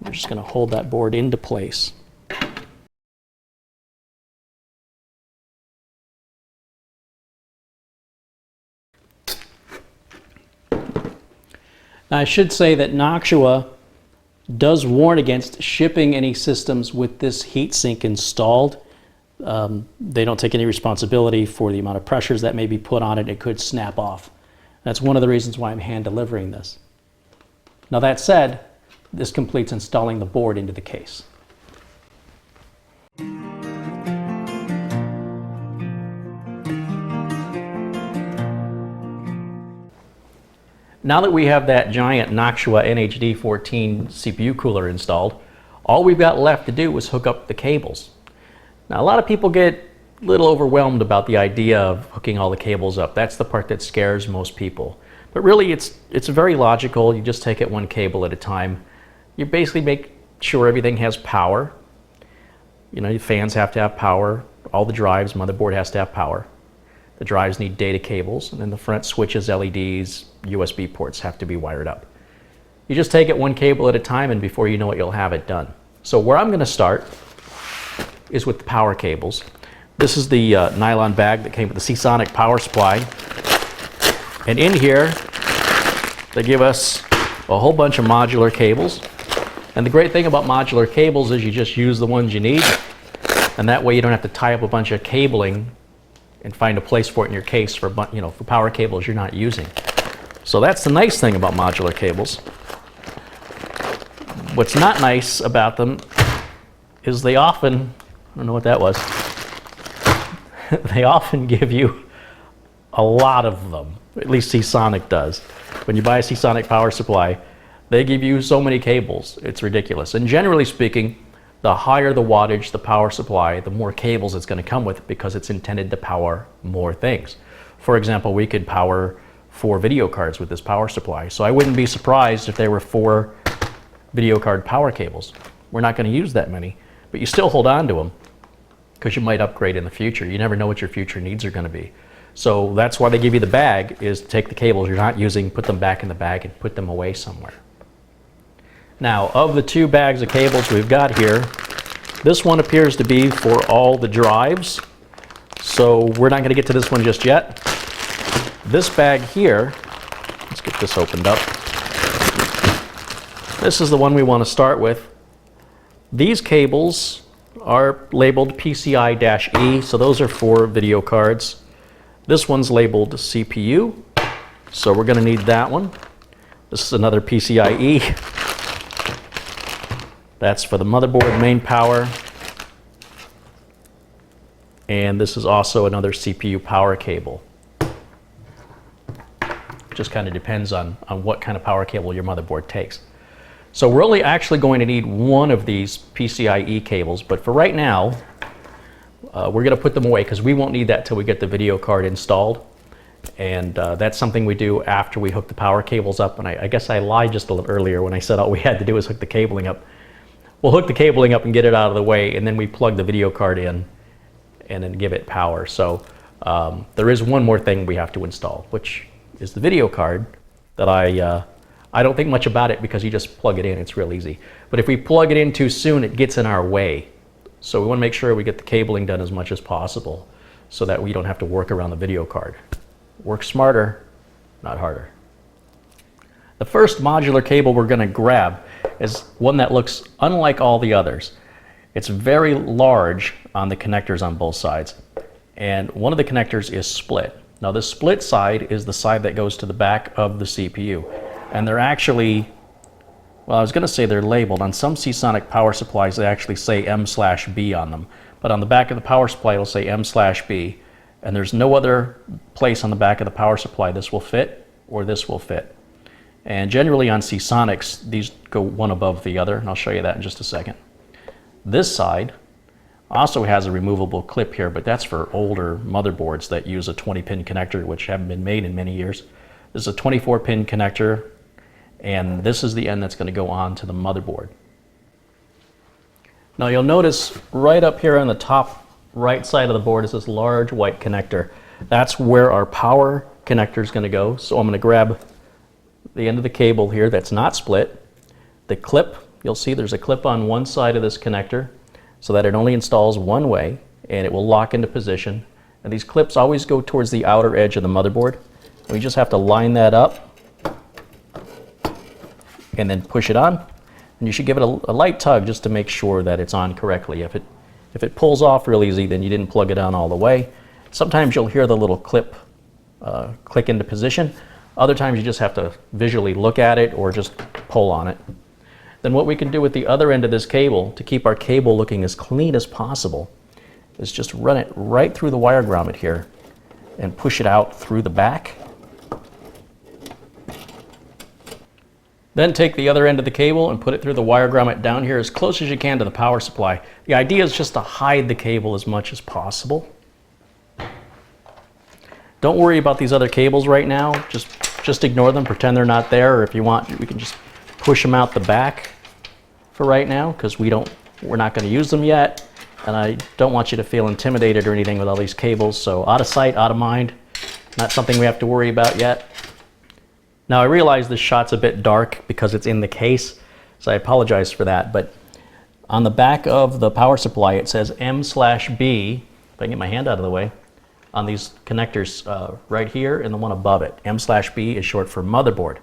We're just going to hold that board into place. Now, I should say that Noctua does warn against shipping any systems with this heatsink installed. They don't take any responsibility for the amount of pressures that may be put on it. It could snap off. That's one of the reasons why I'm hand delivering this. Now that said, this completes installing the board into the case. Now that we have that giant Noctua NH-D14 CPU cooler installed, all we've got left to do is hook up the cables. Now a lot of people get a little overwhelmed about the idea of hooking all the cables up. That's the part that scares most people. But really it's very logical. You just take it one cable at a time. You basically make sure everything has power. You know, your fans have to have power. All the drives, motherboard has to have power. The drives need data cables, and then the front switches, LEDs, USB ports have to be wired up. You just take it one cable at a time, and before you know it, you'll have it done. So where I'm going to start is with the power cables. This is the nylon bag that came with the Seasonic power supply. And in here, they give us a whole bunch of modular cables. And the great thing about modular cables is you just use the ones you need, and that way you don't have to tie up a bunch of cabling and find a place for it in your case for, you know, for power cables you're not using. So that's the nice thing about modular cables. What's not nice about them is they often, I don't know what that was, they often give you a lot of them. At least Seasonic does. When you buy a Seasonic power supply, they give you so many cables, it's ridiculous. And generally speaking, the higher the wattage, the power supply, the more cables it's going to come with because it's intended to power more things. For example, we could power 4 video cards with this power supply. So I wouldn't be surprised if there were 4 video card power cables. We're not going to use that many, but you still hold on to them because you might upgrade in the future. You never know what your future needs are going to be. So that's why they give you the bag, is to take the cables you're not using, put them back in the bag, and put them away somewhere. Now, of the 2 bags of cables we've got here, this one appears to be for all the drives. So we're not going to get to this one just yet. This bag here, let's get this opened up. This is the one we want to start with. These cables are labeled PCI-E, so those are for video cards. This one's labeled CPU, so we're going to need that one. This is another PCIe. That's for the motherboard main power. And this is also another CPU power cable. Just kind of depends on what kind of power cable your motherboard takes. So we're only actually going to need one of these PCIe cables, but for right now, we're going to put them away because we won't need that till we get the video card installed. And that's something we do after we hook the power cables up. And I guess I lied just a little earlier when I said all we had to do is hook the cabling up. We'll hook the cabling up and get it out of the way, and then we plug the video card in and then give it power. So there is one more thing we have to install, which is the video card that I don't think much about it because you just plug it in, it's real easy. But if we plug it in too soon, it gets in our way. So we want to make sure we get the cabling done as much as possible so that we don't have to work around the video card. Work smarter, not harder. The first modular cable we're going to grab is one that looks unlike all the others. It's very large on the connectors on both sides, and one of the connectors is split. Now this split side is the side that goes to the back of the CPU, and they're actually, well, I was going to say they're labeled. On some Seasonic power supplies they actually say M/B on them, but on the back of the power supply it'll say M/B, and there's no other place on the back of the power supply this will fit or this will fit. And generally on Seasonics, these go one above the other, and I'll show you that in just a second. This side also has a removable clip here, but that's for older motherboards that use a 20-pin connector, which haven't been made in many years. This is a 24-pin connector, and this is the end that's going to go on to the motherboard. Now you'll notice right up here on the top right side of the board is this large white connector. That's where our power connector is going to go. So I'm going to grab the end of the cable here that's not split. The clip, you'll see there's a clip on one side of this connector so that it only installs one way and it will lock into position. And these clips always go towards the outer edge of the motherboard. We just have to line that up and then push it on. And you should give it a light tug just to make sure that it's on correctly. If it pulls off real easy, then you didn't plug it on all the way. Sometimes you'll hear the little clip click into position. Other times you just have to visually look at it or just pull on it. Then what we can do with the other end of this cable to keep our cable looking as clean as possible is just run it right through the wire grommet here and push it out through the back. Then take the other end of the cable and put it through the wire grommet down here as close as you can to the power supply. The idea is just to hide the cable as much as possible. Don't worry about these other cables right now. Just ignore them, pretend they're not there, or if you want, we can just push them out the back for right now because we're not going to use them yet, and I don't want you to feel intimidated or anything with all these cables. So out of sight, out of mind, not something we have to worry about yet. Now I realize this shot's a bit dark because it's in the case, so I apologize for that, but on the back of the power supply it says M/B, if I can get my hand out of the way, on these connectors right here and the one above it. M/B is short for motherboard.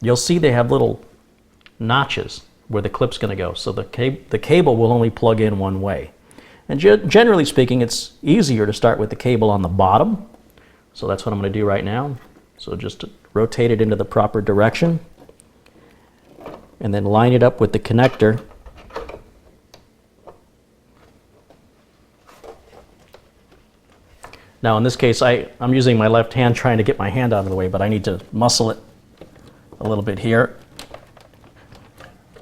You'll see they have little notches where the clip's going to go. So the cable will only plug in one way. And generally speaking, it's easier to start with the cable on the bottom. So that's what I'm going to do right now. So just rotate it into the proper direction and then line it up with the connector. Now in this case, I'm using my left hand trying to get my hand out of the way, but I need to muscle it a little bit here.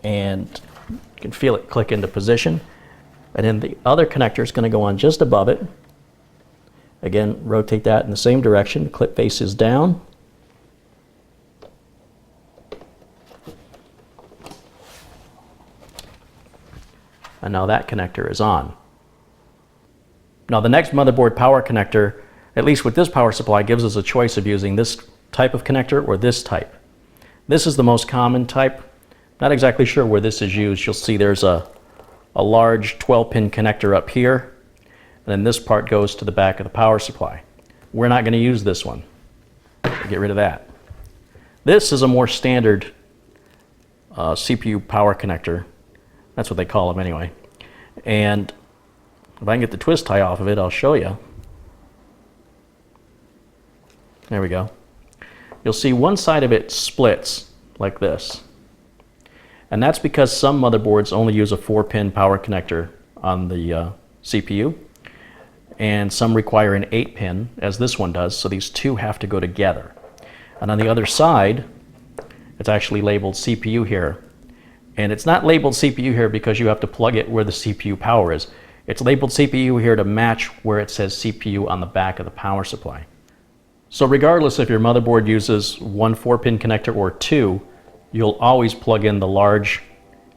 And you can feel it click into position. And then the other connector is going to go on just above it. Again, rotate that in the same direction. The clip faces down. And now that connector is on. Now the next motherboard power connector, at least with this power supply, gives us a choice of using this type of connector or this type. This is the most common type. Not exactly sure where this is used. You'll see there's a large 12-pin connector up here, and then this part goes to the back of the power supply. We're not going to use this one. Get rid of that. This is a more standard CPU power connector. That's what they call them anyway. And if I can get the twist tie off of it, I'll show you. There we go. You'll see one side of it splits like this. And that's because some motherboards only use a 4-pin power connector on the CPU. And some require an 8-pin, as this one does, so these two have to go together. And on the other side, it's actually labeled CPU here. And it's not labeled CPU here because you have to plug it where the CPU power is. It's labeled CPU here to match where it says CPU on the back of the power supply. So regardless if your motherboard uses one 4-pin connector or two, you'll always plug in the large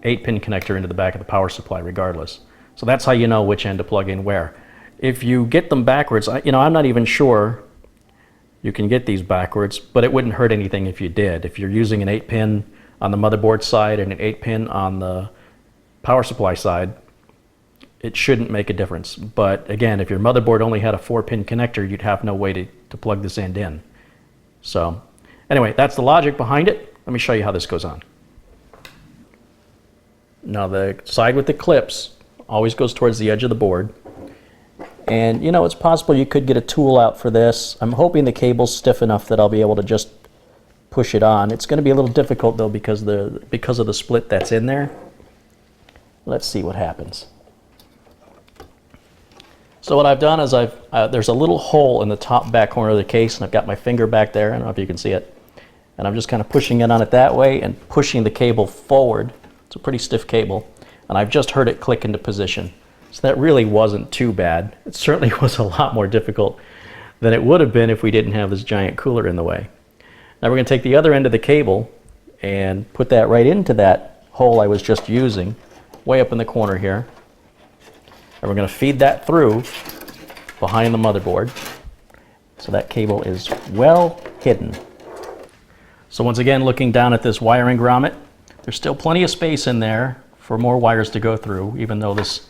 8-pin connector into the back of the power supply regardless. So that's how you know which end to plug in where. If you get them backwards, I'm not even sure you can get these backwards, but it wouldn't hurt anything if you did. If you're using an 8-pin on the motherboard side and an 8-pin on the power supply side, it shouldn't make a difference. But again, if your motherboard only had a 4-pin connector, you'd have no way to plug this end in. So anyway, that's the logic behind it. Let me show you how this goes on. Now the side with the clips always goes towards the edge of the board. And it's possible you could get a tool out for this. I'm hoping the cable's stiff enough that I'll be able to just push it on. It's going to be a little difficult though because of the split that's in there. Let's see what happens. So what I've done is there's a little hole in the top back corner of the case, and I've got my finger back there. I don't know if you can see it. And I'm just kind of pushing it on it that way and pushing the cable forward. It's a pretty stiff cable. And I've just heard it click into position. So that really wasn't too bad. It certainly was a lot more difficult than it would have been if we didn't have this giant cooler in the way. Now we're going to take the other end of the cable and put that right into that hole I was just using, way up in the corner here. And we're going to feed that through behind the motherboard so that cable is well hidden. So once again, looking down at this wiring grommet, there's still plenty of space in there for more wires to go through, even though this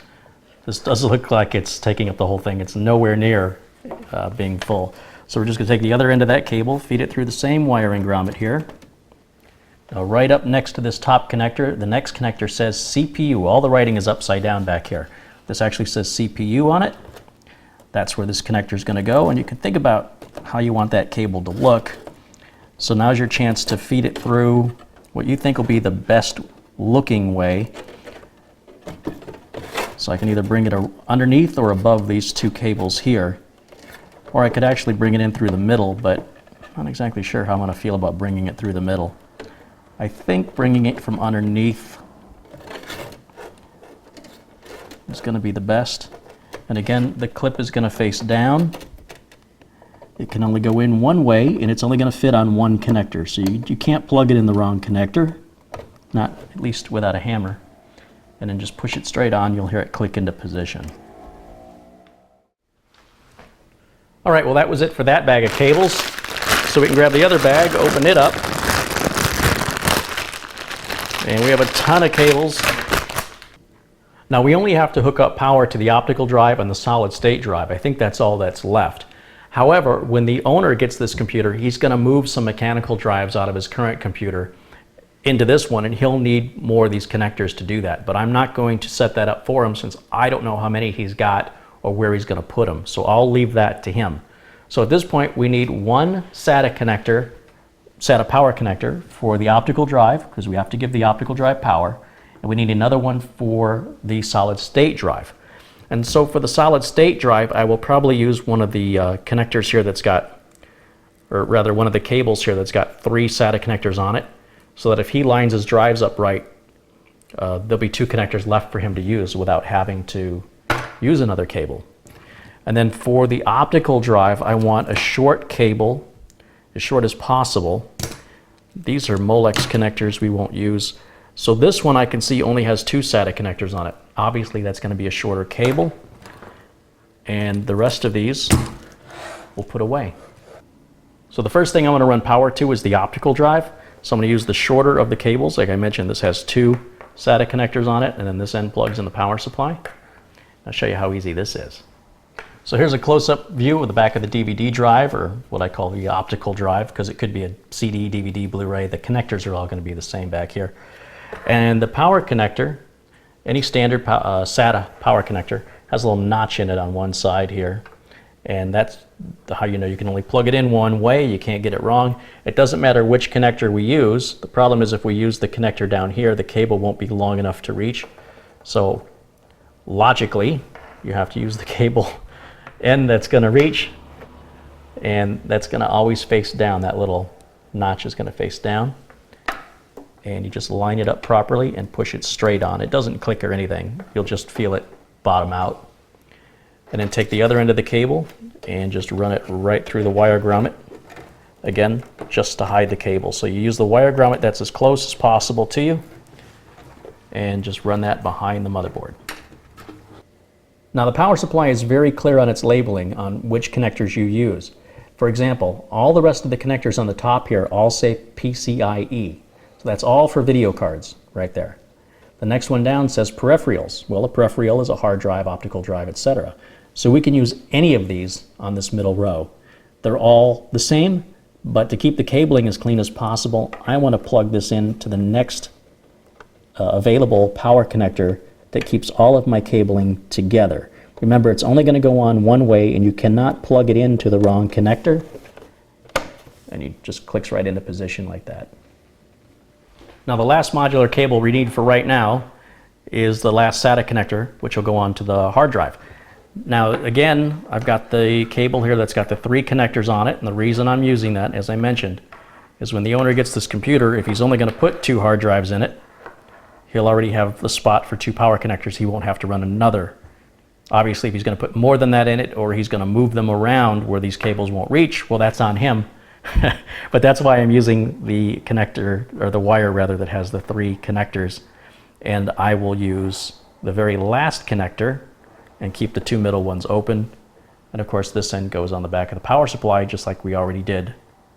does look like it's taking up the whole thing. It's nowhere near being full. So we're just going to take the other end of that cable, feed it through the same wiring grommet here. Now right up next to this top connector, the next connector says CPU. All the writing is upside down back here. This actually says CPU on it. That's where this connector is going to go, and you can think about how you want that cable to look. So now's your chance to feed it through what you think will be the best looking way. So I can either bring it underneath or above these two cables here, or I could actually bring it in through the middle, but I'm not exactly sure how I'm going to feel about bringing it through the middle. I think bringing it from underneath is going to be the best. And again, the clip is going to face down. It can only go in one way, and it's only going to fit on one connector. So you can't plug it in the wrong connector, not at least without a hammer. And then just push it straight on, you'll hear it click into position. All right, well that was it for that bag of cables. So we can grab the other bag, open it up, and we have a ton of cables. Now we only have to hook up power to the optical drive and the solid state drive. I think that's all that's left. However, when the owner gets this computer, he's going to move some mechanical drives out of his current computer into this one, and he'll need more of these connectors to do that. But I'm not going to set that up for him since I don't know how many he's got or where he's going to put them. So I'll leave that to him. So at this point, we need one SATA connector, SATA power connector for the optical drive, because we have to give the optical drive power, and we need another one for the solid state drive. And so for the solid state drive, I will probably use one of the connectors here that's got, or rather one of the cables here that's got 3 SATA connectors on it, so that if he lines his drives up right, there'll be 2 connectors left for him to use without having to use another cable. And then for the optical drive, I want a short cable, as short as possible. These are Molex connectors we won't use. So this one I can see only has 2 SATA connectors on it. Obviously that's going to be a shorter cable. And the rest of these we'll put away. So the first thing I'm going to run power to is the optical drive. So I'm going to use the shorter of the cables. Like I mentioned, this has 2 SATA connectors on it, and then this end plugs in the power supply. I'll show you how easy this is. So here's a close-up view of the back of the DVD drive, or what I call the optical drive, because it could be a CD, DVD, Blu-ray. The connectors are all going to be the same back here. And the power connector, any standard SATA power connector, has a little notch in it on one side here. And that's how you know you can only plug it in one way. You can't get it wrong. It doesn't matter which connector we use. The problem is if we use the connector down here, the cable won't be long enough to reach. So logically, you have to use the cable end that's going to reach, and that's going to always face down. That little notch is going to face down, and you just line it up properly and push it straight on. It doesn't click or anything. You'll just feel it bottom out. And then take the other end of the cable and just run it right through the wire grommet, again, just to hide the cable. So you use the wire grommet that's as close as possible to you, and just run that behind the motherboard. Now the power supply is very clear on its labeling on which connectors you use. For example, all the rest of the connectors on the top here all say PCIe. So that's all for video cards right there. The next one down says peripherals. Well, a peripheral is a hard drive, optical drive, etc. So we can use any of these on this middle row. They're all the same, but to keep the cabling as clean as possible, I want to plug this into the next available power connector that keeps all of my cabling together. Remember, it's only going to go on one way, and you cannot plug it into the wrong connector. And it just clicks right into position like that. Now the last modular cable we need for right now is the last SATA connector, which will go on to the hard drive. Now again, I've got the cable here that's got the 3 connectors on it, and the reason I'm using that, as I mentioned, is when the owner gets this computer, if he's only going to put 2 hard drives in it, he'll already have the spot for 2 power connectors. He won't have to run another. Obviously, if he's going to put more than that in it, or he's going to move them around where these cables won't reach, well, that's on him. But that's why I'm using the connector, or the wire rather, that has the 3 connectors. And I will use the very last connector and keep the 2 middle ones open. And of course, this end goes on the back of the power supply, just like we already did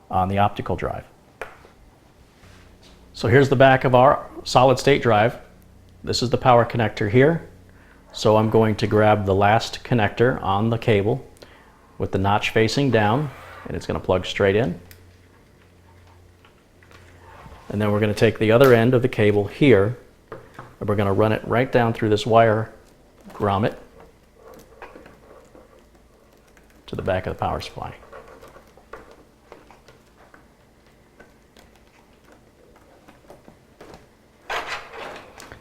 on the optical drive. So here's the back of our solid state drive. This is the power connector here. So I'm going to grab the last connector on the cable with the notch facing down, and it's going to plug straight in. And then we're going to take the other end of the cable here, and we're going to run it right down through this wire grommet to the back of the power supply.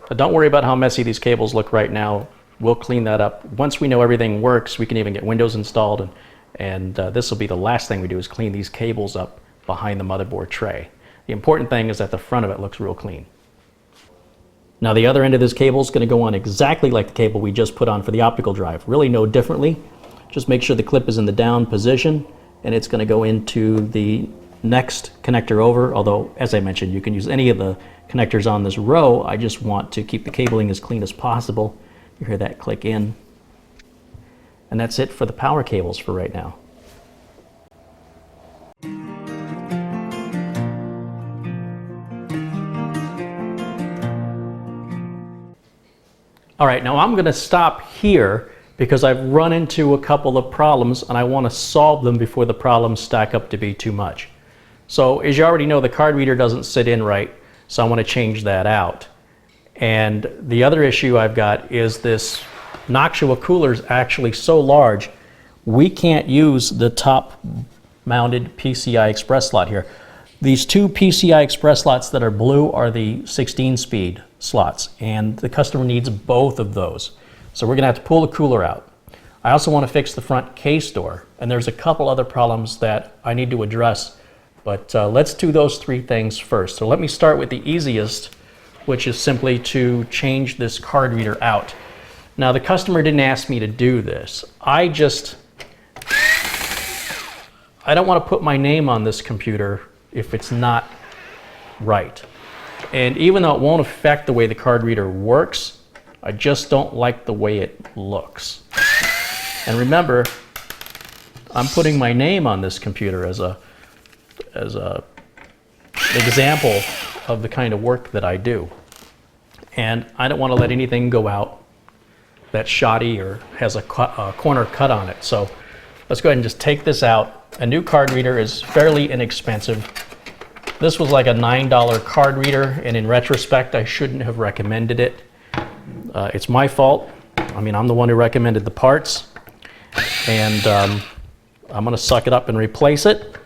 But don't worry about how messy these cables look right now. We'll clean that up. Once we know everything works, we can even get Windows installed, and this will be the last thing we do, is clean these cables up behind the motherboard tray. The important thing is that the front of it looks real clean. Now the other end of this cable is going to go on exactly like the cable we just put on for the optical drive. Really no differently. Just make sure the clip is in the down position, and it's going to go into the next connector over, although as I mentioned, you can use any of the connectors on this row. I just want to keep the cabling as clean as possible. You hear that click in. And that's it for the power cables for right now. All right, now I'm going to stop here because I've run into a couple of problems and I want to solve them before the problems stack up to be too much. So as you already know, the card reader doesn't sit in right. So I want to change that out. And the other issue I've got is this Noctua cooler is actually so large, we can't use the top mounted PCI Express slot here. These two PCI Express slots that are blue are the 16-speed slots, and the customer needs both of those. So we're going to have to pull the cooler out. I also want to fix the front case door, and there's a couple other problems that I need to address, but let's do those three things first. So let me start with the easiest, which is simply to change this card reader out. Now, the customer didn't ask me to do this. I don't want to put my name on this computer if it's not right. And even though it won't affect the way the card reader works, I just don't like the way it looks. And remember, I'm putting my name on this computer as a example of the kind of work that I do. And I don't want to let anything go out that's shoddy or has a corner cut on it. So let's go ahead and just take this out. A new card reader is fairly inexpensive. This was like a $9 card reader, and in retrospect, I shouldn't have recommended it. It's my fault. I mean, I'm the one who recommended the parts, and I'm going to suck it up and replace it.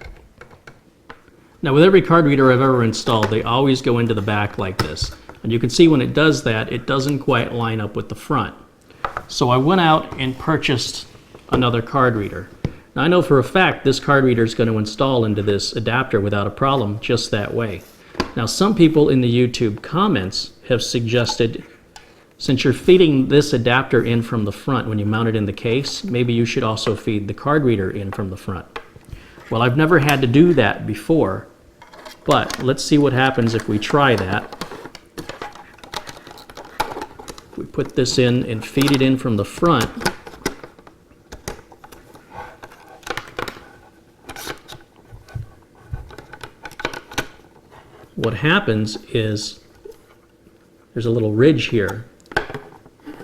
Now, with every card reader I've ever installed, they always go into the back like this. And you can see when it does that, it doesn't quite line up with the front. So I went out and purchased another card reader. Now, I know for a fact this card reader is going to install into this adapter without a problem just that way. Now, some people in the YouTube comments have suggested, since you're feeding this adapter in from the front when you mount it in the case, maybe you should also feed the card reader in from the front. Well, I've never had to do that before, but let's see what happens if we try that. If we put this in and feed it in from the front, what happens is there's a little ridge here,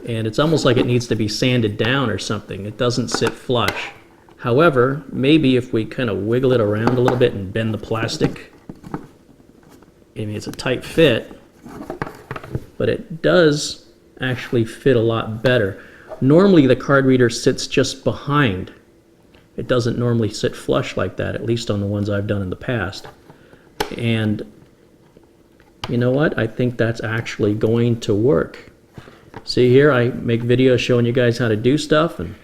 and it's almost like it needs to be sanded down or something. It doesn't sit flush. However, maybe if we kind of wiggle it around a little bit and bend the plastic, I mean, it's a tight fit, but it does actually fit a lot better. Normally the card reader sits just behind. It doesn't normally sit flush like that, at least on the ones I've done in the past. And you know what? I think that's actually going to work. See here, I make videos showing you guys how to do stuff, and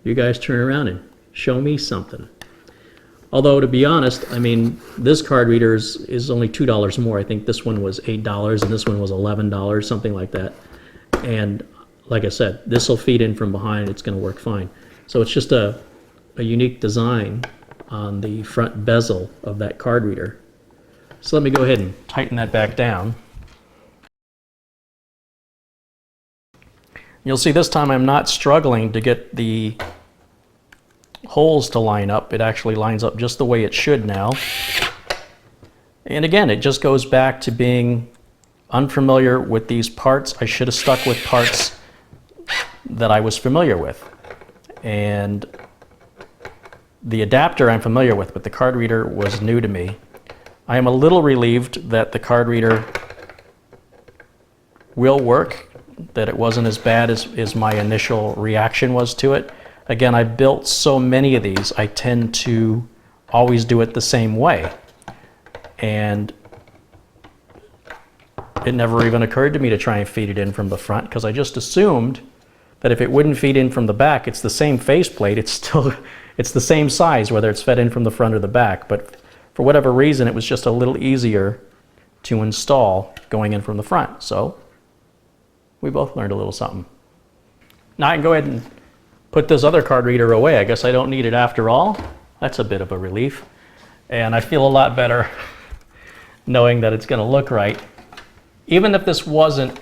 you guys turn around and show me something. Although, to be honest, I mean, this card reader is only $2 more. I think this one was $8 and this one was $11, something like that. And like I said, this will feed in from behind. It's going to work fine. So it's just a unique design on the front bezel of that card reader. So let me go ahead and tighten that back down. You'll see this time I'm not struggling to get the holes to line up. It actually lines up just the way it should now. And again, it just goes back to being unfamiliar with these parts. I should have stuck with parts that I was familiar with. And the adapter I'm familiar with, but the card reader was new to me. I am a little relieved that the card reader will work, that it wasn't as bad as my initial reaction was to it. Again, I built so many of these, I tend to always do it the same way. And it never even occurred to me to try and feed it in from the front, because I just assumed that if it wouldn't feed in from the back, it's the same faceplate, it's the same size, whether it's fed in from the front or the back. But for whatever reason, it was just a little easier to install going in from the front. So we both learned a little something. Now I can go ahead and put this other card reader away. I guess I don't need it after all. That's a bit of a relief. And I feel a lot better knowing that it's going to look right. Even if this wasn't,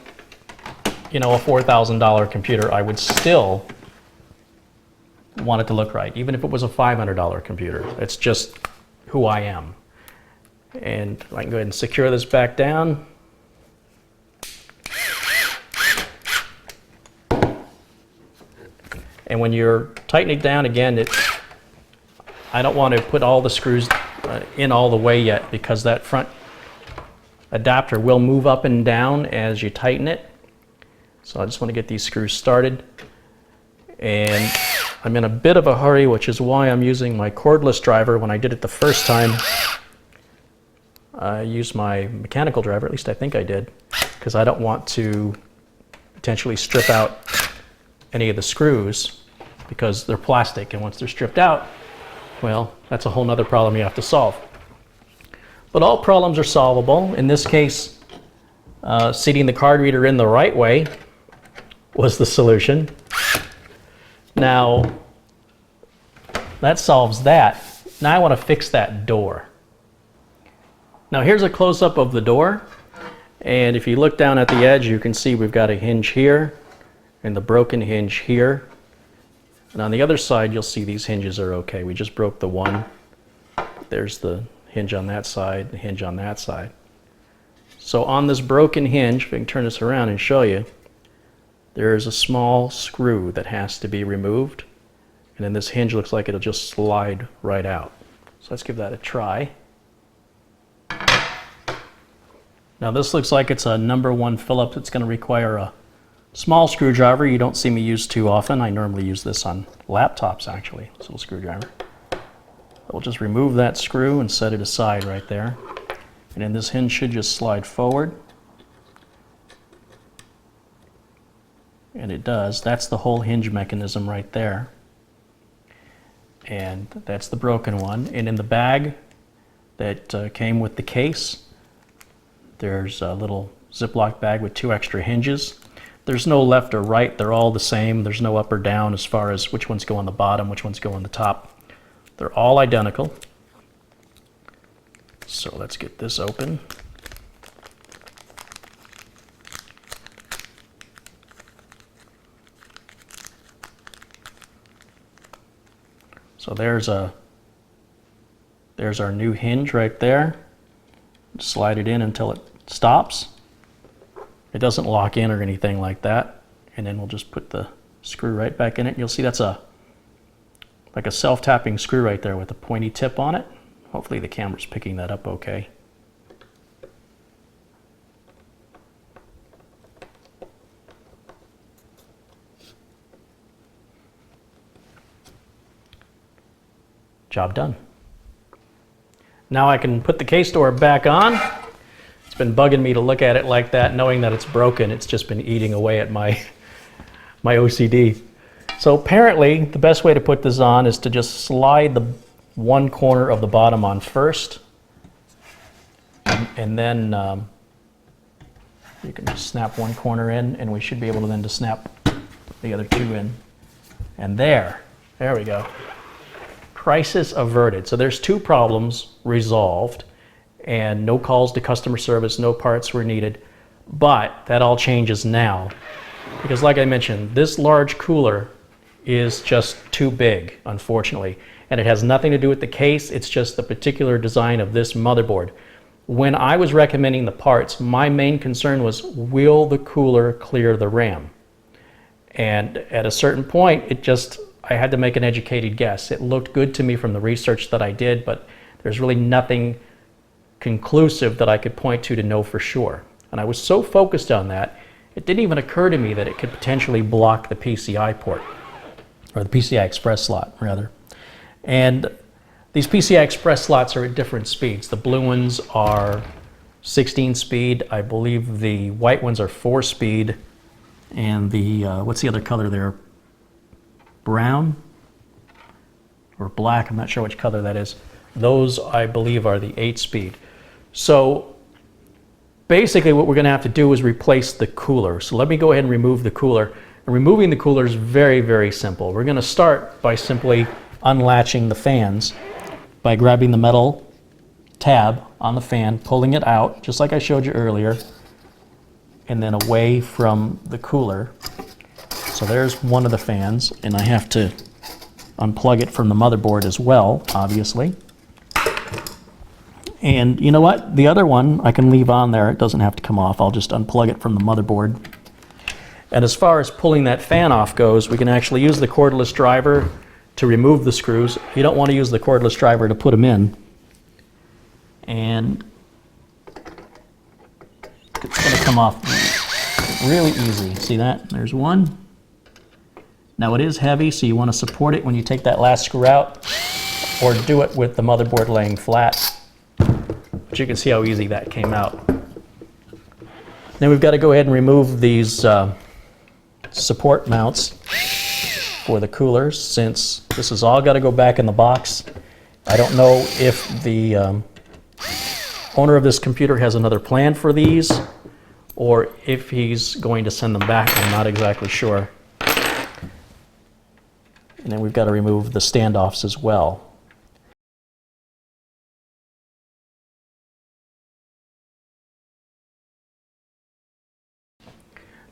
you know, a $4,000 computer, I would still want it to look right. Even if it was a $500 computer. It's just who I am. And I can go ahead and secure this back down. And when you're tightening it down again, I don't want to put all the screws in all the way yet, because that front adapter will move up and down as you tighten it. So I just want to get these screws started. And I'm in a bit of a hurry, which is why I'm using my cordless driver. When I did it the first time, I used my mechanical driver, at least I think I did, because I don't want to potentially strip out any of the screws because they're plastic, and once they're stripped out, well, that's a whole nother problem you have to solve. But all problems are solvable. In this case, seating the card reader in the right way was the solution. Now, that solves that. Now I want to fix that door. Now here's a close-up of the door, and if you look down at the edge, you can see we've got a hinge here and the broken hinge here. And on the other side, you'll see these hinges are okay. We just broke the one. There's the hinge on that side, the hinge on that side. So on this broken hinge, if I can turn this around and show you, there's a small screw that has to be removed. And then this hinge looks like it'll just slide right out. So let's give that a try. Now this looks like it's a #1 Phillips. It's going to require a small screwdriver. You don't see me use too often. I normally use this on laptops, actually, this little screwdriver. We'll just remove that screw and set it aside right there. And then this hinge should just slide forward. And it does. That's the whole hinge mechanism right there. And that's the broken one. And in the bag that came with the case, there's a little Ziploc bag with 2 extra hinges. There's no left or right, they're all the same. There's no up or down as far as which ones go on the bottom, which ones go on the top. They're all identical. So let's get this open. So there's our new hinge right there. Slide it in until it stops. It doesn't lock in or anything like that. And then we'll just put the screw right back in it. You'll see that's like a self-tapping screw right there with a pointy tip on it. Hopefully the camera's picking that up okay. Job done. Now I can put the case door back on. It's been bugging me to look at it like that, knowing that it's broken. It's just been eating away at my OCD. So apparently the best way to put this on is to just slide the one corner of the bottom on first, and then you can just snap one corner in, and we should be able to then snap the other 2 in. And there we go. Crisis averted. So there's 2 problems resolved, and no calls to customer service, no parts were needed. But that all changes now, because like I mentioned, this large cooler is just too big, unfortunately. And it has nothing to do with the case, it's just the particular design of this motherboard. When I was recommending the parts, my main concern was, will the cooler clear the RAM? And at a certain point, I had to make an educated guess. It looked good to me from the research that I did, but there's really nothing conclusive that I could point to know for sure. And I was so focused on that, it didn't even occur to me that it could potentially block the PCI port, or the PCI Express slot, rather. And these PCI Express slots are at different speeds. The blue ones are 16 speed. I believe the white ones are 4 speed. And the, what's the other color there? Brown or black, I'm not sure which color that is. Those, I believe, are the 8 speed. So basically what we're going to have to do is replace the cooler. So let me go ahead and remove the cooler. And removing the cooler is very, very simple. We're going to start by simply unlatching the fans by grabbing the metal tab on the fan, pulling it out, just like I showed you earlier, and then away from the cooler. So there's one of the fans, and I have to unplug it from the motherboard as well, obviously. And you know what? The other one I can leave on there. It doesn't have to come off. I'll just unplug it from the motherboard. And as far as pulling that fan off goes, we can actually use the cordless driver to remove the screws. You don't want to use the cordless driver to put them in. And come off really easy. See that? There's one. Now it is heavy, so you want to support it when you take that last screw out, or do it with the motherboard laying flat. But you can see how easy that came out. Then we've got to go ahead and remove these support mounts for the coolers, since this has all got to go back in the box. I don't know if the owner of this computer has another plan for these, or if he's going to send them back. I'm not exactly sure. And then we've got to remove the standoffs as well.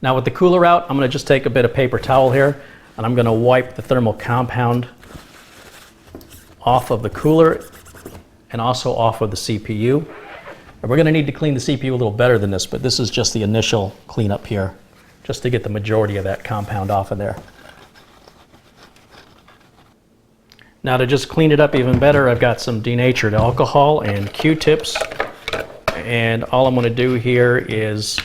Now with the cooler out, I'm going to just take a bit of paper towel here, and I'm going to wipe the thermal compound off of the cooler and also off of the CPU. And we're going to need to clean the CPU a little better than this, but this is just the initial cleanup here, just to get the majority of that compound off of there. Now to just clean it up even better, I've got some denatured alcohol and Q-tips, and all I'm going to do here is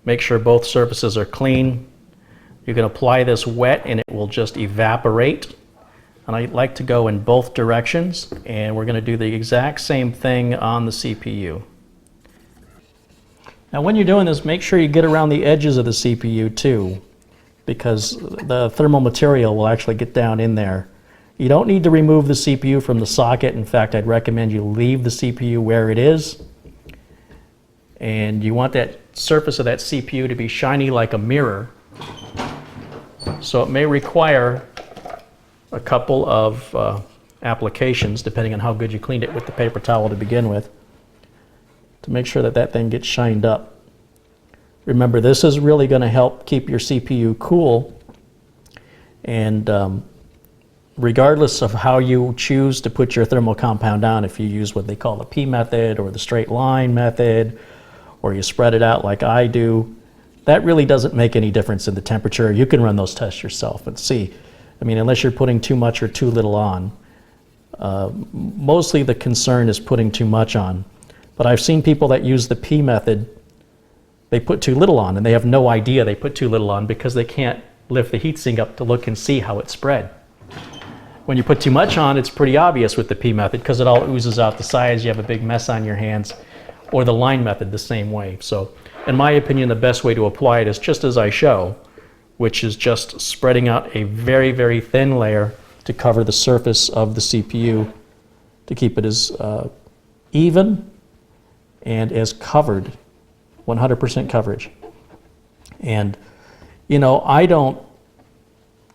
make sure both surfaces are clean. You can apply this wet and it will just evaporate. And I like to go in both directions, and we're going to do the exact same thing on the CPU. Now when you're doing this, make sure you get around the edges of the CPU too, because the thermal material will actually get down in there. You don't need to remove the CPU from the socket. In fact, I'd recommend you leave the CPU where it is. And you want that surface of that CPU to be shiny like a mirror. So it may require a couple of applications, depending on how good you cleaned it with the paper towel to begin with, to make sure that that thing gets shined up. Remember, this is really going to help keep your CPU cool, and regardless of how you choose to put your thermal compound down, if you use what they call the P method or the straight line method, or you spread it out like I do, that really doesn't make any difference in the temperature. You can run those tests yourself and see. I mean, unless you're putting too much or too little on. Mostly the concern is putting too much on. But I've seen people that use the P method, they put too little on, and they have no idea they put too little on because they can't lift the heatsink up to look and see how it spread. When you put too much on, it's pretty obvious with the P method because it all oozes out the sides. You have a big mess on your hands. Or the line method the same way. So in my opinion, the best way to apply it is just as I show, which is just spreading out a very, very thin layer to cover the surface of the CPU to keep it as even and as covered, 100% coverage. And, you know,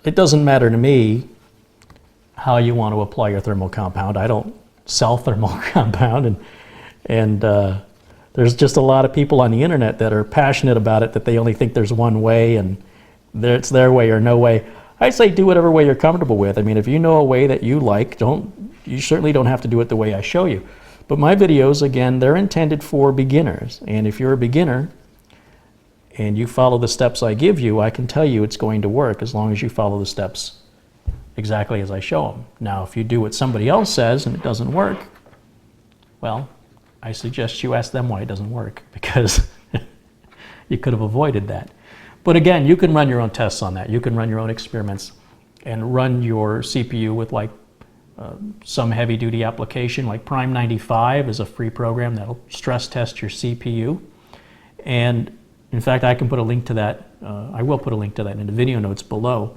it doesn't matter to me how you want to apply your thermal compound. I don't sell thermal compound, and there's just a lot of people on the internet that are passionate about it, that they only think there's one way and it's their way or no way. I say do whatever way you're comfortable with. I mean, if you know a way that you like, you certainly don't have to do it the way I show you. But my videos, again, they're intended for beginners. And if you're a beginner and you follow the steps I give you, I can tell you it's going to work as long as you follow the steps exactly as I show them. Now, if you do what somebody else says and it doesn't work, well, I suggest you ask them why it doesn't work, because you could have avoided that. But again, you can run your own tests on that. You can run your own experiments and run your CPU with like some heavy-duty application, like Prime 95 is a free program that'll stress test your CPU. And in fact, I can put a link to that. I will put a link to that in the video notes below.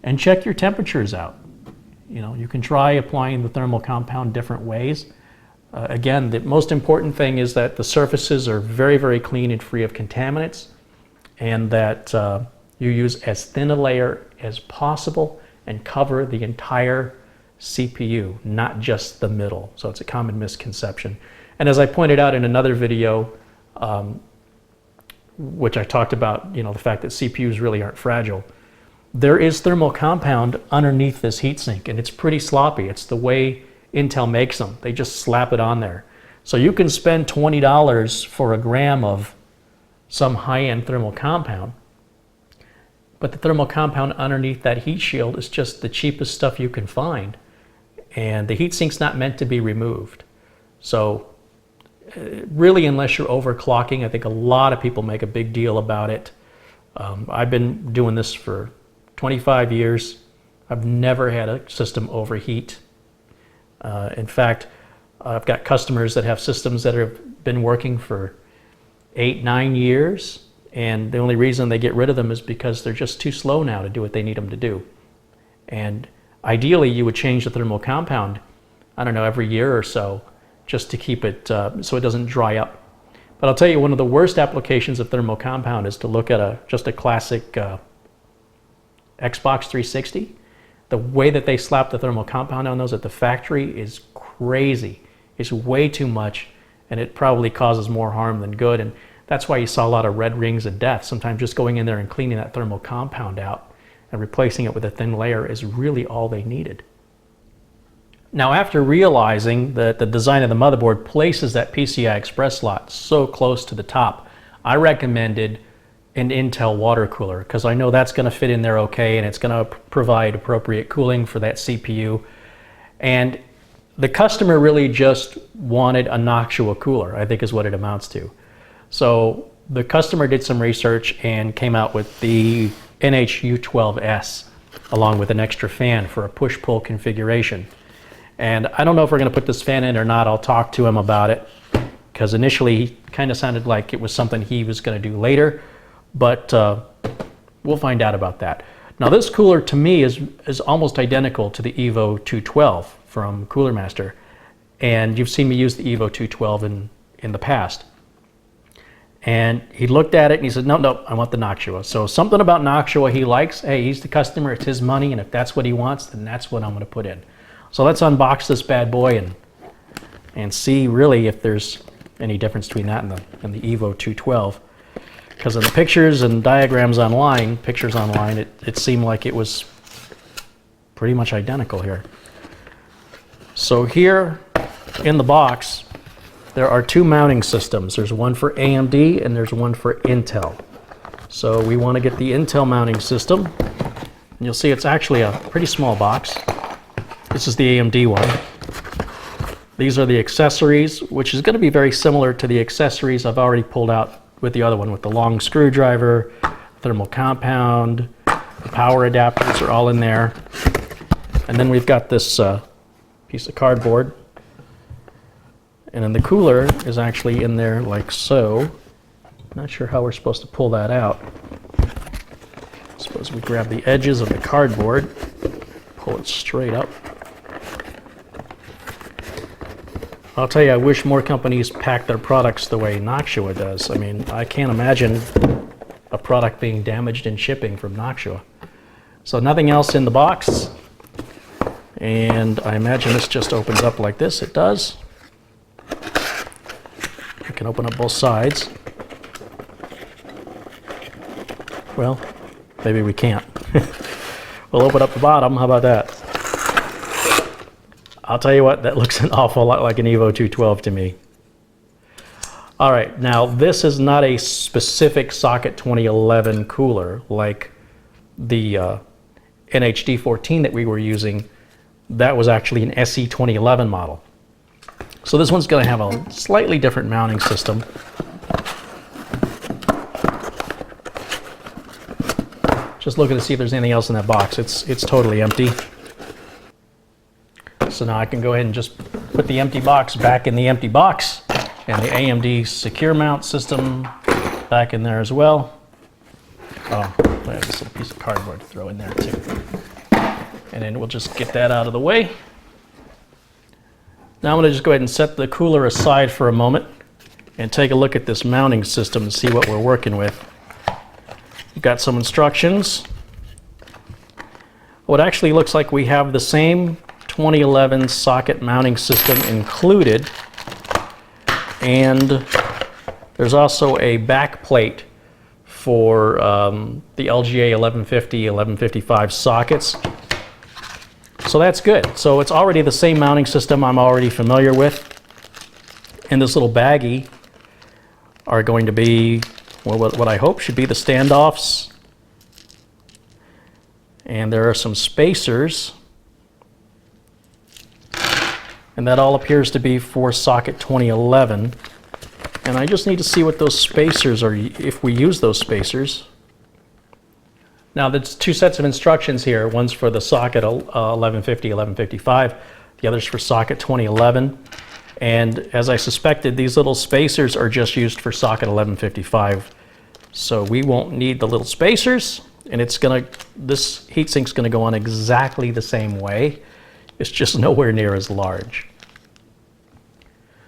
And check your temperatures out. You know, you can try applying the thermal compound different ways. Again, the most important thing is that the surfaces are very, very clean and free of contaminants, and that you use as thin a layer as possible and cover the entire CPU, not just the middle. So it's a common misconception. And as I pointed out in another video, which I talked about, you know, the fact that CPUs really aren't fragile, there is thermal compound underneath this heatsink, and it's pretty sloppy. It's the way Intel makes them. They just slap it on there. So you can spend $20 for a gram of some high-end thermal compound, but the thermal compound underneath that heat shield is just the cheapest stuff you can find, and the heatsink's not meant to be removed. So really, unless you're overclocking, I think a lot of people make a big deal about it. I've been doing this for 25 years. I've never had a system overheat. In fact, I've got customers that have systems that have been working for 8-9 years, and the only reason they get rid of them is because they're just too slow now to do what they need them to do. And ideally, you would change the thermal compound, I don't know, every year or so, just to keep it so it doesn't dry up. But I'll tell you, one of the worst applications of thermal compound is to look at just a classic Xbox 360. The way that they slap the thermal compound on those at the factory is crazy. It's way too much, and it probably causes more harm than good. And that's why you saw a lot of red rings of death. Sometimes just going in there and cleaning that thermal compound out and replacing it with a thin layer is really all they needed. Now, after realizing that the design of the motherboard places that PCI Express slot so close to the top, I recommended an Intel water cooler, because I know that's going to fit in there okay, and it's going to provide appropriate cooling for that CPU. And the customer really just wanted a Noctua cooler, I think is what it amounts to. So the customer did some research and came out with the NH-U12S, along with an extra fan for a push-pull configuration. And I don't know if we're going to put this fan in or not. I'll talk to him about it, because initially he kind of sounded like it was something he was going to do later, but we'll find out about that. Now, this cooler to me is almost identical to the EVO-212 from Cooler Master, and you've seen me use the EVO-212 in the past. And he looked at it and he said, no, I want the Noctua. So something about Noctua he likes. Hey, he's the customer, it's his money, and if that's what he wants, then that's what I'm going to put in. So let's unbox this bad boy and see really if there's any difference between that and the EVO-212. Because in the pictures and diagrams online, it seemed like it was pretty much identical here. So here in the box, there are two mounting systems. There's one for AMD and there's one for Intel. So we want to get the Intel mounting system. And you'll see it's actually a pretty small box. This is the AMD one. These are the accessories, which is going to be very similar to the accessories I've already pulled out with the other one, with the long screwdriver, thermal compound, the power adapters are all in there. And then we've got this piece of cardboard. And then the cooler is actually in there like so. Not sure how we're supposed to pull that out. I suppose we grab the edges of the cardboard, pull it straight up. I'll tell you, I wish more companies pack their products the way Noctua does. I mean, I can't imagine a product being damaged in shipping from Noctua. So nothing else in the box. And I imagine this just opens up like this. It does. We can open up both sides. Well, maybe we can't. We'll open up the bottom. How about that? I'll tell you what, that looks an awful lot like an EVO-212 to me. All right, now this is not a specific Socket 2011 cooler like the NH-D14 that we were using. That was actually an SE 2011 model. So this one's going to have a slightly different mounting system. Just looking to see if there's anything else in that box. It's totally empty. So now I can go ahead and just put the empty box back in the empty box, and the AMD secure mount system back in there as well. Oh, I have this little piece of cardboard to throw in there too. And then we'll just get that out of the way. Now I'm going to just go ahead and set the cooler aside for a moment and take a look at this mounting system and see what we're working with. We've got some instructions. What actually looks like we have the same 2011 socket mounting system included, and there's also a back plate for the LGA 1150, 1155 sockets. So that's good. So it's already the same mounting system I'm already familiar with. In this little baggie are going to be, well, what I hope should be the standoffs. And there are some spacers. And that all appears to be for socket 2011. And I just need to see what those spacers are, if we use those spacers. Now there's two sets of instructions here. One's for the socket 1150, 1155. The other's for socket 2011. And as I suspected, these little spacers are just used for socket 1155. So we won't need the little spacers. And this heatsink's gonna go on exactly the same way. It's just nowhere near as large.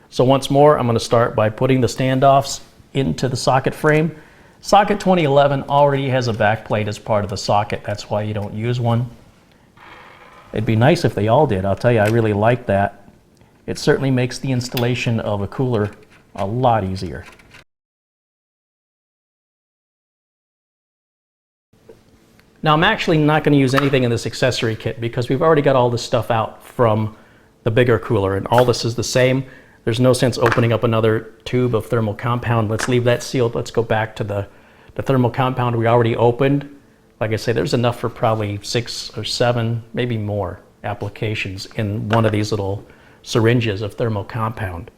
So once more, I'm gonna start by putting the standoffs into the socket frame. Socket 2011 already has a backplate as part of the socket. That's why you don't use one. It'd be nice if they all did. I'll tell you, I really like that. It certainly makes the installation of a cooler a lot easier. Now I'm actually not going to use anything in this accessory kit because we've already got all this stuff out from the bigger cooler, and all this is the same. There's no sense opening up another tube of thermal compound. Let's leave that sealed. Let's go back to the thermal compound we already opened. Like I say, there's enough for probably 6 or 7, maybe more applications in one of these little syringes of thermal compound.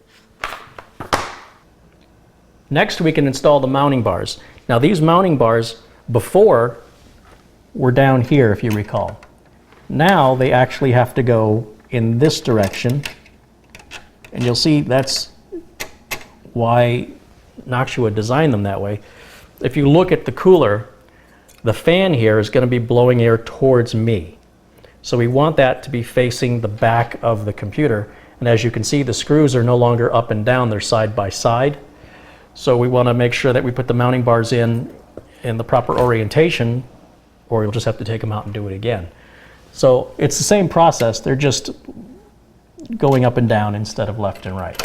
Next, we can install the mounting bars. Now these mounting bars before were down here, if you recall. Now they actually have to go in this direction. And you'll see that's why Noctua designed them that way. If you look at the cooler, the fan here is going to be blowing air towards me. So we want that to be facing the back of the computer. And as you can see, the screws are no longer up and down, they're side by side. So we want to make sure that we put the mounting bars in the proper orientation, or you'll just have to take them out and do it again. So it's the same process, they're just going up and down instead of left and right.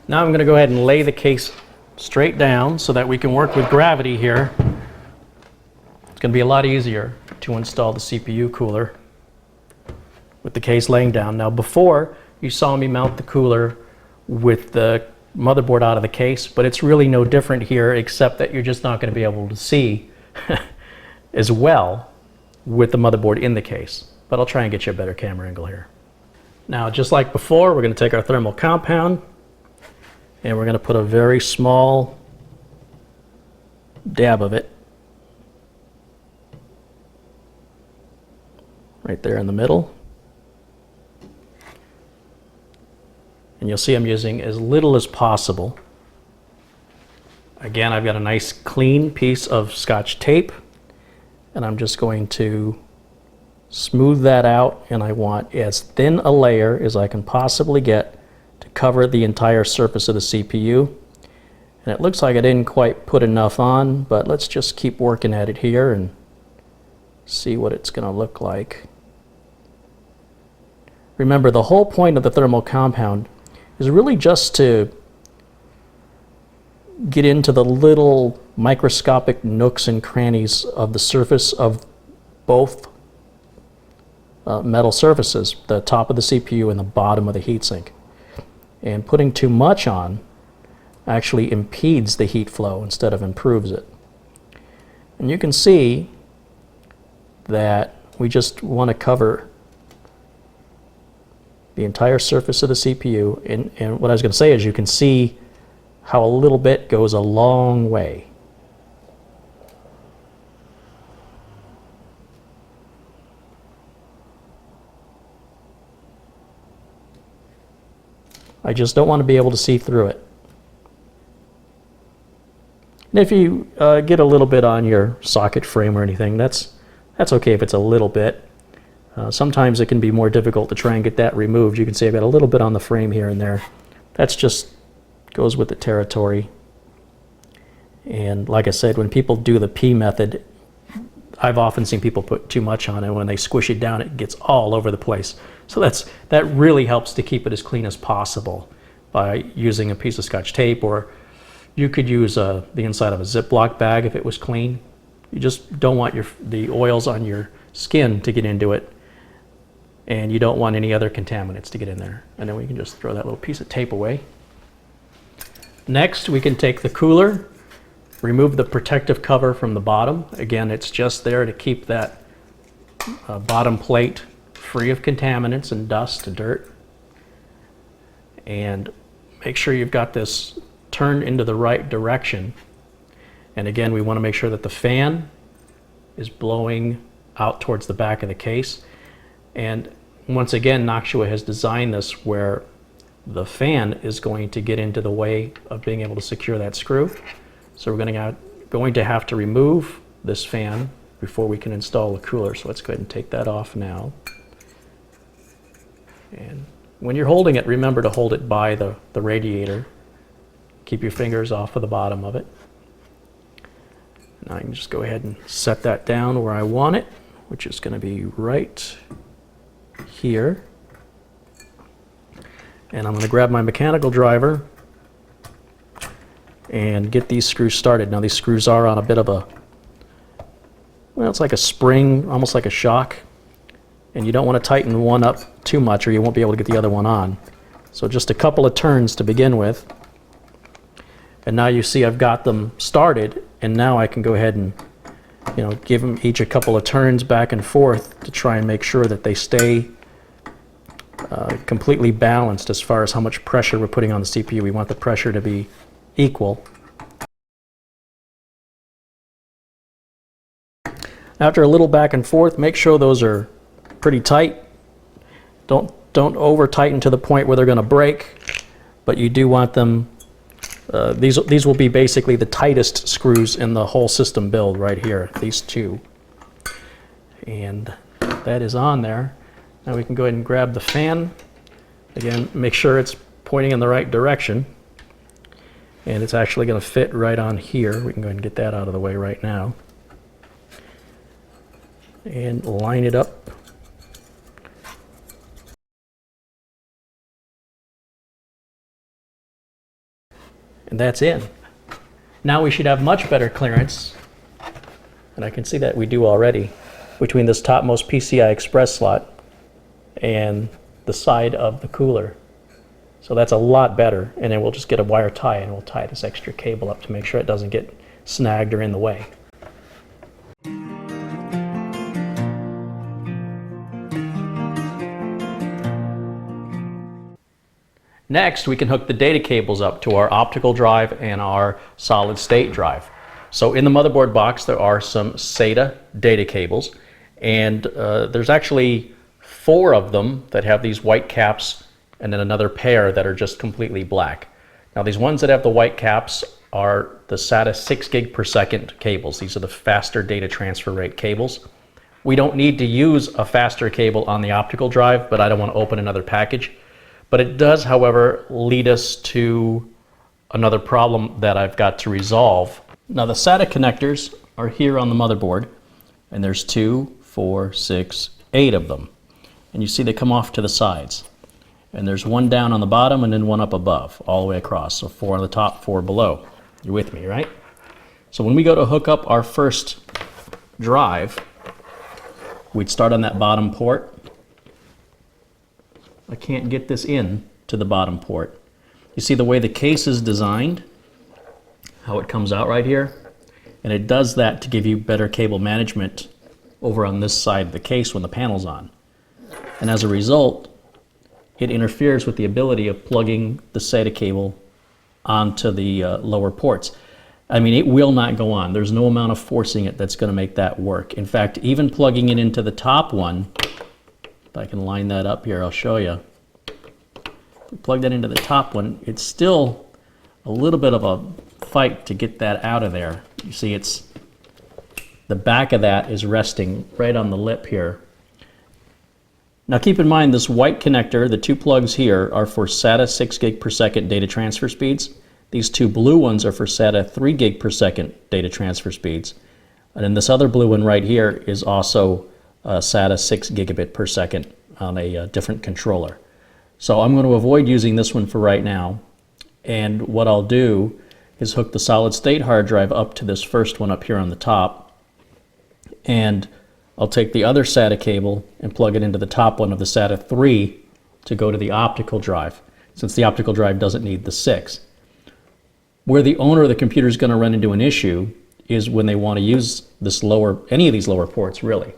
Now I'm going to go ahead and lay the case straight down so that we can work with gravity here. It's going to be a lot easier to install the CPU cooler with the case laying down. Now before, you saw me mount the cooler with the motherboard out of the case, but it's really no different here except that you're just not going to be able to see as well with the motherboard in the case. But I'll try and get you a better camera angle here. Now, just like before, we're going to take our thermal compound and we're going to put a very small dab of it right there in the middle. And you'll see I'm using as little as possible. Again, I've got a nice clean piece of Scotch tape, and I'm just going to smooth that out, and I want as thin a layer as I can possibly get to cover the entire surface of the CPU. And it looks like I didn't quite put enough on, but let's just keep working at it here and see what it's going to look like. Remember, the whole point of the thermal compound is really just to get into the little microscopic nooks and crannies of the surface of both metal surfaces, the top of the CPU and the bottom of the heatsink. And putting too much on actually impedes the heat flow instead of improves it. And you can see that we just want to cover the entire surface of the CPU, and what I was going to say is you can see how a little bit goes a long way. I just don't want to be able to see through it. And if you get a little bit on your socket frame or anything, that's okay if it's a little bit. Sometimes it can be more difficult to try and get that removed. You can see I've got a little bit on the frame here and there. That's just goes with the territory. And like I said, when people do the P method, I've often seen people put too much on it. When they squish it down, it gets all over the place. So that really helps to keep it as clean as possible by using a piece of Scotch tape, or you could use the inside of a Ziploc bag if it was clean. You just don't want the oils on your skin to get into it, and you don't want any other contaminants to get in there. And then we can just throw that little piece of tape away. Next, we can take the cooler remove the protective cover from the bottom. Again, it's just there to keep that bottom plate free of contaminants and dust and dirt. And make sure you've got this turned into the right direction. And again, we want to make sure that the fan is blowing out towards the back of the case. And once again, Noctua has designed this where the fan is going to get into the way of being able to secure that screw. So we're going to have to remove this fan before we can install the cooler. So let's go ahead and take that off now. And when you're holding it, remember to hold it by the radiator. Keep your fingers off of the bottom of it. Now I can just go ahead and set that down where I want it, which is going to be right here. And I'm going to grab my mechanical driver and get these screws started. Now these screws are on a bit of a, well, it's like a spring, almost like a shock. And you don't want to tighten one up too much or you won't be able to get the other one on. So just a couple of turns to begin with. And now you see I've got them started, and now I can go ahead and give them each a couple of turns back and forth to try and make sure that they stay completely balanced as far as how much pressure we're putting on the CPU. We want the pressure to be equal. After a little back and forth, make sure those are pretty tight. Don't over tighten to the point where they're going to break, but you do want them. These will be basically the tightest screws in the whole system build right here, these two. And that is on there. Now we can go ahead and grab the fan. Again, make sure it's pointing in the right direction. And it's actually going to fit right on here. We can go ahead and get that out of the way right now. And line it up. And that's in. Now we should have much better clearance, and I can see that we do already, between this topmost PCI Express slot and the side of the cooler. So that's a lot better, and then we'll just get a wire tie and we'll tie this extra cable up to make sure it doesn't get snagged or in the way. Next, we can hook the data cables up to our optical drive and our solid state drive. So in the motherboard box, there are some SATA data cables, and there's actually 4 of them that have these white caps, and then another pair that are just completely black. Now these ones that have the white caps are the SATA 6 gig per second cables. These are the faster data transfer rate cables. We don't need to use a faster cable on the optical drive, but I don't want to open another package. But it does, however, lead us to another problem that I've got to resolve. Now the SATA connectors are here on the motherboard, and there's 2, 4, 6, 8 of them. And you see they come off to the sides. And there's one down on the bottom and then one up above, all the way across. So 4 on the top, 4 below. You're with me, right? So when we go to hook up our first drive, we'd start on that bottom port. I can't get this in to the bottom port. You see the way the case is designed, how it comes out right here, and it does that to give you better cable management over on this side of the case when the panel's on. And as a result, it interferes with the ability of plugging the SATA cable onto the lower ports. I mean, it will not go on. There's no amount of forcing it that's going to make that work. In fact, even plugging it into the top one, if I can line that up here, I'll show you. If we plug that into the top one, it's still a little bit of a fight to get that out of there. You see, it's the back of that is resting right on the lip here. Now keep in mind this white connector, the 2 plugs here, are for SATA 6 gig per second data transfer speeds. These 2 blue ones are for SATA 3 gig per second data transfer speeds. And then this other blue one right here is also SATA 6 gigabit per second on a different controller. So I'm going to avoid using this one for right now. And what I'll do is hook the solid state hard drive up to this first one up here on the top. And I'll take the other SATA cable and plug it into the top one of the SATA 3 to go to the optical drive, since the optical drive doesn't need the 6. Where the owner of the computer is going to run into an issue is when they want to use this any of these lower ports, really.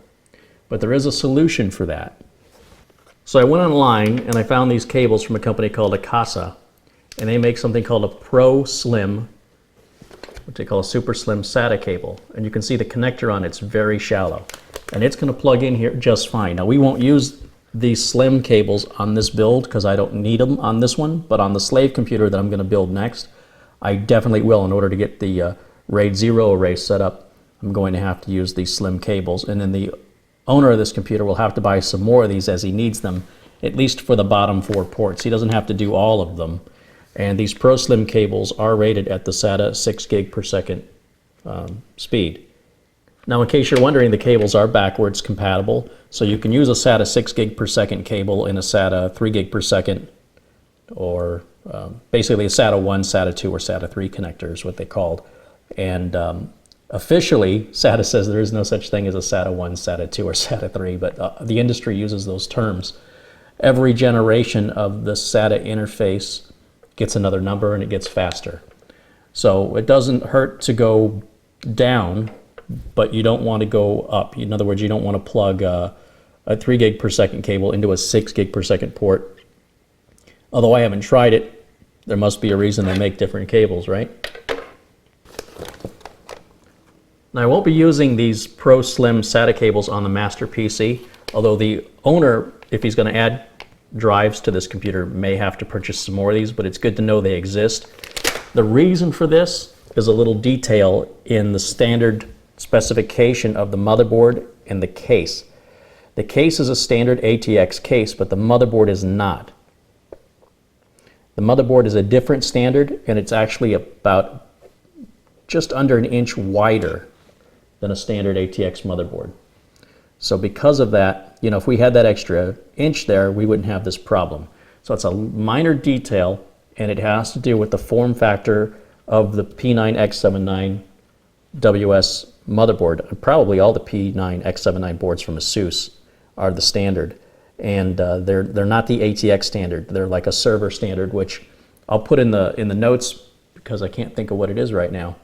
But there is a solution for that. So I went online and I found these cables from a company called Asus, and they make something called a Pro Slim, what they call a super slim SATA cable. And you can see the connector on it's very shallow. And it's going to plug in here just fine. Now we won't use these slim cables on this build because I don't need them on this one, but on the slave computer that I'm going to build next, I definitely will. In order to get the RAID 0 array set up, I'm going to have to use these slim cables. And then the owner of this computer will have to buy some more of these as he needs them, at least for the bottom 4 ports. He doesn't have to do all of them. And these Pro Slim cables are rated at the SATA 6 gig per second speed. Now, in case you're wondering, the cables are backwards compatible, so you can use a SATA 6 gig per second cable in a SATA 3 gig per second, or basically a SATA 1, SATA 2, or SATA 3 connector is what they called. And officially, SATA says there is no such thing as a SATA 1, SATA 2, or SATA 3, but the industry uses those terms. Every generation of the SATA interface gets another number and it gets faster. So it doesn't hurt to go down, but you don't want to go up. In other words, you don't want to plug a 3 gig per second cable into a 6 gig per second port. Although I haven't tried it, there must be a reason they make different cables, right? Now, I won't be using these Pro Slim SATA cables on the master PC, although the owner, if he's going to add drives to this computer, may have to purchase some more of these, but it's good to know they exist. The reason for this is a little detail in the standard specification of the motherboard and the case. The case is a standard ATX case, but the motherboard is not. The motherboard is a different standard, and it's actually about just under an inch wider than a standard ATX motherboard. So because of that, you know, if we had that extra inch there, we wouldn't have this problem. So it's a minor detail, and it has to do with the form factor of the P9X79 WS motherboard. Probably all the P9X79 boards from Asus are the standard, and they're not the ATX standard. They're like a server standard, which I'll put in the notes because I can't think of what it is right now.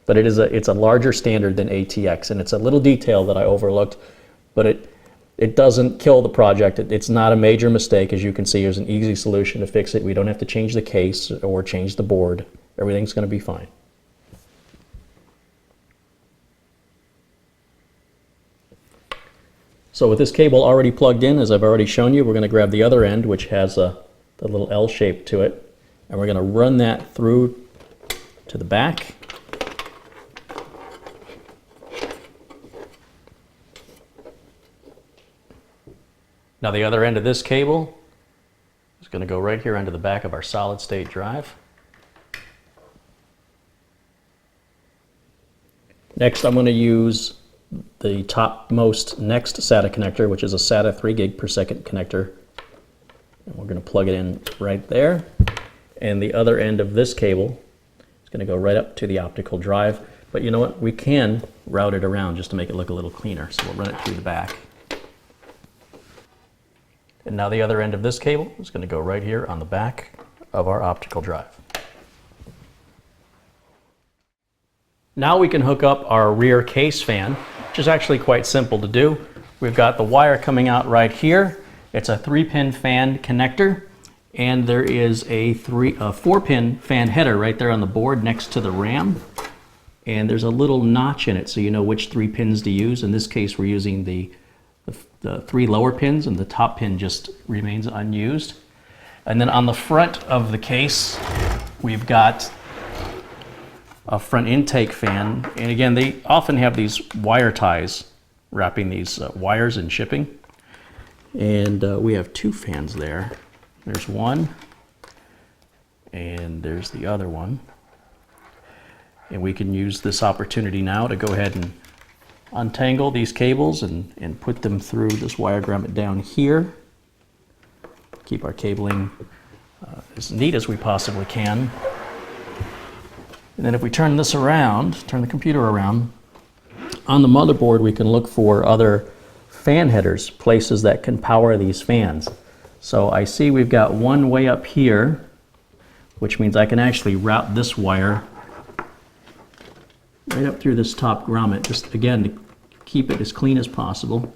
But it's a larger standard than ATX, and it's a little detail that I overlooked, but it doesn't kill the project. It's not a major mistake. As you can see, there's an easy solution to fix it. We don't have to change the case or change the board. Everything's going to be fine. So with this cable already plugged in, as I've already shown you, we're going to grab the other end, which has the little L shape to it, and we're going to run that through to the back. Now the other end of this cable is going to go right here onto the back of our solid state drive. Next, I'm going to use the topmost next SATA connector, which is a SATA 3 gig per second connector. And we're going to plug it in right there. And the other end of this cable is going to go right up to the optical drive. But you know what? We can route it around just to make it look a little cleaner. So we'll run it through the back. And now the other end of this cable is going to go right here on the back of our optical drive. Now we can hook up our rear case fan, which is actually quite simple to do. We've got the wire coming out right here. It's a 3-pin fan connector, and there is a 4-pin fan header right there on the board next to the RAM. And there's a little notch in it so you know which 3 pins to use. In this case, we're using the 3 lower pins, and the top pin just remains unused. And then on the front of the case, we've got a front intake fan. And again, they often have these wire ties wrapping these wires in shipping. And we have 2 fans there. There's one, and there's the other one. And we can use this opportunity now to go ahead and untangle these cables and put them through this wire grommet down here. Keep our cabling as neat as we possibly can. And then if we turn this around, turn the computer around, on the motherboard we can look for other fan headers, places that can power these fans. So I see we've got one way up here, which means I can actually route this wire right up through this top grommet, just again to keep it as clean as possible.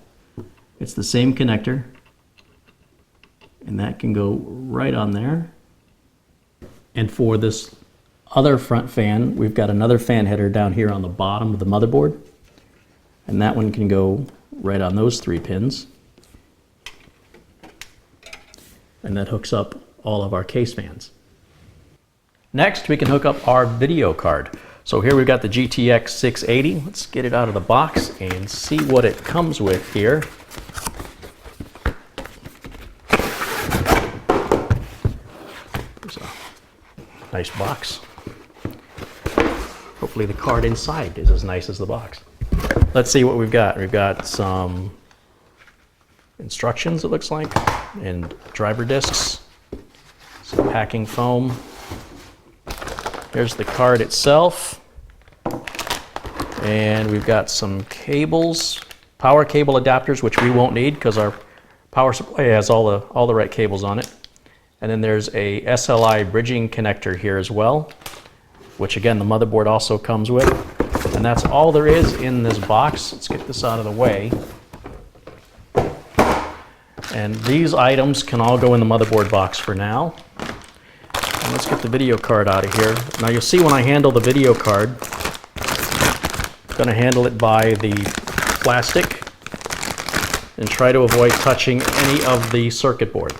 It's the same connector, and that can go right on there. And for this other front fan, we've got another fan header down here on the bottom of the motherboard, and that one can go right on those 3 pins. And that hooks up all of our case fans. Next, we can hook up our video card. So here we've got the GTX 680. Let's get it out of the box and see what it comes with here. There's a nice box. Hopefully the card inside is as nice as the box. Let's see what we've got. We've got some instructions, it looks like, and driver discs, some packing foam. Here's the card itself, and we've got some cables, power cable adapters, which we won't need because our power supply has all the right cables on it. And then there's a SLI bridging connector here as well, which again the motherboard also comes with. And that's all there is in this box. Let's get this out of the way. And these items can all go in the motherboard box for now. And let's get the video card out of here. Now you'll see when I handle the video card, I'm going to handle it by the plastic and try to avoid touching any of the circuit board.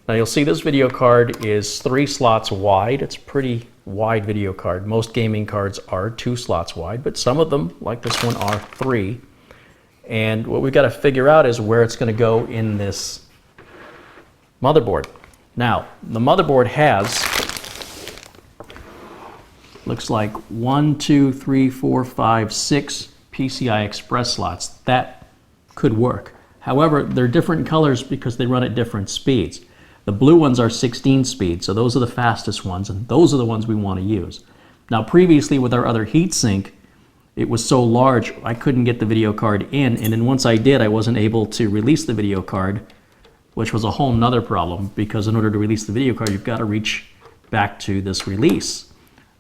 Now you'll see this video card is 3 slots wide. It's a pretty wide video card. Most gaming cards are 2 slots wide, but some of them, like this one, are 3. And what we've got to figure out is where it's going to go in this motherboard. Now, the motherboard has, looks like 1, 2, 3, 4, 5, 6 PCI Express slots. That could work. However, they're different colors because they run at different speeds. The blue ones are 16 speed, so those are the fastest ones, and those are the ones we want to use. Now, previously with our other heatsink, it was so large I couldn't get the video card in, and then once I did, I wasn't able to release the video card, which was a whole nother problem, because in order to release the video card, you've got to reach back to this release.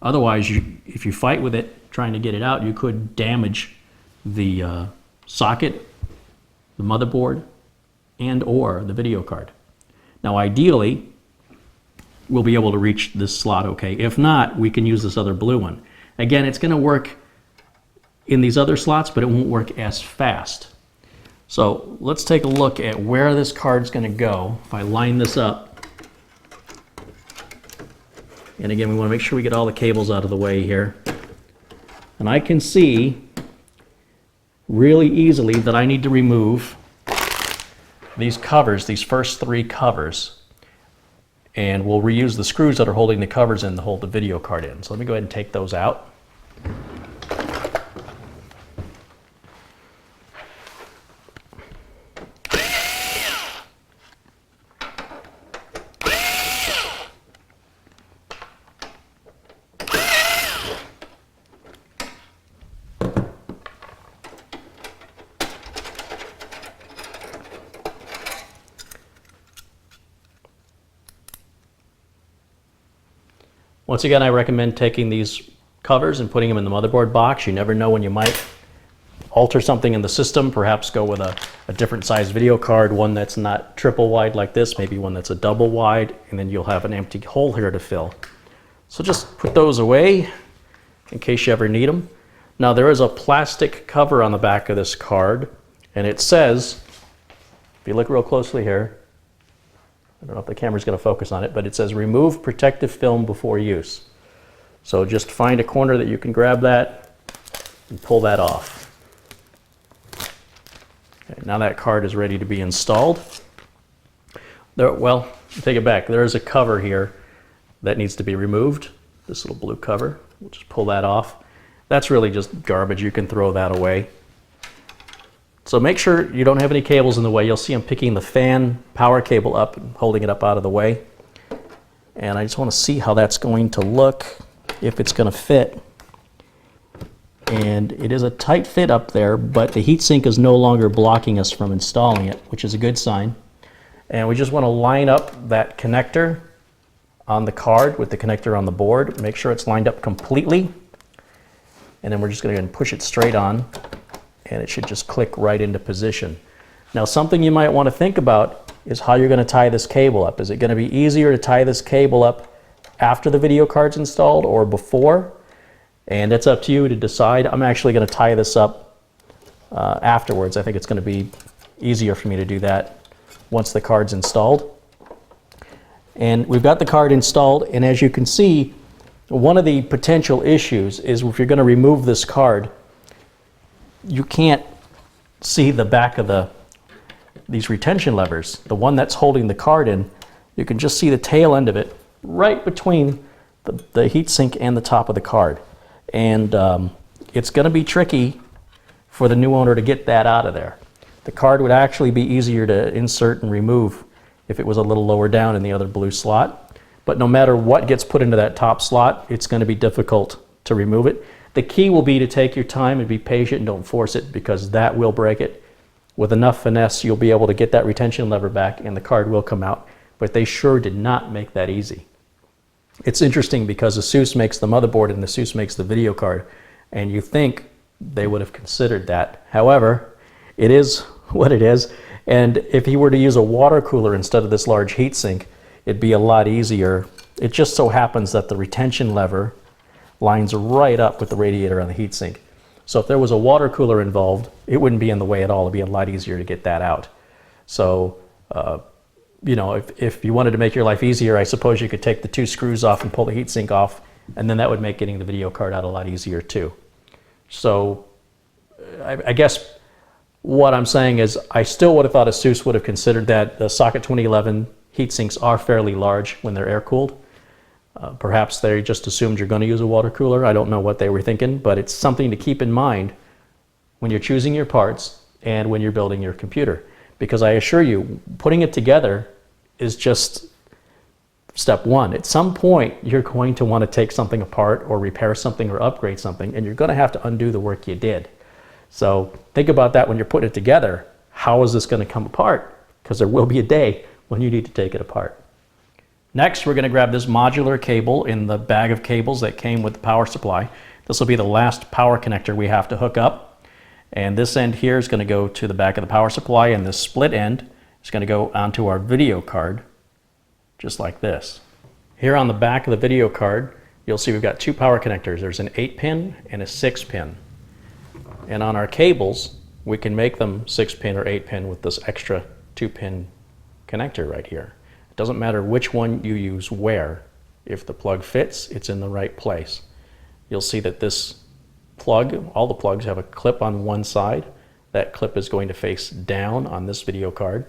Otherwise, if you fight with it trying to get it out, you could damage the socket, the motherboard, and or the video card. Now ideally, we'll be able to reach this slot okay. If not, we can use this other blue one. Again, it's going to work in these other slots, but it won't work as fast. So let's take a look at where this card's going to go. If I line this up, and again, we want to make sure we get all the cables out of the way here. And I can see really easily that I need to remove these covers, these first 3 covers, and we'll reuse the screws that are holding the covers in to hold the video card in. So let me go ahead and take those out. Once again, I recommend taking these covers and putting them in the motherboard box. You never know when you might alter something in the system, perhaps go with a different size video card, one that's not triple wide like this, maybe one that's a double wide, and then you'll have an empty hole here to fill. So just put those away in case you ever need them. Now there is a plastic cover on the back of this card, and it says, if you look real closely here, I don't know if the camera's going to focus on it, but it says remove protective film before use. So just find a corner that you can grab that and pull that off. Okay, now that card is ready to be installed. Well, take it back. There is a cover here that needs to be removed. This little blue cover. We'll just pull that off. That's really just garbage. You can throw that away. So make sure you don't have any cables in the way. You'll see I'm picking the fan power cable up and holding it up out of the way. And I just want to see how that's going to look, if it's going to fit. And it is a tight fit up there, but the heatsink is no longer blocking us from installing it, which is a good sign. And we just want to line up that connector on the card with the connector on the board. Make sure it's lined up completely. And then we're just going to push it straight on, and it should just click right into position. Now, something you might want to think about is how you're going to tie this cable up. Is it going to be easier to tie this cable up after the video card's installed or before? And it's up to you to decide. I'm actually going to tie this up afterwards. I think it's going to be easier for me to do that once the card's installed. And we've got the card installed, and as you can see, one of the potential issues is if you're going to remove this card, you can't see the back of these retention levers. The one that's holding the card in, you can just see the tail end of it right between the heatsink and the top of the card. And it's going to be tricky for the new owner to get that out of there. The card would actually be easier to insert and remove if it was a little lower down in the other blue slot. But no matter what gets put into that top slot, it's going to be difficult to remove it. The key will be to take your time and be patient and don't force it, because that will break it. With enough finesse, you'll be able to get that retention lever back and the card will come out. But they sure did not make that easy. It's interesting because Asus makes the motherboard and Asus makes the video card, and you think they would have considered that. However, it is what it is. And if he were to use a water cooler instead of this large heatsink, it'd be a lot easier. It just so happens that the retention lever lines right up with the radiator on the heatsink. So if there was a water cooler involved, it wouldn't be in the way at all. It'd be a lot easier to get that out. So, you know, if you wanted to make your life easier, I suppose you could take the 2 screws off and pull the heatsink off, and then that would make getting the video card out a lot easier too. So I guess what I'm saying is I still would have thought Asus would have considered that. The Socket 2011 heatsinks are fairly large when they're air-cooled. Perhaps they just assumed you're going to use a water cooler. I don't know what they were thinking, but it's something to keep in mind when you're choosing your parts and when you're building your computer. Because I assure you, putting it together is just step one. At some point, you're going to want to take something apart or repair something or upgrade something, and you're going to have to undo the work you did. So think about that when you're putting it together. How is this going to come apart? Because there will be a day when you need to take it apart. Next, we're going to grab this modular cable in the bag of cables that came with the power supply. This will be the last power connector we have to hook up. And this end here is going to go to the back of the power supply, and this split end is going to go onto our video card, just like this. Here on the back of the video card, you'll see we've got 2 power connectors. There's an 8-pin and a 6-pin. And on our cables, we can make them 6-pin or 8-pin with this extra 2-pin connector right here. It doesn't matter which one you use where. If the plug fits, it's in the right place. You'll see that this plug, all the plugs have a clip on one side. That clip is going to face down on this video card.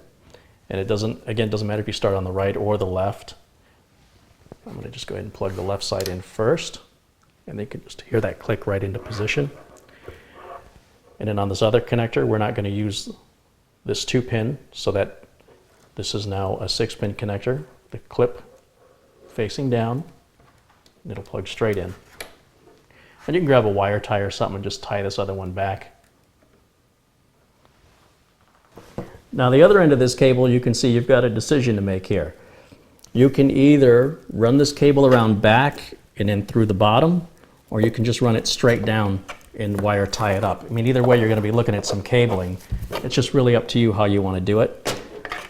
And it doesn't matter if you start on the right or the left. I'm going to just go ahead and plug the left side in first, and you can just hear that click right into position. And then on this other connector, we're not going to use this 2-pin, so that this is now a 6-pin connector. The clip facing down, and it'll plug straight in. And you can grab a wire tie or something and just tie this other one back. Now the other end of this cable, you can see you've got a decision to make here. You can either run this cable around back and then through the bottom, or you can just run it straight down and wire tie it up. I mean, either way, you're going to be looking at some cabling. It's just really up to you how you want to do it.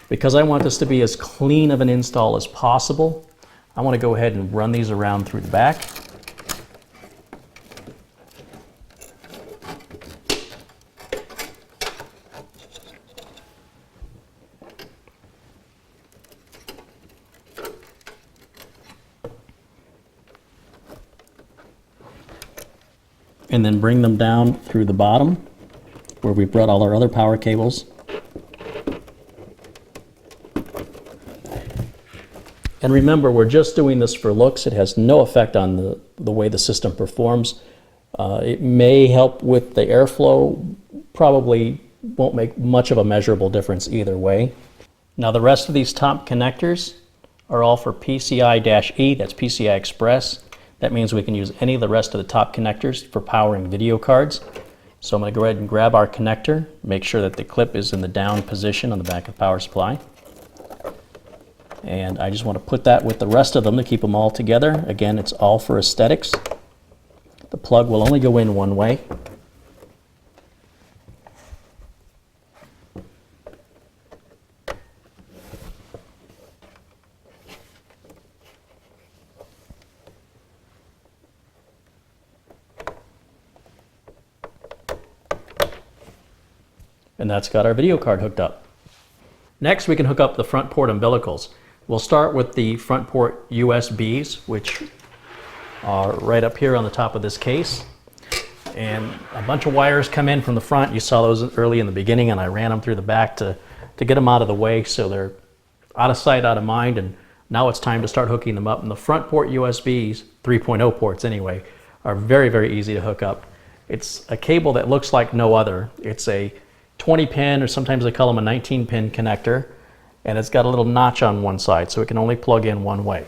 Because I want this to be as clean of an install as possible, I want to go ahead and run these around through the back. And then bring them down through the bottom where we brought all our other power cables. And remember, we're just doing this for looks. It has no effect on the way the system performs. It may help with the airflow, probably won't make much of a measurable difference either way. Now the rest of these top connectors are all for PCI-E, that's PCI Express. That means we can use any of the rest of the top connectors for powering video cards. So I'm going to go ahead and grab our connector, make sure that the clip is in the down position on the back of the power supply. And I just want to put that with the rest of them to keep them all together. Again, it's all for aesthetics. The plug will only go in one way. And that's got our video card hooked up. Next, we can hook up the front port umbilicals. We'll start with the front port USBs, which are right up here on the top of this case. And a bunch of wires come in from the front. You saw those early in the beginning, and I ran them through the back to get them out of the way so they're out of sight, out of mind. And now it's time to start hooking them up. And the front port USBs, 3.0 ports anyway, are very, very easy to hook up. It's a cable that looks like no other. It's a 20 pin, or sometimes they call them a 19 pin connector, and it's got a little notch on one side, so it can only plug in one way.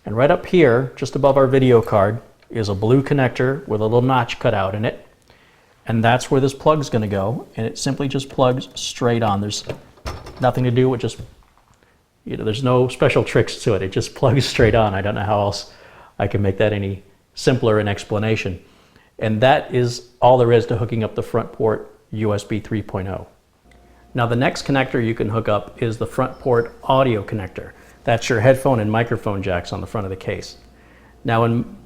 And right up here, just above our video card, is a blue connector with a little notch cut out in it, and that's where this plug's going to go, and it simply just plugs straight on. There's nothing to do with just, there's no special tricks to it. It just plugs straight on. I don't know how else I can make that any simpler in explanation. And that is all there is to hooking up the front port USB 3.0. Now the next connector you can hook up is the front port audio connector. That's your headphone and microphone jacks on the front of the case. Now in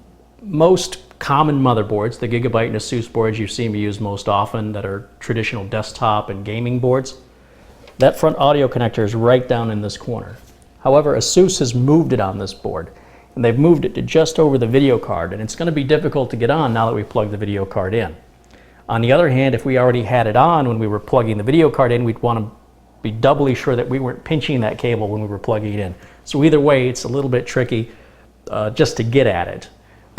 most common motherboards, the Gigabyte and Asus boards you see me use most often that are traditional desktop and gaming boards, that front audio connector is right down in this corner. However, Asus has moved it on this board, and they've moved it to just over the video card, and it's going to be difficult to get on now that we plug the video card in. On the other hand, if we already had it on when we were plugging the video card in, we'd want to be doubly sure that we weren't pinching that cable when we were plugging it in. So either way, it's a little bit tricky just to get at it,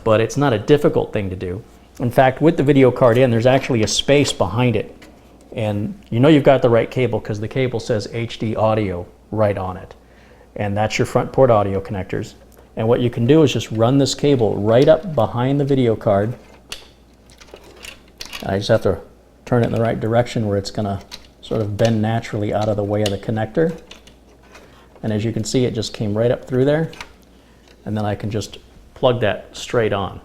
but it's not a difficult thing to do. In fact, with the video card in, there's actually a space behind it. And you know you've got the right cable because the cable says HD audio right on it. And that's your front port audio connectors. And what you can do is just run this cable right up behind the video card. I just have to turn it in the right direction where it's going to sort of bend naturally out of the way of the connector. And as you can see, it just came right up through there. And then I can just plug that straight on.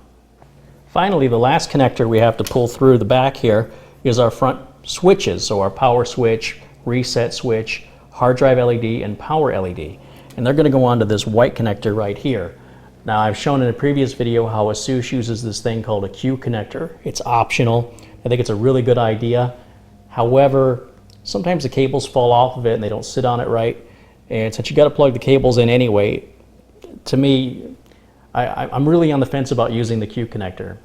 Finally, the last connector we have to pull through the back here is our front switches. So our power switch, reset switch, hard drive LED, and power LED. And they're going to go onto this white connector right here. Now, I've shown in a previous video how Asus uses this thing called a Q connector. It's optional. I think it's a really good idea. However, sometimes the cables fall off of it and they don't sit on it right. And since you got to plug the cables in anyway, to me, I'm really on the fence about using the Q connector.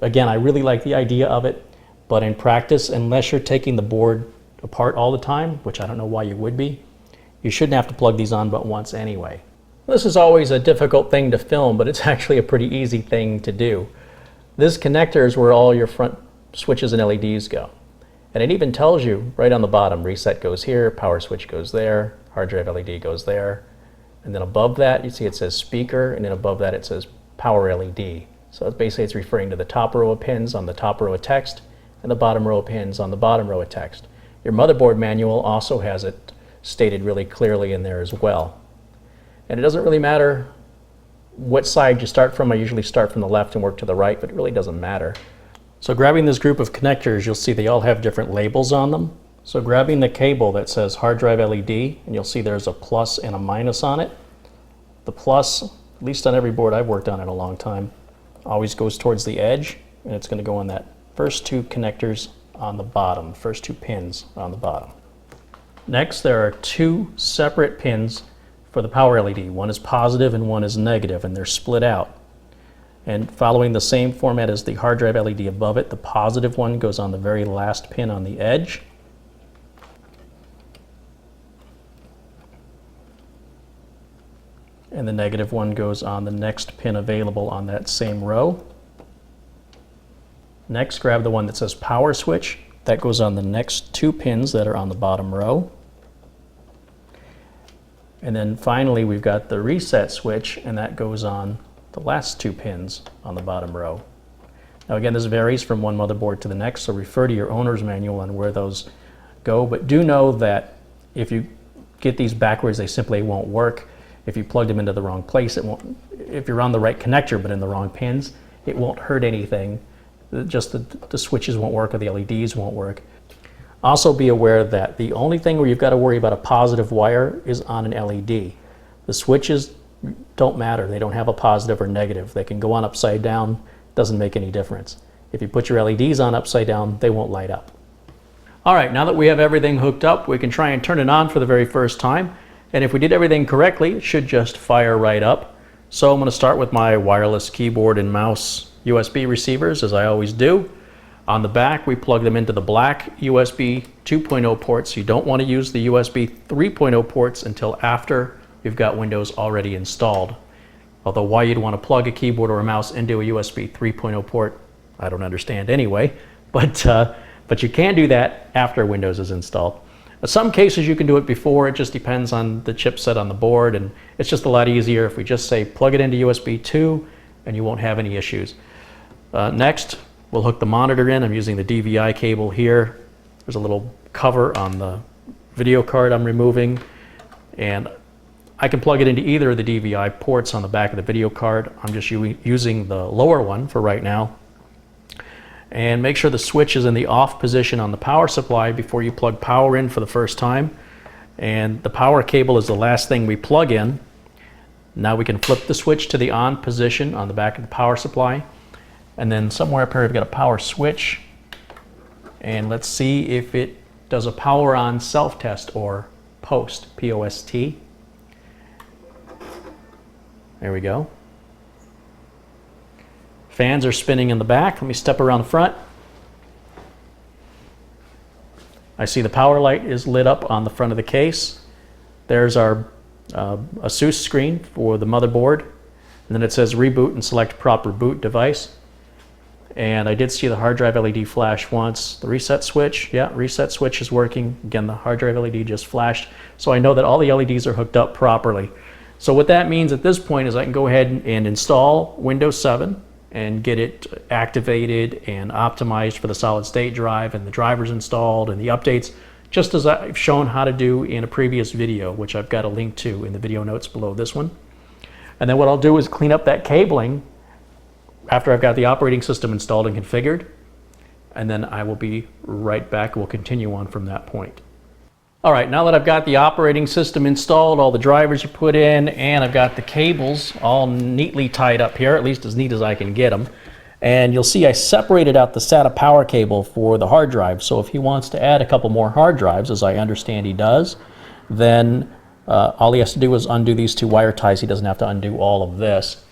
Again, I really like the idea of it, but in practice, unless you're taking the board apart all the time, which I don't know why you would be, you shouldn't have to plug these on but once anyway. This is always a difficult thing to film, but it's actually a pretty easy thing to do. This connector is where all your front switches and LEDs go. And it even tells you right on the bottom, reset goes here, power switch goes there, hard drive LED goes there. And then above that, you see it says speaker, and then above that it says power LED. So basically it's referring to the top row of pins on the top row of text and the bottom row of pins on the bottom row of text. Your motherboard manual also has it stated really clearly in there as well. And it doesn't really matter what side you start from. I usually start from the left and work to the right, but it really doesn't matter. So grabbing this group of connectors, you'll see they all have different labels on them. So grabbing the cable that says hard drive LED, and you'll see there's a plus and a minus on it. The plus, at least on every board I've worked on in a long time, always goes towards the edge, and it's going to go on that first two connectors on the bottom, first two pins on the bottom. Next, there are two separate pins for the power LED. One is positive and one is negative, and they're split out. And following the same format as the hard drive LED above it, the positive one goes on the very last pin on the edge. And the negative one goes on the next pin available on that same row. Next, grab the one that says power switch. That goes on the next two pins that are on the bottom row. And then finally, we've got the reset switch, and that goes on the last two pins on the bottom row. Now again, this varies from one motherboard to the next, so refer to your owner's manual on where those go. But do know that if you get these backwards, they simply won't work. If you plug them into the wrong place, it won't. If you're on the right connector but in the wrong pins, it won't hurt anything. Just the switches won't work or the LEDs won't work. Also be aware that the only thing where you've got to worry about a positive wire is on an LED. The switches don't matter. They don't have a positive or negative. They can go on upside down. Doesn't make any difference. If you put your LEDs on upside down, they won't light up. All right, now that we have everything hooked up, we can try and turn it on for the very first time. And if we did everything correctly, it should just fire right up. So I'm going to start with my wireless keyboard and mouse USB receivers, as I always do. On the back, we plug them into the black USB 2.0 ports. You don't want to use the USB 3.0 ports until after you've got Windows already installed. Although why you'd want to plug a keyboard or a mouse into a USB 3.0 port, I don't understand anyway. But you can do that after Windows is installed. In some cases you can do it before. It just depends on the chipset on the board, and it's just a lot easier if we just say plug it into USB 2 and you won't have any issues. Next, we'll hook the monitor in. I'm using the DVI cable here. There's a little cover on the video card I'm removing, and I can plug it into either of the DVI ports on the back of the video card. I'm just using the lower one for right now. And make sure the switch is in the off position on the power supply before you plug power in for the first time. And the power cable is the last thing we plug in. Now we can flip the switch to the on position on the back of the power supply. And then somewhere up here I've got a power switch. And let's see if it does a power on self-test or post, P-O-S-T. There we go. Fans are spinning in the back. Let me step around the front. I see the power light is lit up on the front of the case. There's our Asus screen for the motherboard. And then it says reboot and select proper boot device. And I did see the hard drive LED flash once. The reset switch, yeah, reset switch is working. Again, the hard drive LED just flashed. So I know that all the LEDs are hooked up properly. So what that means at this point is I can go ahead and install Windows 7 and get it activated and optimized for the solid state drive and the drivers installed and the updates, just as I've shown how to do in a previous video, which I've got a link to in the video notes below this one. And then what I'll do is clean up that cabling after I've got the operating system installed and configured, and then I will be right back. We'll continue on from that point. All right, now that I've got the operating system installed, all the drivers are put in, and I've got the cables all neatly tied up here, at least as neat as I can get them. And you'll see I separated out the SATA power cable for the hard drive, so if he wants to add a couple more hard drives, as I understand he does, then all he has to do is undo these two wire ties. He doesn't have to undo all of this.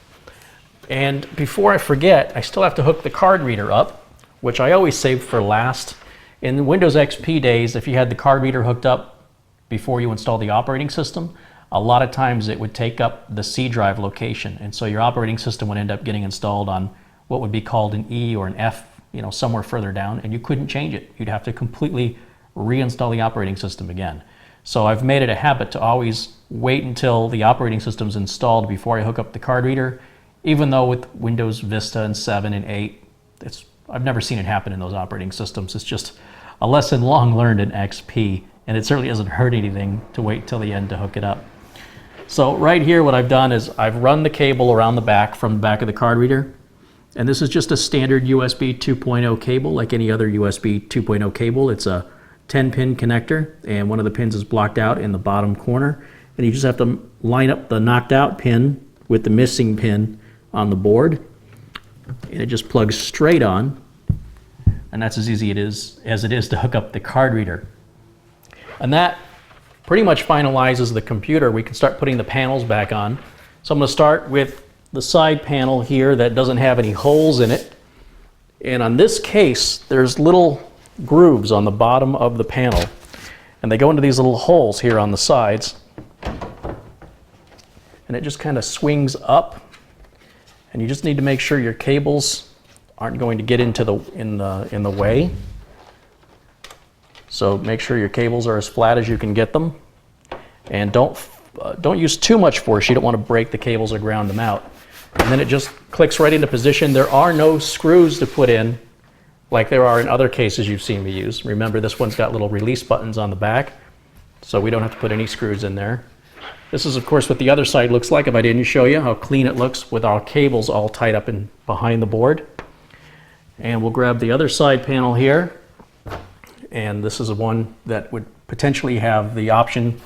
And before I forget, I still have to hook the card reader up, which I always save for last. In the Windows XP days, if you had the card reader hooked up before you install the operating system, a lot of times it would take up the C drive location. And so your operating system would end up getting installed on what would be called an E or an F, somewhere further down, and you couldn't change it. You'd have to completely reinstall the operating system again. So I've made it a habit to always wait until the operating system's installed before I hook up the card reader, even though with Windows Vista and 7 and 8, I've never seen it happen in those operating systems. It's just a lesson long learned in XP, and it certainly doesn't hurt anything to wait till the end to hook it up. So right here what I've done is I've run the cable around the back from the back of the card reader, and this is just a standard USB 2.0 cable like any other USB 2.0 cable. It's a 10-pin connector, and one of the pins is blocked out in the bottom corner, and you just have to line up the knocked out pin with the missing pin on the board, and it just plugs straight on. And that's as easy as it is to hook up the card reader. And that pretty much finalizes the computer. We can start putting the panels back on. So I'm going to start with the side panel here that doesn't have any holes in it. And on this case, there's little grooves on the bottom of the panel. And they go into these little holes here on the sides. And it just kind of swings up. And you just need to make sure your cables aren't going to get into in the way. So make sure your cables are as flat as you can get them, and don't use too much force. You don't want to break the cables or ground them out. And then it just clicks right into position. There are no screws to put in like there are in other cases you've seen me use. Remember, this one's got little release buttons on the back, so we don't have to put any screws in there. This is, of course, what the other side looks like if I didn't show you how clean it looks with our cables all tied up in behind the board. And we'll grab the other side panel here. And this is one that would potentially have the option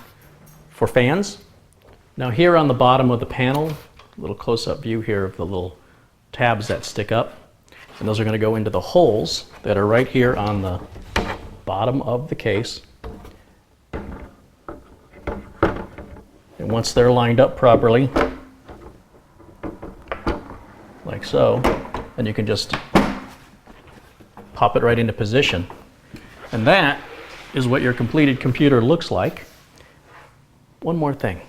for fans. Now here on the bottom of the panel, a little close-up view here of the little tabs that stick up. And those are going to go into the holes that are right here on the bottom of the case. And once they're lined up properly, like so, then you can just pop it right into position. And that is what your completed computer looks like. One more thing.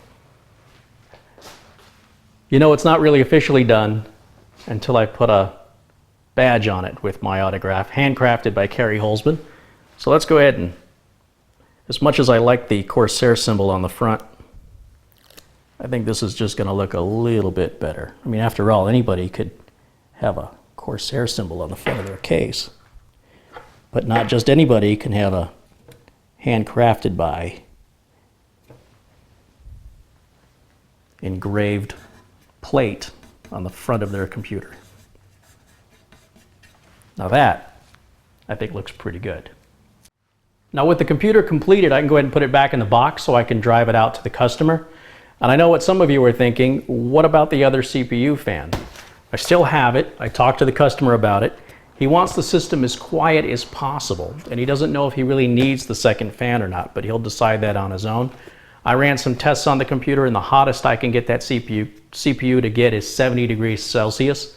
You know, it's not really officially done until I put a badge on it with my autograph, handcrafted by Carrie Holzman. So let's go ahead and, as much as I like the Corsair symbol on the front, I think this is just going to look a little bit better. I mean, after all, anybody could have a Corsair symbol on the front of their case. But not just anybody can have a handcrafted by engraved plate on the front of their computer. Now that, I think, looks pretty good. Now with the computer completed, I can go ahead and put it back in the box so I can drive it out to the customer. And I know what some of you are thinking, what about the other CPU fan? I still have it. I talked to the customer about it. He wants the system as quiet as possible, and he doesn't know if he really needs the second fan or not, but he'll decide that on his own. I ran some tests on the computer, and the hottest I can get that CPU to get is 70 degrees Celsius,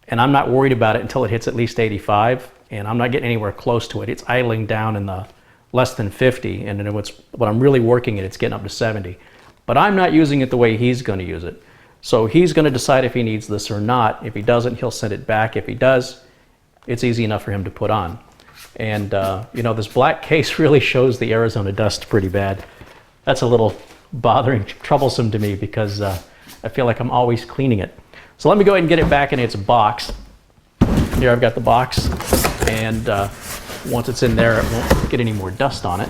and I'm not worried about it until it hits at least 85, and I'm not getting anywhere close to it. It's idling down in the less than 50, and then when I'm really working it, it's getting up to 70. But I'm not using it the way he's going to use it. So he's going to decide if he needs this or not. If he doesn't, he'll send it back. If he does, it's easy enough for him to put on. And you know, this black case really shows the Arizona dust pretty bad. That's a little bothering, troublesome to me because I feel like I'm always cleaning it. So let me go ahead and get it back in its box. Here I've got the box, and once it's in there, it won't get any more dust on it.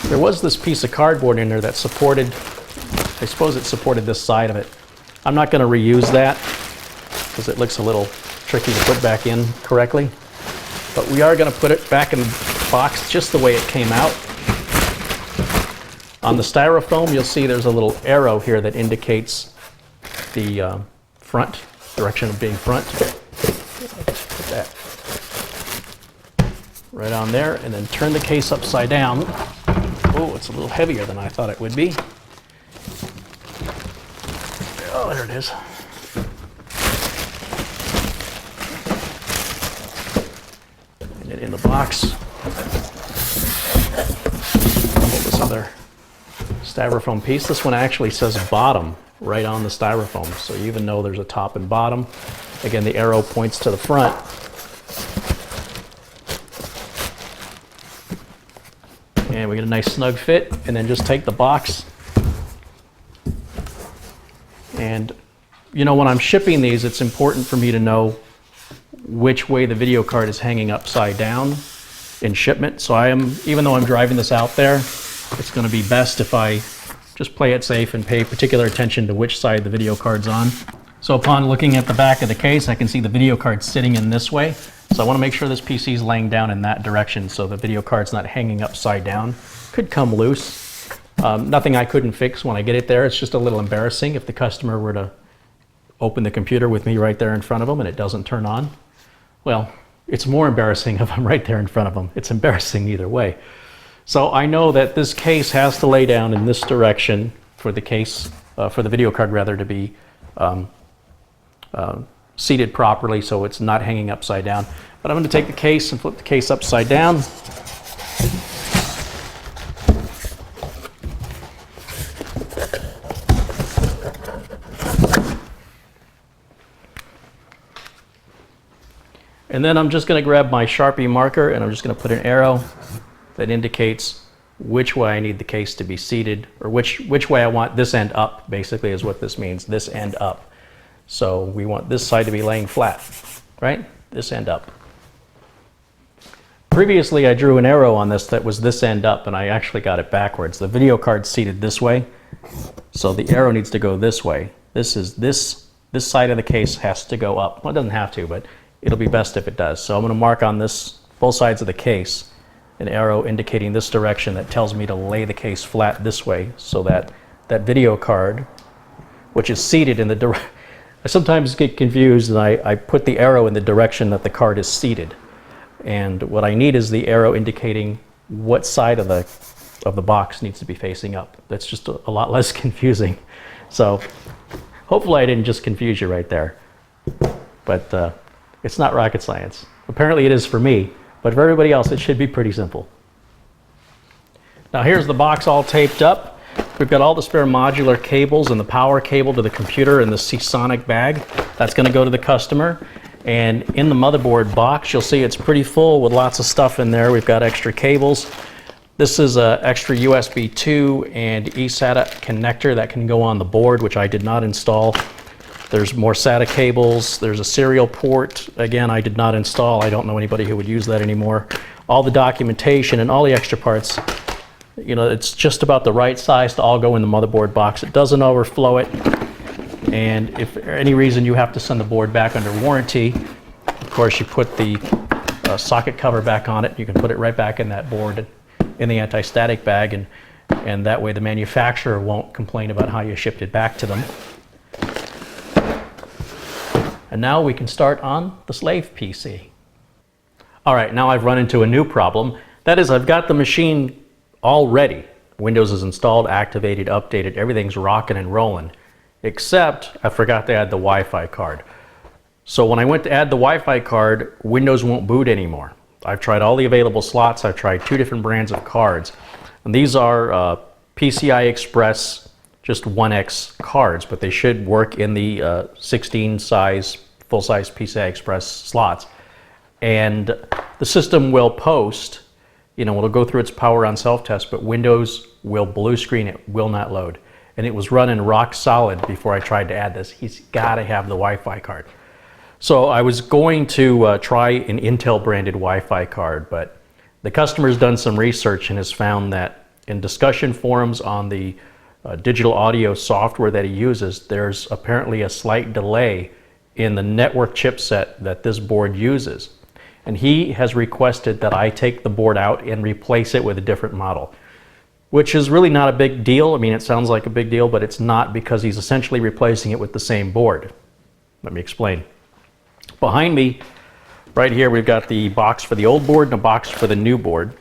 There was this piece of cardboard in there that supported, I suppose it supported this side of it. I'm not going to reuse that because it looks a little tricky to put back in correctly. But we are going to put it back in the box just the way it came out. On the styrofoam, you'll see there's a little arrow here that indicates the front, direction of being front. Put that right on there, and then turn the case upside down. Oh, it's a little heavier than I thought it would be. Oh, there it is. And it in the box. Hold this other styrofoam piece. This one actually says bottom right on the styrofoam, so you even know there's a top and bottom. Again, the arrow points to the front. And we get a nice snug fit, and then just take the box. And you know, when I'm shipping these, it's important for me to know which way the video card is hanging upside down in shipment. So even though I'm driving this out there, it's going to be best if I just play it safe and pay particular attention to which side the video card's on. So upon looking at the back of the case, I can see the video card sitting in this way. So I want to make sure this PC is laying down in that direction so the video card's not hanging upside down. Could come loose. Nothing I couldn't fix when I get it there. It's just a little embarrassing if the customer were to open the computer with me right there in front of them and it doesn't turn on. Well, it's more embarrassing if I'm right there in front of them. It's embarrassing either way. So I know that this case has to lay down in this direction for the case, for the video card rather, to be seated properly so it's not hanging upside down. But I'm going to take the case and flip the case upside down. And then I'm just going to grab my Sharpie marker and I'm just going to put an arrow that indicates which way I need the case to be seated, or which way I want this end up, basically is what this means, this end up. So we want this side to be laying flat, right? This end up. Previously, I drew an arrow on this that was this end up, and I actually got it backwards. The video card's seated this way, so the arrow needs to go this way. This side of the case has to go up. Well, it doesn't have to, but it'll be best if it does. So I'm going to mark on both sides of the case an arrow indicating this direction that tells me to lay the case flat this way, so that that video card, which is seated in the I sometimes get confused, and I put the arrow in the direction that the card is seated. And what I need is the arrow indicating what side of the box needs to be facing up. That's just a lot less confusing. So hopefully I didn't just confuse you right there. But it's not rocket science. Apparently it is for me, but for everybody else it should be pretty simple. Now here's the box all taped up. We've got all the spare modular cables and the power cable to the computer in the Seasonic bag. That's going to go to the customer. And in the motherboard box, you'll see it's pretty full with lots of stuff in there. We've got extra cables. This is an extra USB 2 and eSATA connector that can go on the board, which I did not install. There's more SATA cables. There's a serial port. Again, I did not install. I don't know anybody who would use that anymore. All the documentation and all the extra parts, you know, it's just about the right size to all go in the motherboard box. It doesn't overflow it. And if for any reason you have to send the board back under warranty, of course you put the socket cover back on it. You can put it right back in that board in the anti-static bag, and that way the manufacturer won't complain about how you shipped it back to them. And now we can start on the slave PC. All right, now I've run into a new problem. That is, I've got the machine all ready. Windows is installed, activated, updated, everything's rocking and rolling. Except I forgot to add the Wi-Fi card. So when I went to add the Wi-Fi card, Windows won't boot anymore. I've tried all the available slots. I've tried 2 different brands of cards. And these are PCI Express just 1X cards, but they should work in the 16 size, full-size PCI Express slots. And the system will post, you know, it'll go through its power on self-test, but Windows will blue screen, it will not load. And it was running rock solid before I tried to add this. He's got to have the Wi-Fi card. So I was going to try an Intel branded Wi-Fi card, but the customer's done some research and has found that in discussion forums on the digital audio software that he uses, there's apparently a slight delay in the network chipset that this board uses. And he has requested that I take the board out and replace it with a different model, which is really not a big deal. I mean, it sounds like a big deal, but it's not, because he's essentially replacing it with the same board. Let me explain. Behind me, right here, we've got the box for the old board and a box for the new board.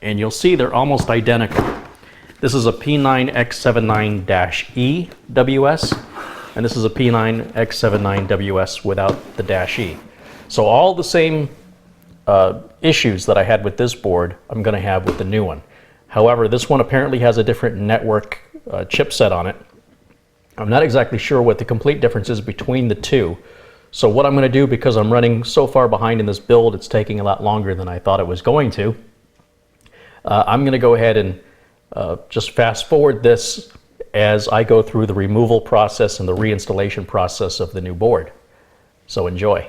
And you'll see they're almost identical. This is a P9X79-E WS, and this is a P9X79 WS without the -E. So all the same issues that I had with this board, I'm going to have with the new one. However, this one apparently has a different network chipset on it. I'm not exactly sure what the complete difference is between the two. So what I'm going to do, because I'm running so far behind in this build, it's taking a lot longer than I thought it was going to. I'm going to go ahead and just fast forward this as I go through the removal process and the reinstallation process of the new board. So enjoy.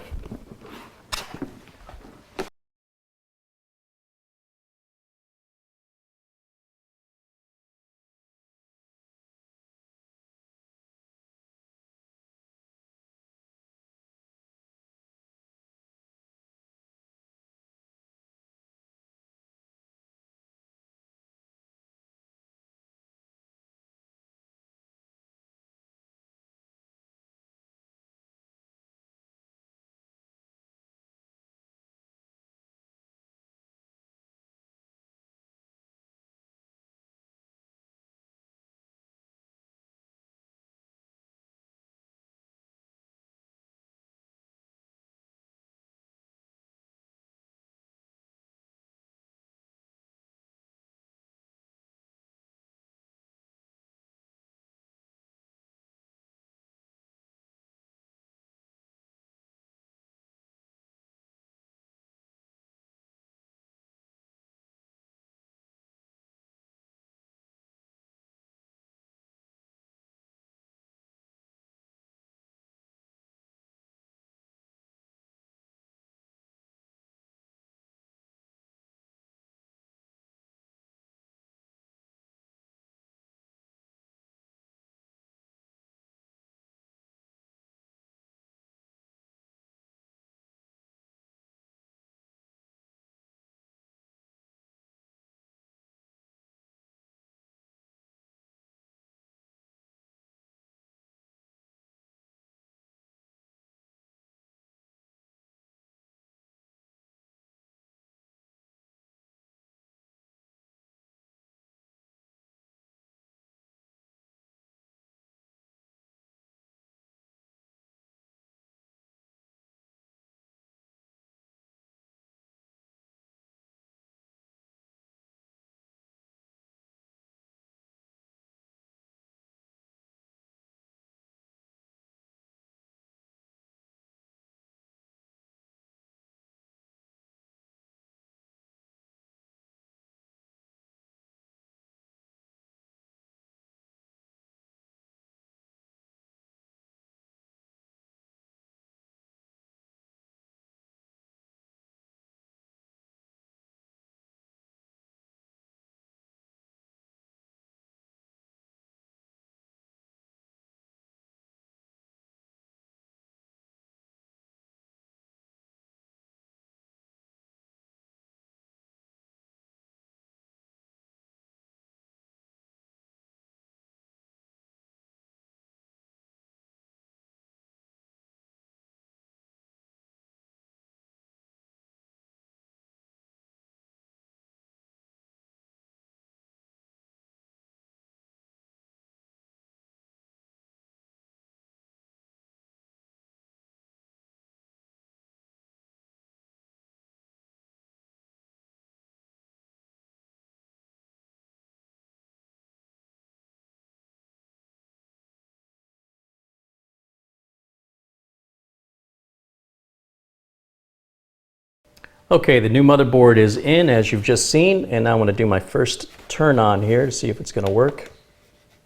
Okay, the new motherboard is in, as you've just seen, and now I'm going to do my first turn on here to see if it's going to work.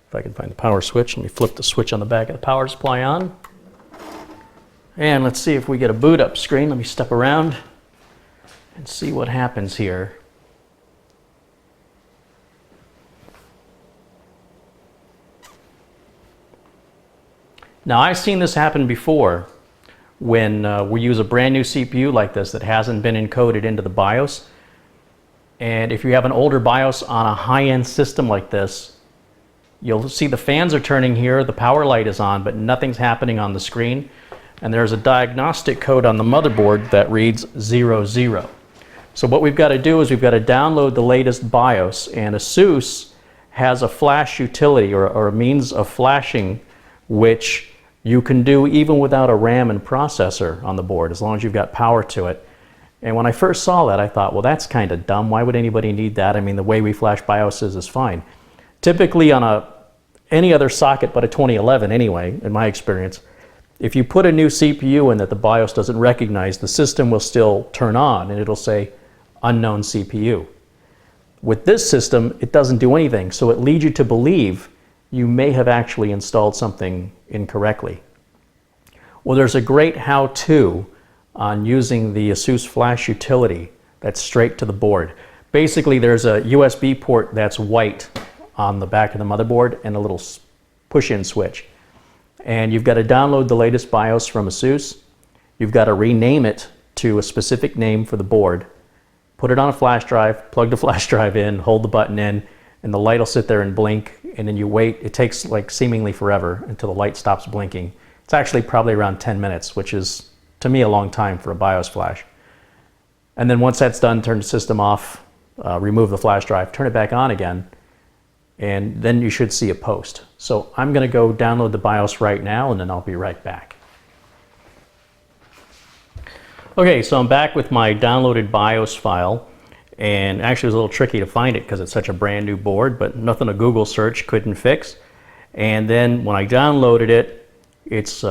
If I can find the power switch, let me flip the switch on the back of the power supply on. And let's see if we get a boot up screen. Let me step around and see what happens here. Now, I've seen this happen before when we use a brand new CPU like this that hasn't been encoded into the BIOS. And if you have an older BIOS on a high-end system like this, you'll see the fans are turning here, the power light is on, but nothing's happening on the screen. And there's a diagnostic code on the motherboard that reads 00. So what we've got to do is we've got to download the latest BIOS, and Asus has a flash utility or a means of flashing which you can do even without a RAM and processor on the board, as long as you've got power to it. And when I first saw that, I thought, well, that's kind of dumb. Why would anybody need that? I mean, the way we flash BIOSes is fine. Typically on any other socket but a 2011 anyway, in my experience, if you put a new CPU in that the BIOS doesn't recognize, the system will still turn on and it'll say unknown CPU. With this system, it doesn't do anything, so it leads you to believe you may have actually installed something incorrectly. Well, there's a great how-to on using the Asus flash utility that's straight to the board. Basically, there's a USB port that's white on the back of the motherboard and a little push-in switch. And you've got to download the latest BIOS from Asus. You've got to rename it to a specific name for the board. Put it on a flash drive, plug the flash drive in, hold the button in, and the light will sit there and blink, and then you wait. It takes like seemingly forever until the light stops blinking. It's actually probably around 10 minutes, which is, to me, a long time for a BIOS flash. And then once that's done, turn the system off, remove the flash drive, turn it back on again, and then you should see a post. So I'm going to go download the BIOS right now, and then I'll be right back. Okay, so I'm back with my downloaded BIOS file. And actually it was a little tricky to find it because it's such a brand new board, but nothing a Google search couldn't fix. And then when I downloaded it, it's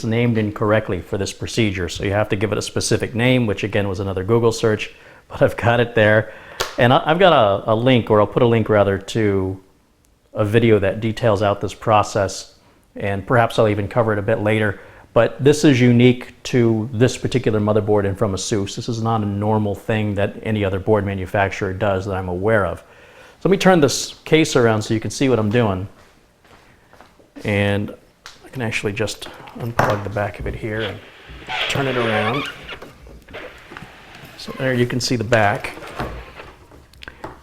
named incorrectly for this procedure. So you have to give it a specific name, which again was another Google search, but I've got it there. And I've got a link, or I'll put a link rather, to a video that details out this process, and perhaps I'll even cover it a bit later. But this is unique to this particular motherboard and from Asus. This is not a normal thing that any other board manufacturer does that I'm aware of. So let me turn this case around so you can see what I'm doing. And I can actually just unplug the back of it here and turn it around. So there you can see the back.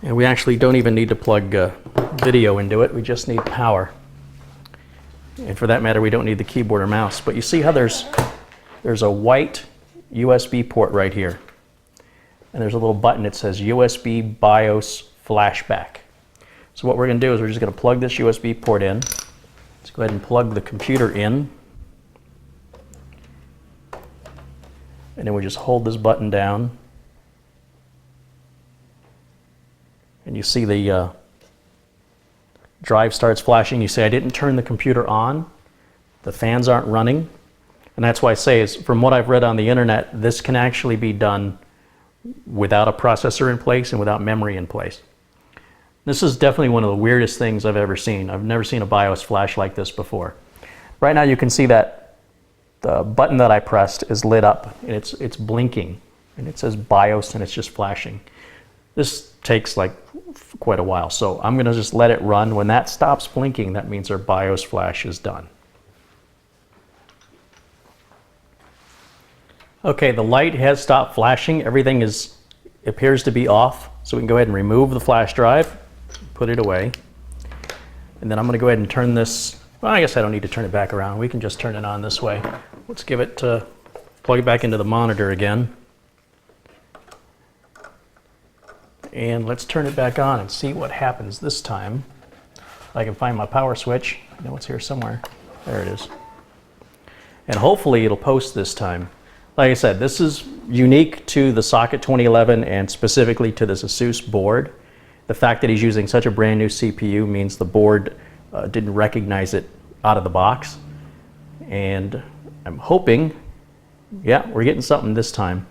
And we actually don't even need to plug video into it. We just need power. And for that matter, we don't need the keyboard or mouse. But you see how there's a white USB port right here. And there's a little button that says USB BIOS flashback. So what we're going to do is we're just going to plug this USB port in. Let's go ahead and plug the computer in. And then we just hold this button down. And you see the drive starts flashing. You say, I didn't turn the computer on. The fans aren't running. And that's why I say, is from what I've read on the internet, this can actually be done without a processor in place and without memory in place. This is definitely one of the weirdest things I've ever seen. I've never seen a BIOS flash like this before. Right now you can see that the button that I pressed is lit up and it's blinking, and it says BIOS and it's just flashing. This takes like quite a while, so I'm going to just let it run. When that stops blinking, that means our BIOS flash is done. Okay, the light has stopped flashing. Everything appears to be off, so we can go ahead and remove the flash drive, put it away, and then I'm going to go ahead and turn this. Well, I guess I don't need to turn it back around. We can just turn it on this way. Let's give it plug it back into the monitor again. And let's turn it back on and see what happens this time. If I can find my power switch. I know it's here somewhere. There it is. And hopefully it'll post this time. Like I said, this is unique to the Socket 2011 and specifically to this Asus board. The fact that he's using such a brand new CPU means the board didn't recognize it out of the box. And I'm hoping, yeah, we're getting something this time.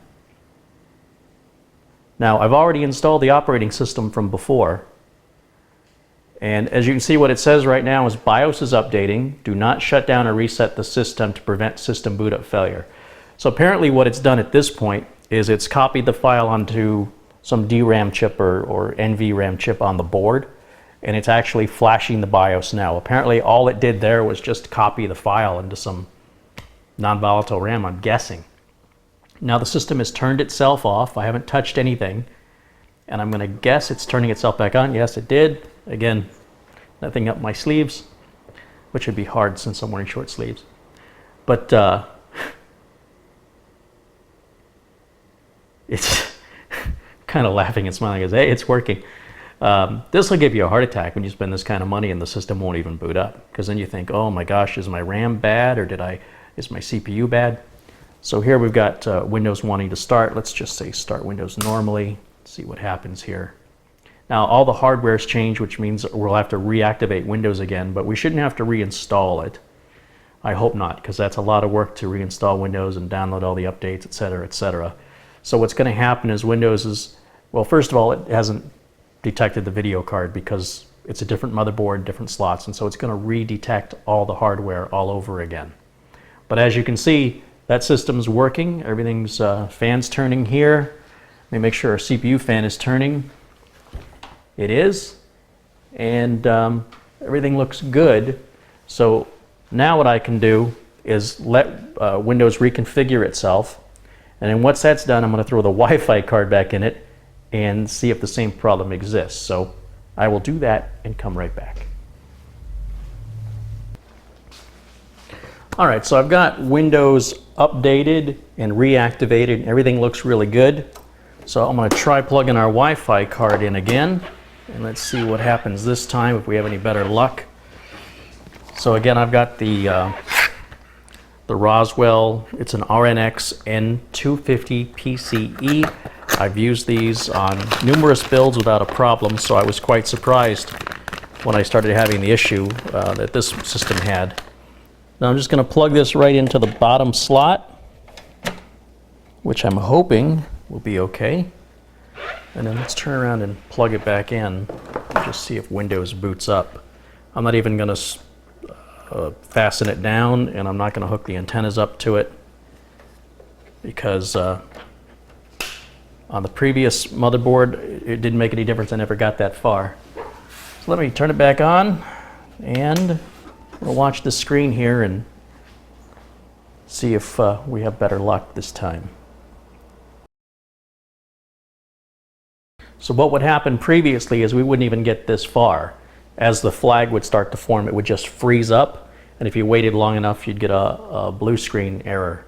Now, I've already installed the operating system from before. And as you can see, what it says right now is BIOS is updating. Do not shut down or reset the system to prevent system boot up failure. So apparently what it's done at this point is it's copied the file onto some DRAM chip or NVRAM chip on the board, and it's actually flashing the BIOS now. Apparently all it did there was just copy the file into some non-volatile RAM, I'm guessing. Now the system has turned itself off. I haven't touched anything, and I'm going to guess it's turning itself back on. Yes, it did. Again, nothing up my sleeves, which would be hard since I'm wearing short sleeves. But it's kind of laughing and smiling as, hey, it's working. This will give you a heart attack when you spend this kind of money and the system won't even boot up, because then you think, oh my gosh, is my RAM bad, or is my CPU bad? So here we've got Windows wanting to start. Let's just say start Windows normally. See what happens here. Now all the hardware's changed, which means we'll have to reactivate Windows again, but we shouldn't have to reinstall it. I hope not, because that's a lot of work to reinstall Windows and download all the updates, etc., etc. So what's going to happen is Windows is, well, first of all, it hasn't detected the video card because it's a different motherboard, different slots, and so it's going to redetect all the hardware all over again. But as you can see, that system's working. Everything's fans turning here. Let me make sure our CPU fan is turning. It is, and everything looks good. So now what I can do is let Windows reconfigure itself, and then once that's done, I'm going to throw the Wi-Fi card back in it and see if the same problem exists. So I will do that and come right back. All right, so I've got Windows updated and reactivated, and everything looks really good. So I'm going to try plugging our Wi-Fi card in again, and let's see what happens this time, if we have any better luck. So again, I've got the Roswell. It's an RNX N250 PCE. I've used these on numerous builds without a problem, so I was quite surprised when I started having the issue that this system had. Now I'm just going to plug this right into the bottom slot, which I'm hoping will be okay. And then let's turn around and plug it back in and just see if Windows boots up. I'm not even going to fasten it down, and I'm not going to hook the antennas up to it, because on the previous motherboard it didn't make any difference. I never got that far. So let me turn it back on, and we'll watch the screen here and see if we have better luck this time. So what would happen previously is we wouldn't even get this far. As the flag would start to form, it would just freeze up, and if you waited long enough, you'd get a blue screen error.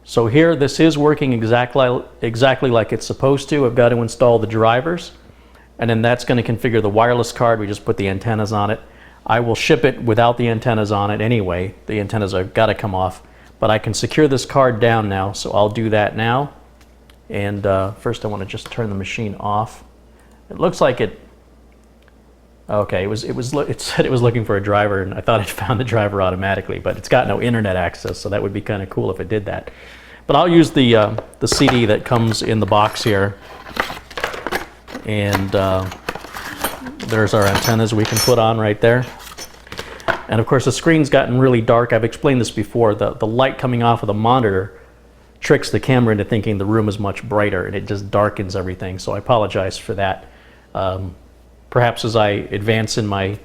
So here, this is working exactly like it's supposed to. I've got to install the drivers, and then that's going to configure the wireless card. We just put the antennas on it. I will ship it without the antennas on it anyway. The antennas have got to come off, but I can secure this card down now, so I'll do that now. And first I want to just turn the machine off. It looks like it, okay, it said it was looking for a driver, and I thought it found the driver automatically, but it's got no internet access, so that would be kind of cool if it did that. But I'll use the CD that comes in the box here, and there's our antennas we can put on right there. And of course the screen's gotten really dark. I've explained this before. The light coming off of the monitor tricks the camera into thinking the room is much brighter, and it just darkens everything, so I apologize for that. Perhaps as I advance in my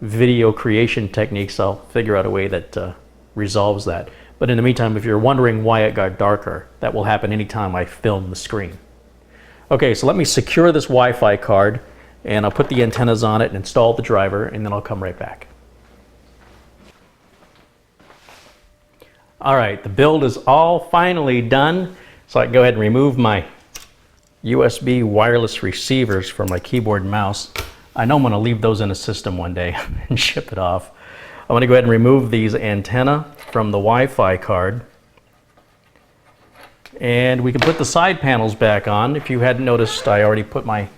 video creation techniques, I'll figure out a way that resolves that. But in the meantime, if you're wondering why it got darker, that will happen anytime I film the screen. Okay, so let me secure this Wi-Fi card, and I'll put the antennas on it and install the driver, and then I'll come right back. All right, the build is all finally done, so I can go ahead and remove my USB wireless receivers from my keyboard and mouse. I know I'm going to leave those in a system one day and ship it off. I'm going to go ahead and remove these antenna from the Wi-Fi card. And we can put the side panels back on. If you hadn't noticed, I already put my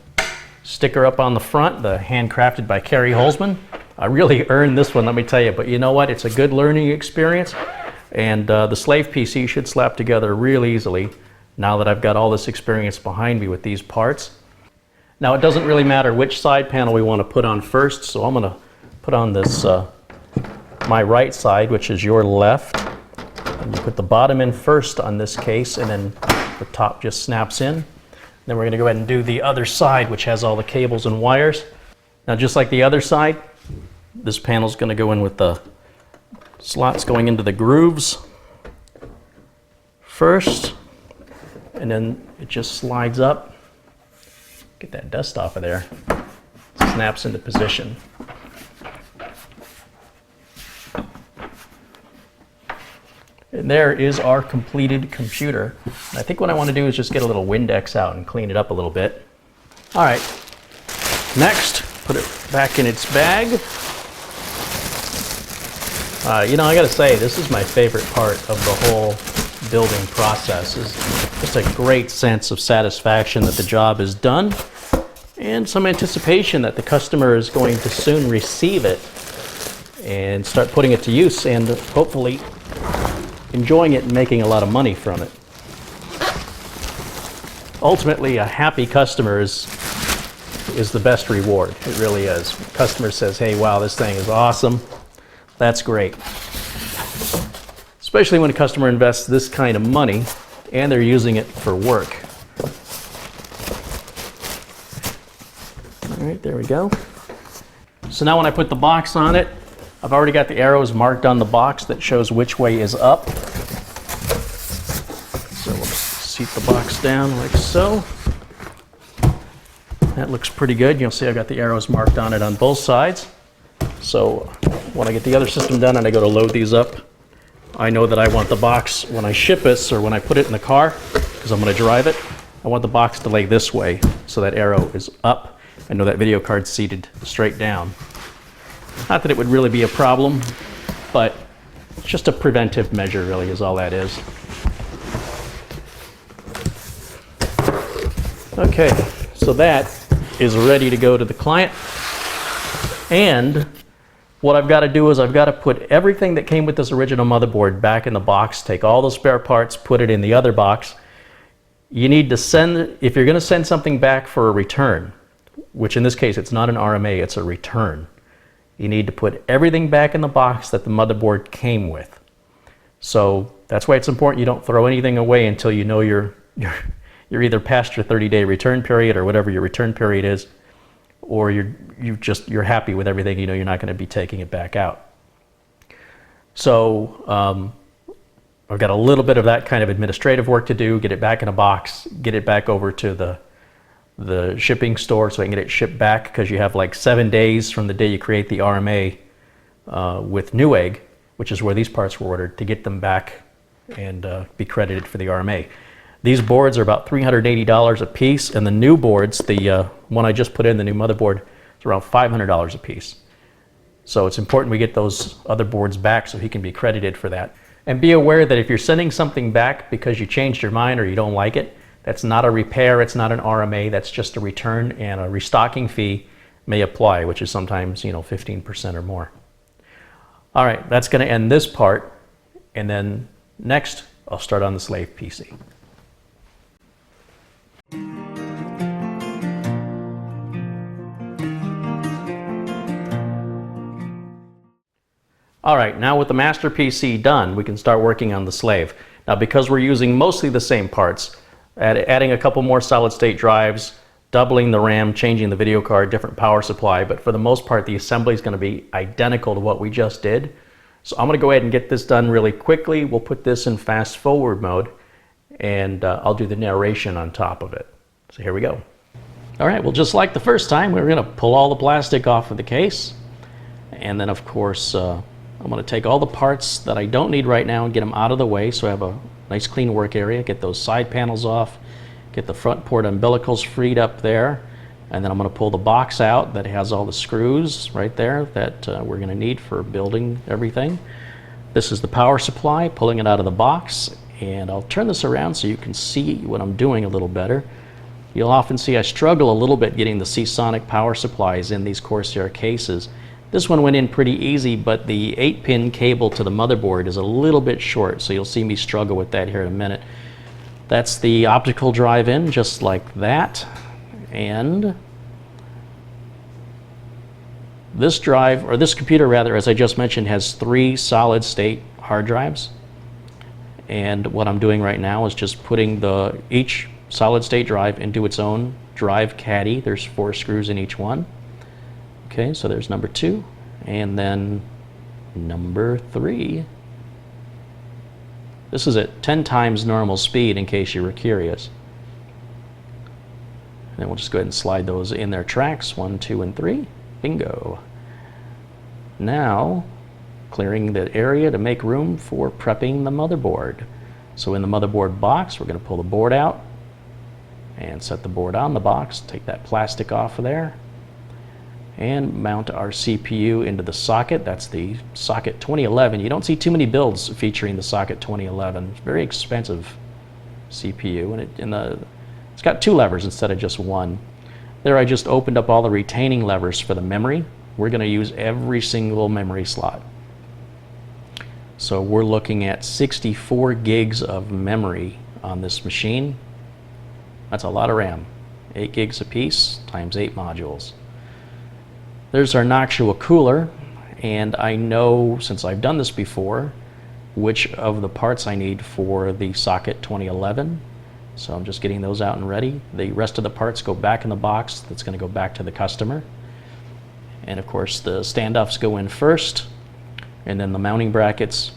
sticker up on the front, the handcrafted by Carrie Holzman. I really earned this one, let me tell you, but you know what? It's a good learning experience. And the slave PC should slap together real easily. now that I've got all this experience behind me with these parts. Now it doesn't really matter which side panel we want to put on first, so I'm going to put on this my right side, which is your left. And you put the bottom in first on this case, and then the top just snaps in. Then we're going to go ahead and do the other side, which has all the cables and wires. Now just like the other side, this panel's going to go in with the slots going into the grooves first, and then it just slides up. Get that dust off of there. Snaps into position. And there is our completed computer. And I think what I want to do is just get a little Windex out and clean it up a little bit. All right, next, put it back in its bag. You know, I gotta say, this is my favorite part of the whole building process. Is just a great sense of satisfaction that the job is done, and some anticipation that the customer is going to soon receive it and start putting it to use, and hopefully enjoying it and making a lot of money from it. Ultimately, a happy customer is the best reward. It really is. Customer says, hey, wow, this thing is awesome. That's great. Especially when a customer invests this kind of money and they're using it for work. All right, there we go. So now when I put the box on it, I've already got the arrows marked on the box that shows which way is up. So we'll seat the box down like so. That looks pretty good. You'll see I've got the arrows marked on it on both sides. So when I get the other system done and I go to load these up, I know that I want the box, when I ship this or when I put it in the car, because I'm going to drive it, I want the box to lay this way so that arrow is up. I know that video card's seated straight down. Not that it would really be a problem, but it's just a preventive measure really is all that is. Okay, so that is ready to go to the client. And what I've got to do is I've got to put everything that came with this original motherboard back in the box, take all the spare parts, put it in the other box. You need to send, if you're going to send something back for a return, which in this case it's not an RMA, it's a return, you need to put everything back in the box that the motherboard came with. So that's why it's important you don't throw anything away until you know you're either past your 30-day return period or whatever your return period is, or you're happy with everything, you know you're not going to be taking it back out. So I've got a little bit of that kind of administrative work to do, get it back in a box, get it back over to the shipping store so I can get it shipped back, because you have like 7 days from the day you create the RMA with Newegg, which is where these parts were ordered, to get them back and be credited for the RMA. These boards are about $380 a piece, and the new boards, the one I just put in, the new motherboard, is around $500 a piece. So it's important we get those other boards back so he can be credited for that. And be aware that if you're sending something back because you changed your mind or you don't like it, that's not a repair, it's not an RMA, that's just a return, and a restocking fee may apply, which is sometimes, 15% or more. All right, that's going to end this part, and then next I'll start on the slave PC. All right, now with the master PC done, we can start working on the slave. Now, because we're using mostly the same parts, adding a couple more solid state drives, doubling the RAM, changing the video card, different power supply, but for the most part the assembly is going to be identical to what we just did. So I'm going to go ahead and get this done really quickly. We'll put this in fast forward mode, and I'll do the narration on top of it. So here we go. All right, well, just like the first time, we're going to pull all the plastic off of the case, and then of course I'm going to take all the parts that I don't need right now and get them out of the way so I have a nice clean work area, get those side panels off, get the front port umbilicals freed up there, and then I'm going to pull the box out that has all the screws right there that we're going to need for building everything. This is the power supply, pulling it out of the box, and I'll turn this around so you can see what I'm doing a little better. You'll often see I struggle a little bit getting the Seasonic power supplies in these Corsair cases. This one went in pretty easy, but the 8-pin cable to the motherboard is a little bit short, so you'll see me struggle with that here in a minute. That's the optical drive in, just like that. And this drive, or this computer rather, as I just mentioned, has 3 solid state hard drives. And what I'm doing right now is just putting each solid state drive into its own drive caddy. There's 4 screws in each one. Okay, so there's number 2. And then number 3. This is at 10 times normal speed, in case you were curious. And then we'll just go ahead and slide those in their tracks, 1, 2, and 3. Bingo. Now, clearing the area to make room for prepping the motherboard. So in the motherboard box, we're going to pull the board out and set the board on the box, take that plastic off of there, and mount our CPU into the socket. That's the socket 2011. You don't see too many builds featuring the socket 2011. It's a very expensive CPU, and it's got 2 levers instead of just 1. There I just opened up all the retaining levers for the memory. We're going to use every single memory slot. So we're looking at 64 gigs of memory on this machine. That's a lot of RAM. 8 gigs a piece times 8 modules. There's our Noctua cooler, and I know, since I've done this before, which of the parts I need for the socket 2011. So I'm just getting those out and ready. The rest of the parts go back in the box. That's going to go back to the customer. And of course the standoffs go in first, and then the mounting brackets.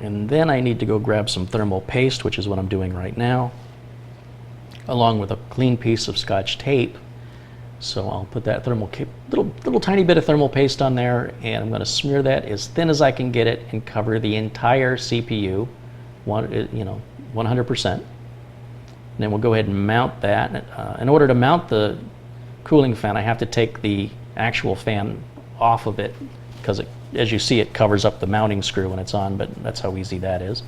And then I need to go grab some thermal paste, which is what I'm doing right now, along with a clean piece of Scotch tape. So I'll put that little tiny bit of thermal paste on there, and I'm going to smear that as thin as I can get it and cover the entire CPU, 100%. And then we'll go ahead and mount that. In order to mount the cooling fan, I have to take the actual fan off of it, because as you see, it covers up the mounting screw when it's on, but that's how easy that is.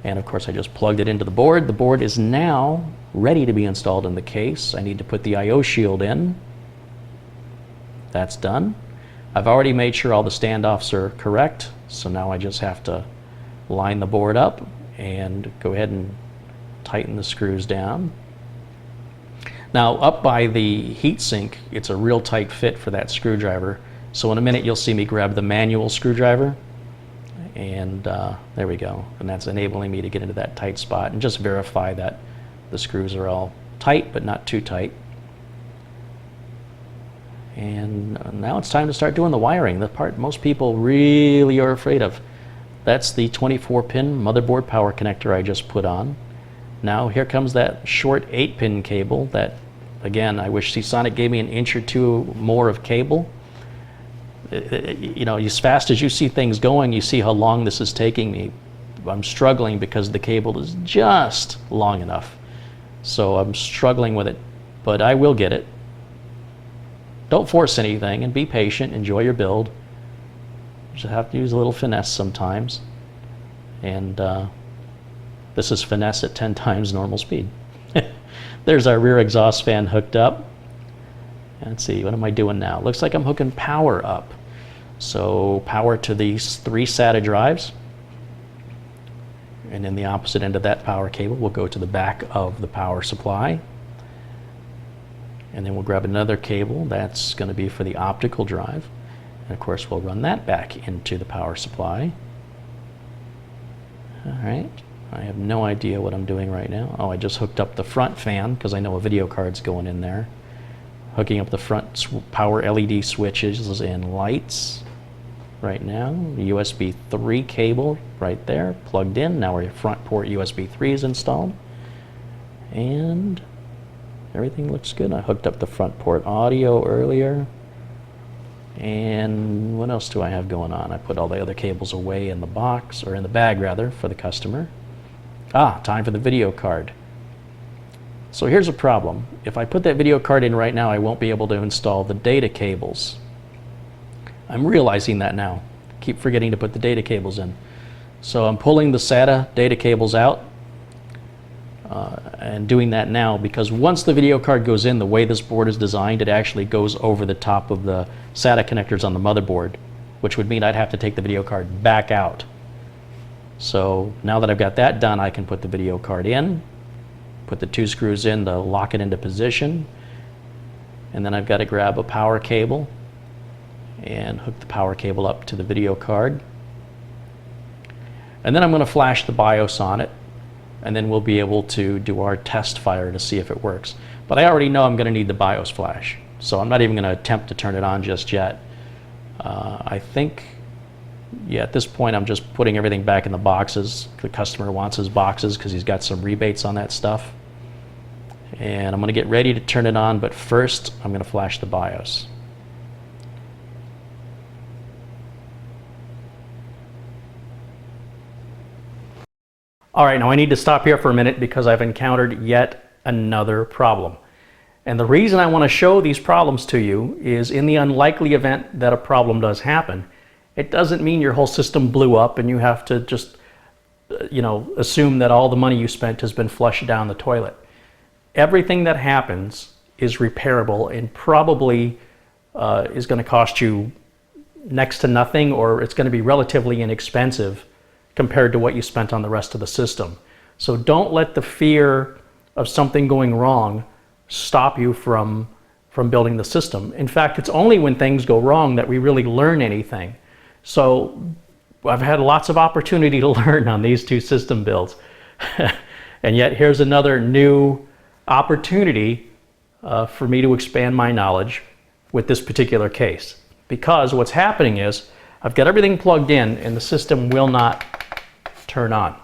And of course I just plugged it into the board. The board is now ready to be installed in the case. I need to put the I/O shield in. That's done. I've already made sure all the standoffs are correct, so now I just have to line the board up and go ahead and tighten the screws down. Now up by the heatsink, it's a real tight fit for that screwdriver. So in a minute you'll see me grab the manual screwdriver, and there we go. And that's enabling me to get into that tight spot and just verify that the screws are all tight but not too tight. And now it's time to start doing the wiring, the part most people really are afraid of. That's the 24-pin motherboard power connector I just put on. Now here comes that short 8-pin cable that, again, I wish Seasonic gave me an inch or 2 more of cable. You know, as fast as you see things going, you see how long this is taking me. I'm struggling because the cable is just long enough. So I'm struggling with it, but I will get it. Don't force anything and be patient. Enjoy your build. You just have to use a little finesse sometimes. And this is finesse at 10 times normal speed. There's our rear exhaust fan hooked up. Let's see, what am I doing now? Looks like I'm hooking power up. So power to these 3 SATA drives. And then the opposite end of that power cable will go to the back of the power supply. And then we'll grab another cable that's going to be for the optical drive. And of course we'll run that back into the power supply. Alright, I have no idea what I'm doing right now. Oh, I just hooked up the front fan because I know a video card's going in there. Hooking up the front power LED switches and lights right now. The USB 3 cable right there, plugged in. Now our front port USB 3 is installed. And everything looks good. I hooked up the front port audio earlier. And what else do I have going on? I put all the other cables away in the box, or in the bag rather, for the customer. Ah, time for the video card. So here's a problem. If I put that video card in right now, I won't be able to install the data cables. I'm realizing that now. Keep forgetting to put the data cables in. So I'm pulling the SATA data cables out and doing that now, because once the video card goes in, the way this board is designed, it actually goes over the top of the SATA connectors on the motherboard, which would mean I'd have to take the video card back out. So now that I've got that done, I can put the video card in, put the 2 screws in to lock it into position, and then I've got to grab a power cable and hook the power cable up to the video card. And then I'm going to flash the BIOS on it, and then we'll be able to do our test fire to see if it works. But I already know I'm going to need the BIOS flash, so I'm not even going to attempt to turn it on just yet. I think, yeah, at this point I'm just putting everything back in the boxes. The customer wants his boxes because he's got some rebates on that stuff. And I'm going to get ready to turn it on, but first I'm going to flash the BIOS. All right, now I need to stop here for a minute because I've encountered yet another problem. And the reason I want to show these problems to you is in the unlikely event that a problem does happen, it doesn't mean your whole system blew up and you have to just, assume that all the money you spent has been flushed down the toilet. Everything that happens is repairable and probably is going to cost you next to nothing, or it's going to be relatively inexpensive compared to what you spent on the rest of the system. So don't let the fear of something going wrong stop you from building the system. In fact, it's only when things go wrong that we really learn anything. So I've had lots of opportunity to learn on these 2 system builds. And yet here's another new opportunity for me to expand my knowledge with this particular case. Because what's happening is I've got everything plugged in and the system will not turn on.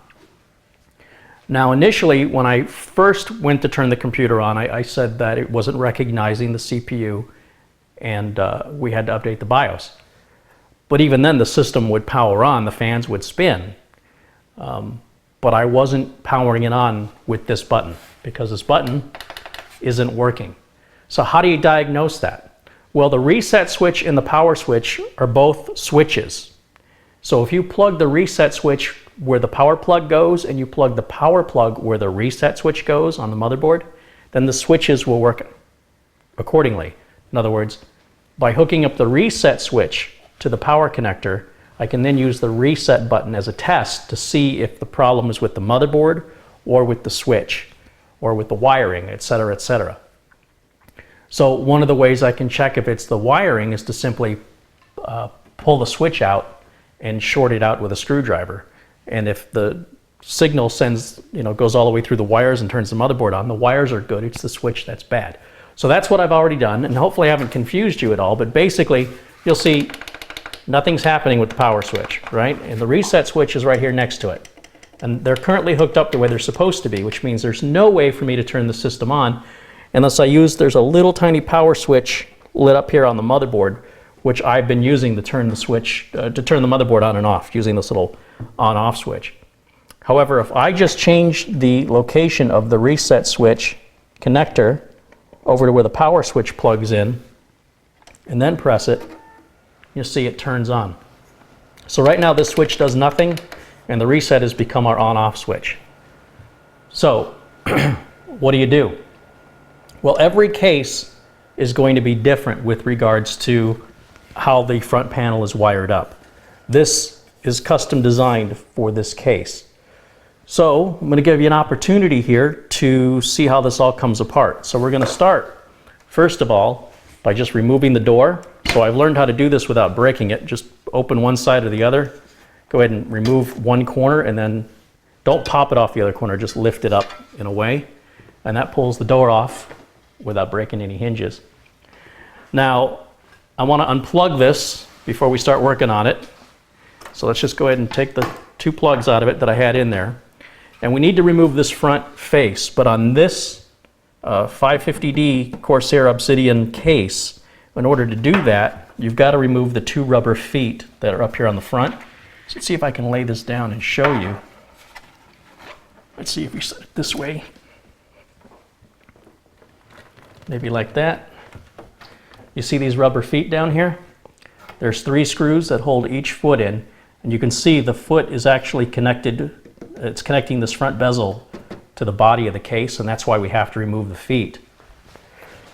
Now initially, when I first went to turn the computer on, I said that it wasn't recognizing the CPU and we had to update the BIOS. But even then the system would power on, the fans would spin. But I wasn't powering it on with this button because this button isn't working. So how do you diagnose that? Well, the reset switch and the power switch are both switches. So if you plug the reset switch where the power plug goes and you plug the power plug where the reset switch goes on the motherboard, then the switches will work accordingly. In other words, by hooking up the reset switch to the power connector, I can then use the reset button as a test to see if the problem is with the motherboard or with the switch or with the wiring, etc., etc. So one of the ways I can check if it's the wiring is to simply pull the switch out and short it out with a screwdriver. And if the signal sends, goes all the way through the wires and turns the motherboard on, the wires are good, it's the switch that's bad. So that's what I've already done, and hopefully I haven't confused you at all, but basically you'll see nothing's happening with the power switch, right? And the reset switch is right here next to it. And they're currently hooked up the way they're supposed to be, which means there's no way for me to turn the system on unless there's a little tiny power switch lit up here on the motherboard, which I've been using to turn the switch, to turn the motherboard on and off, using this little on-off switch. However, if I just change the location of the reset switch connector over to where the power switch plugs in, and then press it, you'll see it turns on. So right now this switch does nothing, and the reset has become our on-off switch. So what do? Well, every case is going to be different with regards to how the front panel is wired up. This is custom designed for this case. So I'm going to give you an opportunity here to see how this all comes apart. So we're going to start, first of all, by just removing the door. So I've learned how to do this without breaking it. Just open one side or the other. Go ahead and remove one corner and then don't pop it off the other corner, just lift it up in a way. And that pulls the door off without breaking any hinges. Now, I want to unplug this before we start working on it. So let's just go ahead and take the 2 plugs out of it that I had in there. And we need to remove this front face, but on this 550D Corsair Obsidian case, in order to do that, you've got to remove the 2 rubber feet that are up here on the front. So let's see if I can lay this down and show you. Let's see if we set it this way. Maybe like that. You see these rubber feet down here? There's 3 screws that hold each foot in, and you can see the foot is actually connected. It's connecting this front bezel to the body of the case, and that's why we have to remove the feet.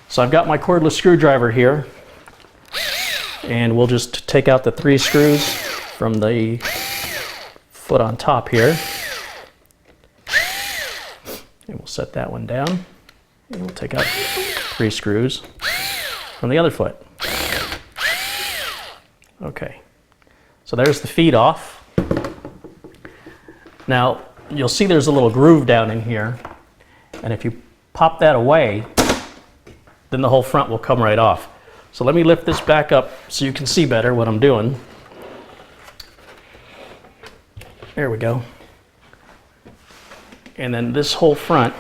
So I've got my cordless screwdriver here, and we'll just take out the 3 screws from the foot on top here. And we'll set that one down. And we'll take out 3 screws from the other foot. Okay, so there's the feed off. Now, you'll see there's a little groove down in here, and if you pop that away, then the whole front will come right off. So let me lift this back up so you can see better what I'm doing. There we go. And then this whole front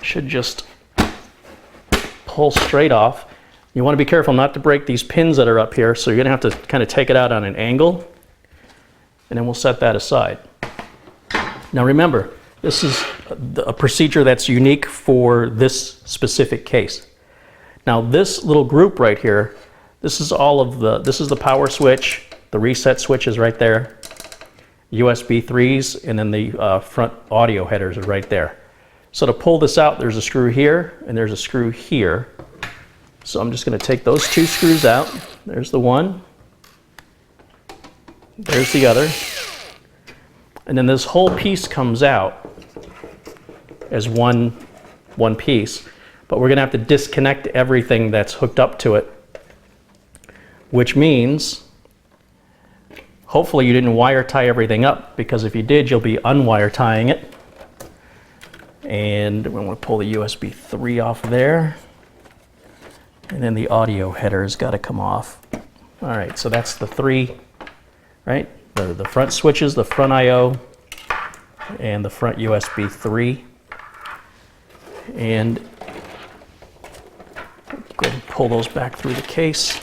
should just pull straight off. You want to be careful not to break these pins that are up here, so you're going to have to kind of take it out on an angle, and then we'll set that aside. Now remember, this is a procedure that's unique for this specific case. Now this little group right here, this is the power switch, the reset switch is right there, USB 3s, and then the front audio headers are right there. So to pull this out, there's a screw here and there's a screw here. So I'm just going to take those 2 screws out. There's the one, there's the other, and then this whole piece comes out as one piece, but we're going to have to disconnect everything that's hooked up to it, which means hopefully you didn't wire tie everything up, because if you did, you'll be unwire tying it. And we want to pull the USB 3 off there. And then the audio header's got to come off. All right, so that's the 3, right? The front switches, the front I/O, and the front USB 3. And go ahead and pull those back through the case.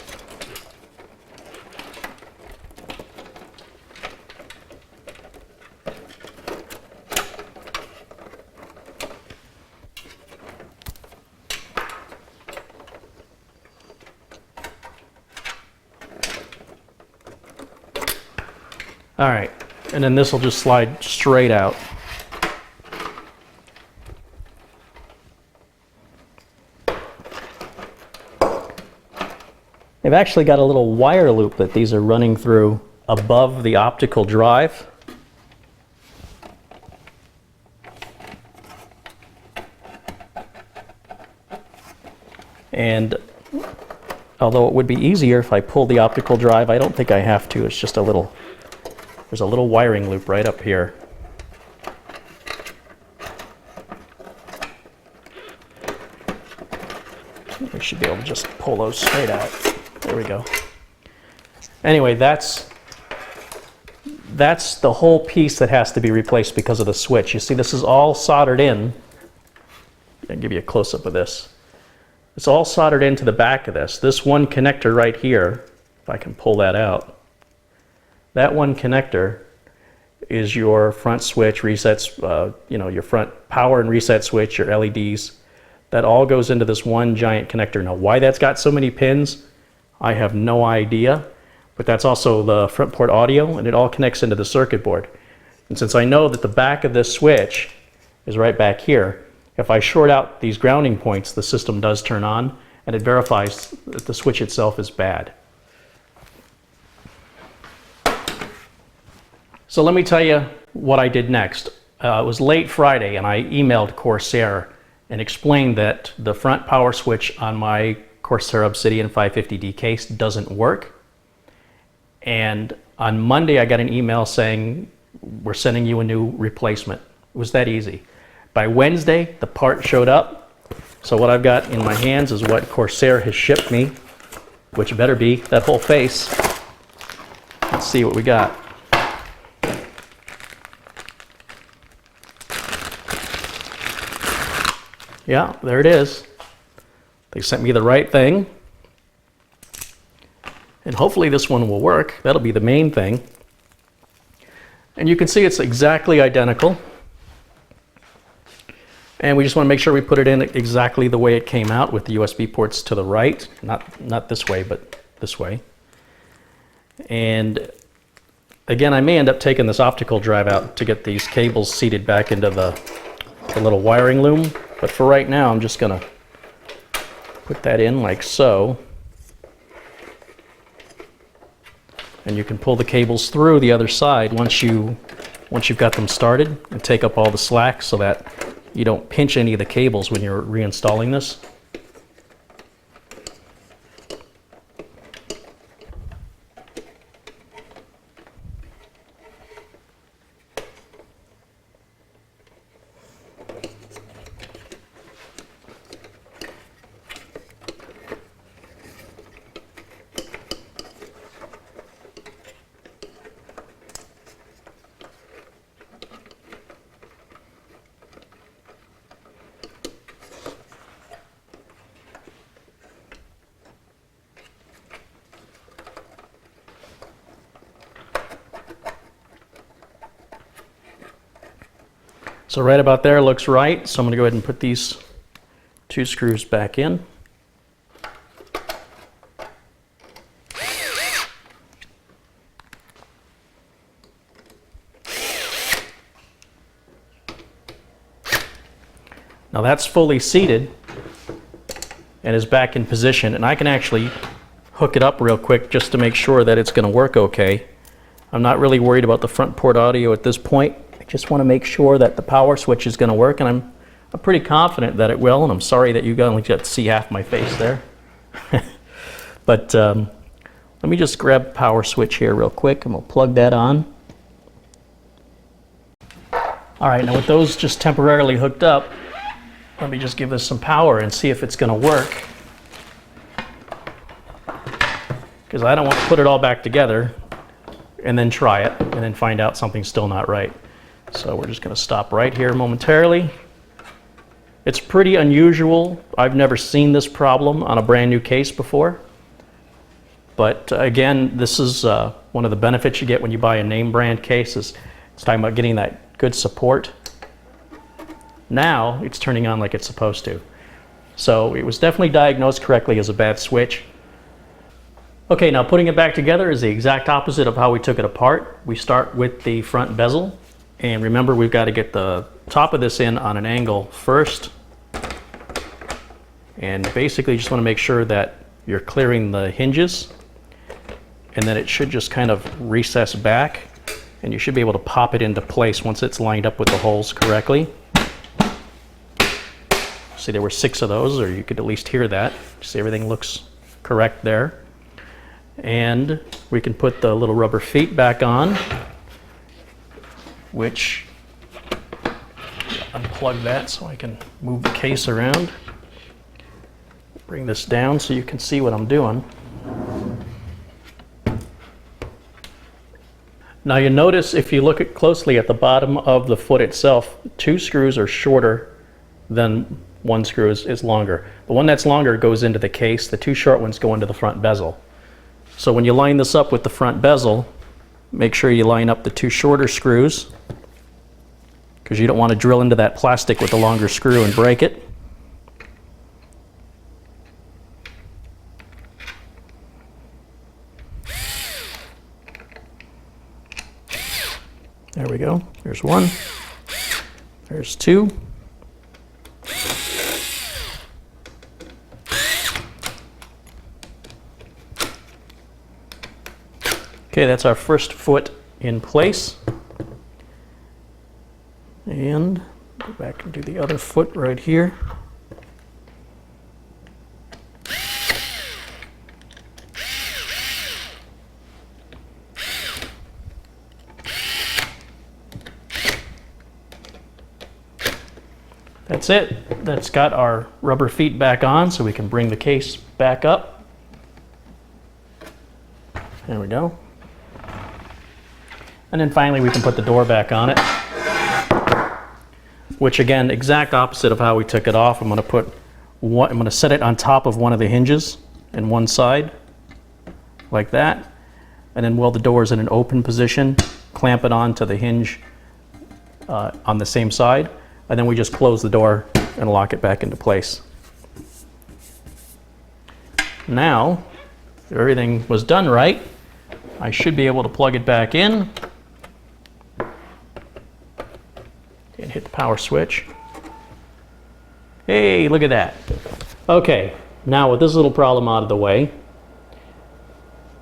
All right, and then this will just slide straight out. They've actually got a little wire loop that these are running through above the optical drive. And although it would be easier if I pulled the optical drive, I don't think I have to. It's just a little, there's a little wiring loop right up here. We should be able to just pull those straight out. There we go. Anyway, that's the whole piece that has to be replaced because of the switch. You see, this is all soldered in. I'll give you a close-up of this. It's all soldered into the back of this. This one connector right here, if I can pull that out, that one connector is your front switch, resets, your front power and reset switch, your LEDs. That all goes into this one giant connector. Now, why that's got so many pins, I have no idea, but that's also the front port audio, and it all connects into the circuit board. And since I know that the back of this switch is right back here, if I short out these grounding points, the system does turn on, and it verifies that the switch itself is bad. So let me tell you what I did next. It was late Friday, and I emailed Corsair and explained that the front power switch on my Corsair Obsidian 550D case doesn't work. And on Monday, I got an email saying, we're sending you a new replacement. It was that easy. By Wednesday, the part showed up. So what I've got in my hands is what Corsair has shipped me, which better be that whole face. Let's see what we got. Yeah, there it is. They sent me the right thing. And hopefully this one will work. That'll be the main thing. And you can see it's exactly identical. And we just want to make sure we put it in exactly the way it came out, with the USB ports to the right. Not this way, but this way. And again, I may end up taking this optical drive out to get these cables seated back into the little wiring loom. But for right now, I'm just going to put that in like so. And you can pull the cables through the other side once you've got them started, and take up all the slack so that you don't pinch any of the cables when you're reinstalling this. So right about there looks right. So I'm going to go ahead and put these 2 screws back in. Now that's fully seated and is back in position, and I can actually hook it up real quick just to make sure that it's going to work okay. I'm not really worried about the front port audio at this point. Just want to make sure that the power switch is going to work, and I'm pretty confident that it will, and I'm sorry that you only got to see half my face there. But let me just grab the power switch here real quick, and we'll plug that on. All right, now with those just temporarily hooked up, let me just give this some power and see if it's going to work. Because I don't want to put it all back together and then try it and then find out something's still not right. So we're just going to stop right here momentarily. It's pretty unusual. I've never seen this problem on a brand new case before. But again, this is one of the benefits you get when you buy a name brand case. It's talking about getting that good support. Now it's turning on like it's supposed to. So it was definitely diagnosed correctly as a bad switch. Okay, now putting it back together is the exact opposite of how we took it apart. We start with the front bezel. And remember, we've got to get the top of this in on an angle first. And basically just want to make sure that you're clearing the hinges. And then it should just kind of recess back. And you should be able to pop it into place once it's lined up with the holes correctly. See, there were 6 of those, or you could at least hear that. See, everything looks correct there. And we can put the little rubber feet back on, which, unplug that so I can move the case around. Bring this down so you can see what I'm doing. Now you notice, if you look closely at the bottom of the foot itself, 2 screws are shorter than 1 screw is longer. The one that's longer goes into the case, the 2 short ones go into the front bezel. So when you line this up with the front bezel, make sure you line up the 2 shorter screws, because you don't want to drill into that plastic with the longer screw and break it. There we go. There's 1. There's 2. Okay, that's our first foot in place. And go back and do the other foot right here. That's it. That's got our rubber feet back on, so we can bring the case back up. There we go. And then finally we can put the door back on it, which again, exact opposite of how we took it off. I'm going to set it on top of one of the hinges in one side, like that. And then while the door is in an open position, clamp it onto the hinge on the same side. And then we just close the door and lock it back into place. Now, if everything was done right, I should be able to plug it back in and hit the power switch. Hey, look at that. Okay, now with this little problem out of the way,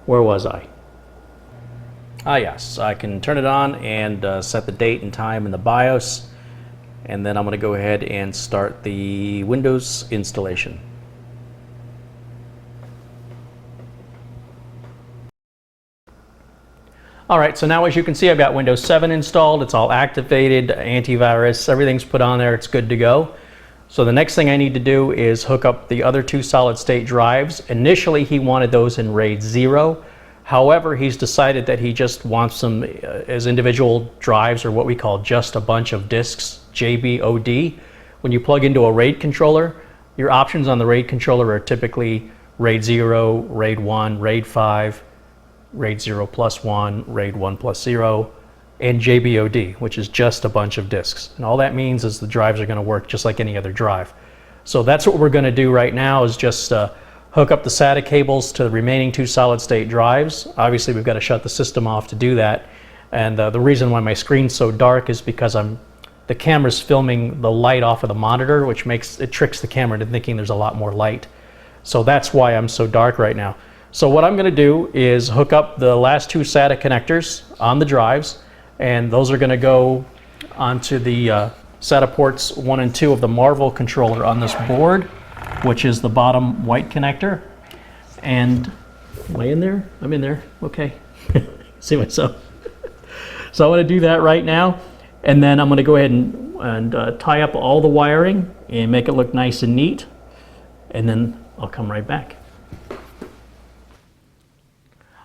where was I? Ah yes, I can turn it on and set the date and time in the BIOS, and then I'm going to go ahead and start the Windows installation. Alright, so now as you can see, I've got Windows 7 installed. It's all activated, antivirus, everything's put on there, it's good to go. So the next thing I need to do is hook up the other two solid-state drives. Initially, he wanted those in RAID 0. However, he's decided that he just wants them as individual drives, or what we call just a bunch of disks, JBOD. When you plug into a RAID controller, your options on the RAID controller are typically RAID 0, RAID 1, RAID 5, RAID 0 plus 1, RAID 1 plus 0, and JBOD, which is just a bunch of disks. And all that means is the drives are going to work just like any other drive. So that's what we're going to do right now, is just hook up the SATA cables to the remaining two solid-state drives. Obviously, we've got to shut the system off to do that. And the reason why my screen's so dark is because the camera's filming the light off of the monitor, which tricks the camera into thinking there's a lot more light. So that's why I'm so dark right now. So what I'm going to do is hook up the last two SATA connectors on the drives, and those are going to go onto the SATA ports 1 and 2 of the Marvel controller on this board, which is the bottom white connector. And am I in there? I'm in there. Okay. See myself. So I want to do that right now, and then I'm going to go ahead and tie up all the wiring and make it look nice and neat, and then I'll come right back.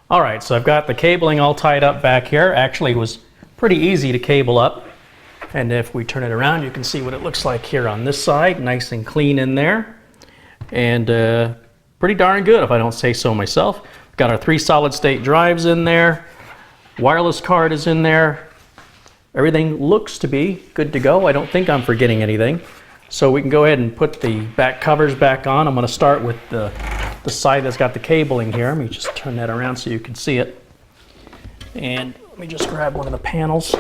All right, so I've got the cabling all tied up back here. Actually, it was pretty easy to cable up. And if we turn it around, you can see what it looks like here on this side. Nice and clean in there. And pretty darn good, if I don't say so myself. We've got our 3 solid-state drives in there. Wireless card is in there. Everything looks to be good to go. I don't think I'm forgetting anything. So we can go ahead and put the back covers back on. I'm going to start with the side that's got the cabling here. Let me just turn that around so you can see it. And let me just grab one of the panels.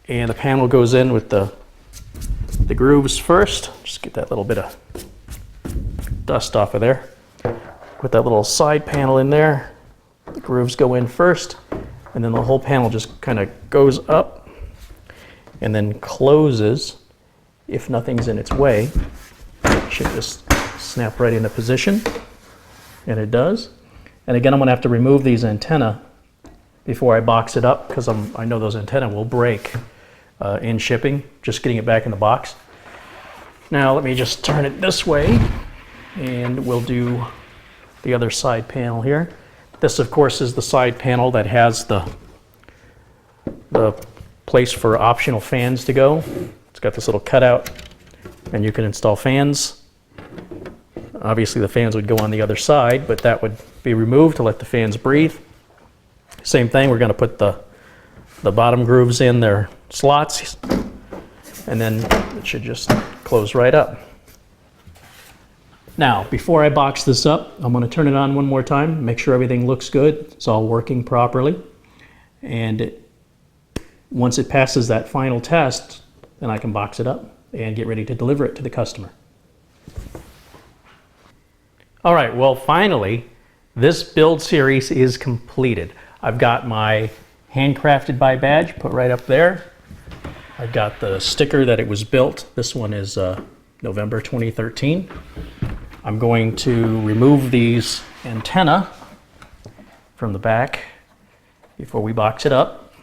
And the panel goes in with the grooves first. Just get that little bit of dust off of there. Put that little side panel in there. The grooves go in first, and then the whole panel just kind of goes up and then closes if nothing's in its way. It should just snap right into position, and it does. And again, I'm going to have to remove these antennae before I box it up, because I know those antennae will break in shipping, just getting it back in the box. Now let me just turn it this way, and we'll do the other side panel here. This, of course, is the side panel that has the place for optional fans to go. It's got this little cutout, and you can install fans. Obviously, the fans would go on the other side, but that would be removed to let the fans breathe. Same thing, we're going to put the bottom grooves in their slots, and then it should just close right up. Now, before I box this up, I'm going to turn it on one more time, make sure everything looks good, it's all working properly. And once it passes that final test, then I can box it up and get ready to deliver it to the customer. All right, well, finally, this build series is completed. I've got my handcrafted by badge put right up there. I've got the sticker that it was built. This one is November 2013. I'm going to remove these antennae from the back before we box it up.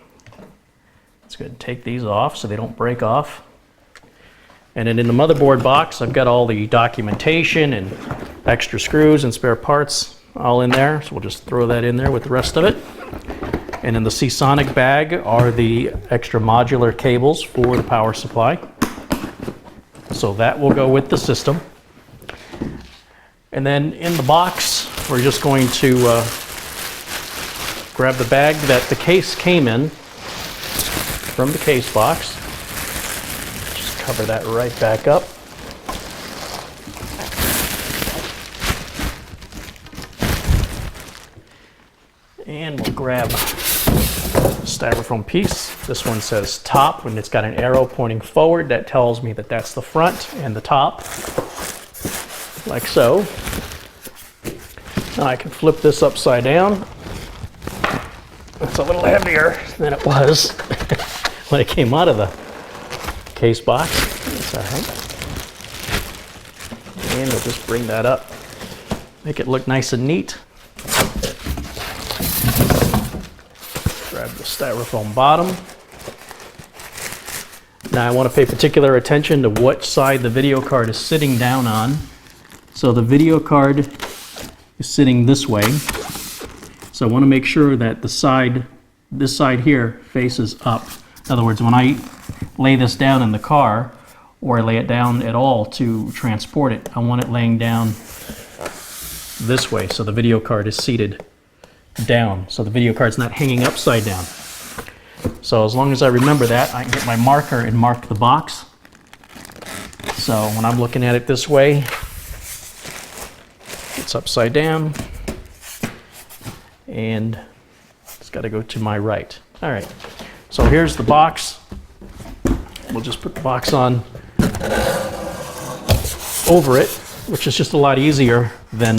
Let's go ahead and take these off so they don't break off. And then in the motherboard box, I've got all the documentation and extra screws and spare parts all in there. So we'll just throw that in there with the rest of it. And in the Seasonic bag are the extra modular cables for the power supply. So that will go with the system. And then in the box, we're just going to grab the bag that the case came in from the case box. Just cover that right back up. And we'll grab a styrofoam piece. This one says top, and it's got an arrow pointing forward. That tells me that that's the front and the top, like so. Now I can flip this upside down, It's a little heavier than it was when it came out of the case box. That's all right. And we'll just bring that up, make it look nice and neat. Grab the styrofoam bottom. Now I want to pay particular attention to what side the video card is sitting down on. So the video card is sitting this way. So I want to make sure that the side, this side here, faces up. In other words, when I lay this down in the car, or I lay it down at all to transport it, I want it laying down this way, so the video card is seated down, so the video card's not hanging upside down. So as long as I remember that, I can get my marker and mark the box. So when I'm looking at it this way, it's upside down, and it's got to go to my right. All right, so here's the box. We'll just put the box on over it, which is just a lot easier than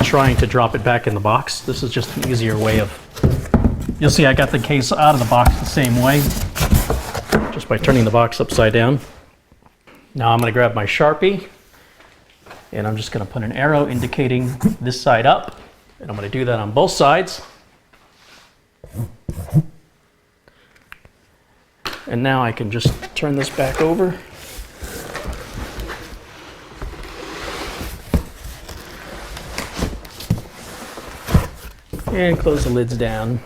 trying to drop it back in the box. This is just an easier way of, you'll see I got the case out of the box the same way, just by turning the box upside down. Now I'm going to grab my Sharpie, and I'm just going to put an arrow indicating this side up, and I'm going to do that on both sides. And now I can just turn this back over. And close the lids down.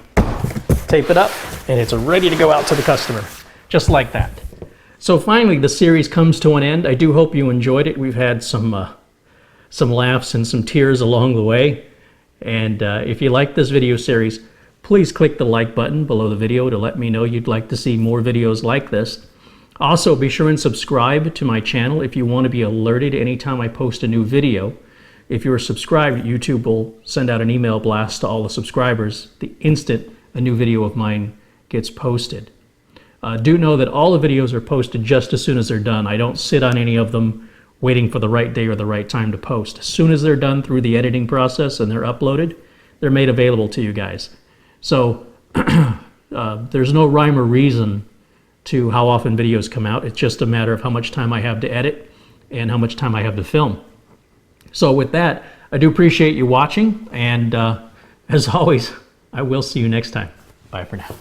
Tape it up, and it's ready to go out to the customer. Just like that. So finally, the series comes to an end. I do hope you enjoyed it. We've had some laughs and some tears along the way. And if you like this video series, please click the like button below the video to let me know you'd like to see more videos like this. Also, be sure and subscribe to my channel if you want to be alerted anytime I post a new video. If you're subscribed, YouTube will send out an email blast to all the subscribers the instant a new video of mine gets posted. Do know that all the videos are posted just as soon as they're done. I don't sit on any of them waiting for the right day or the right time to post. As soon as they're done through the editing process and they're uploaded, they're made available to you guys. So there's no rhyme or reason to how often videos come out. It's just a matter of how much time I have to edit and how much time I have to film. So with that, I do appreciate you watching, and as always, I will see you next time. Bye for now.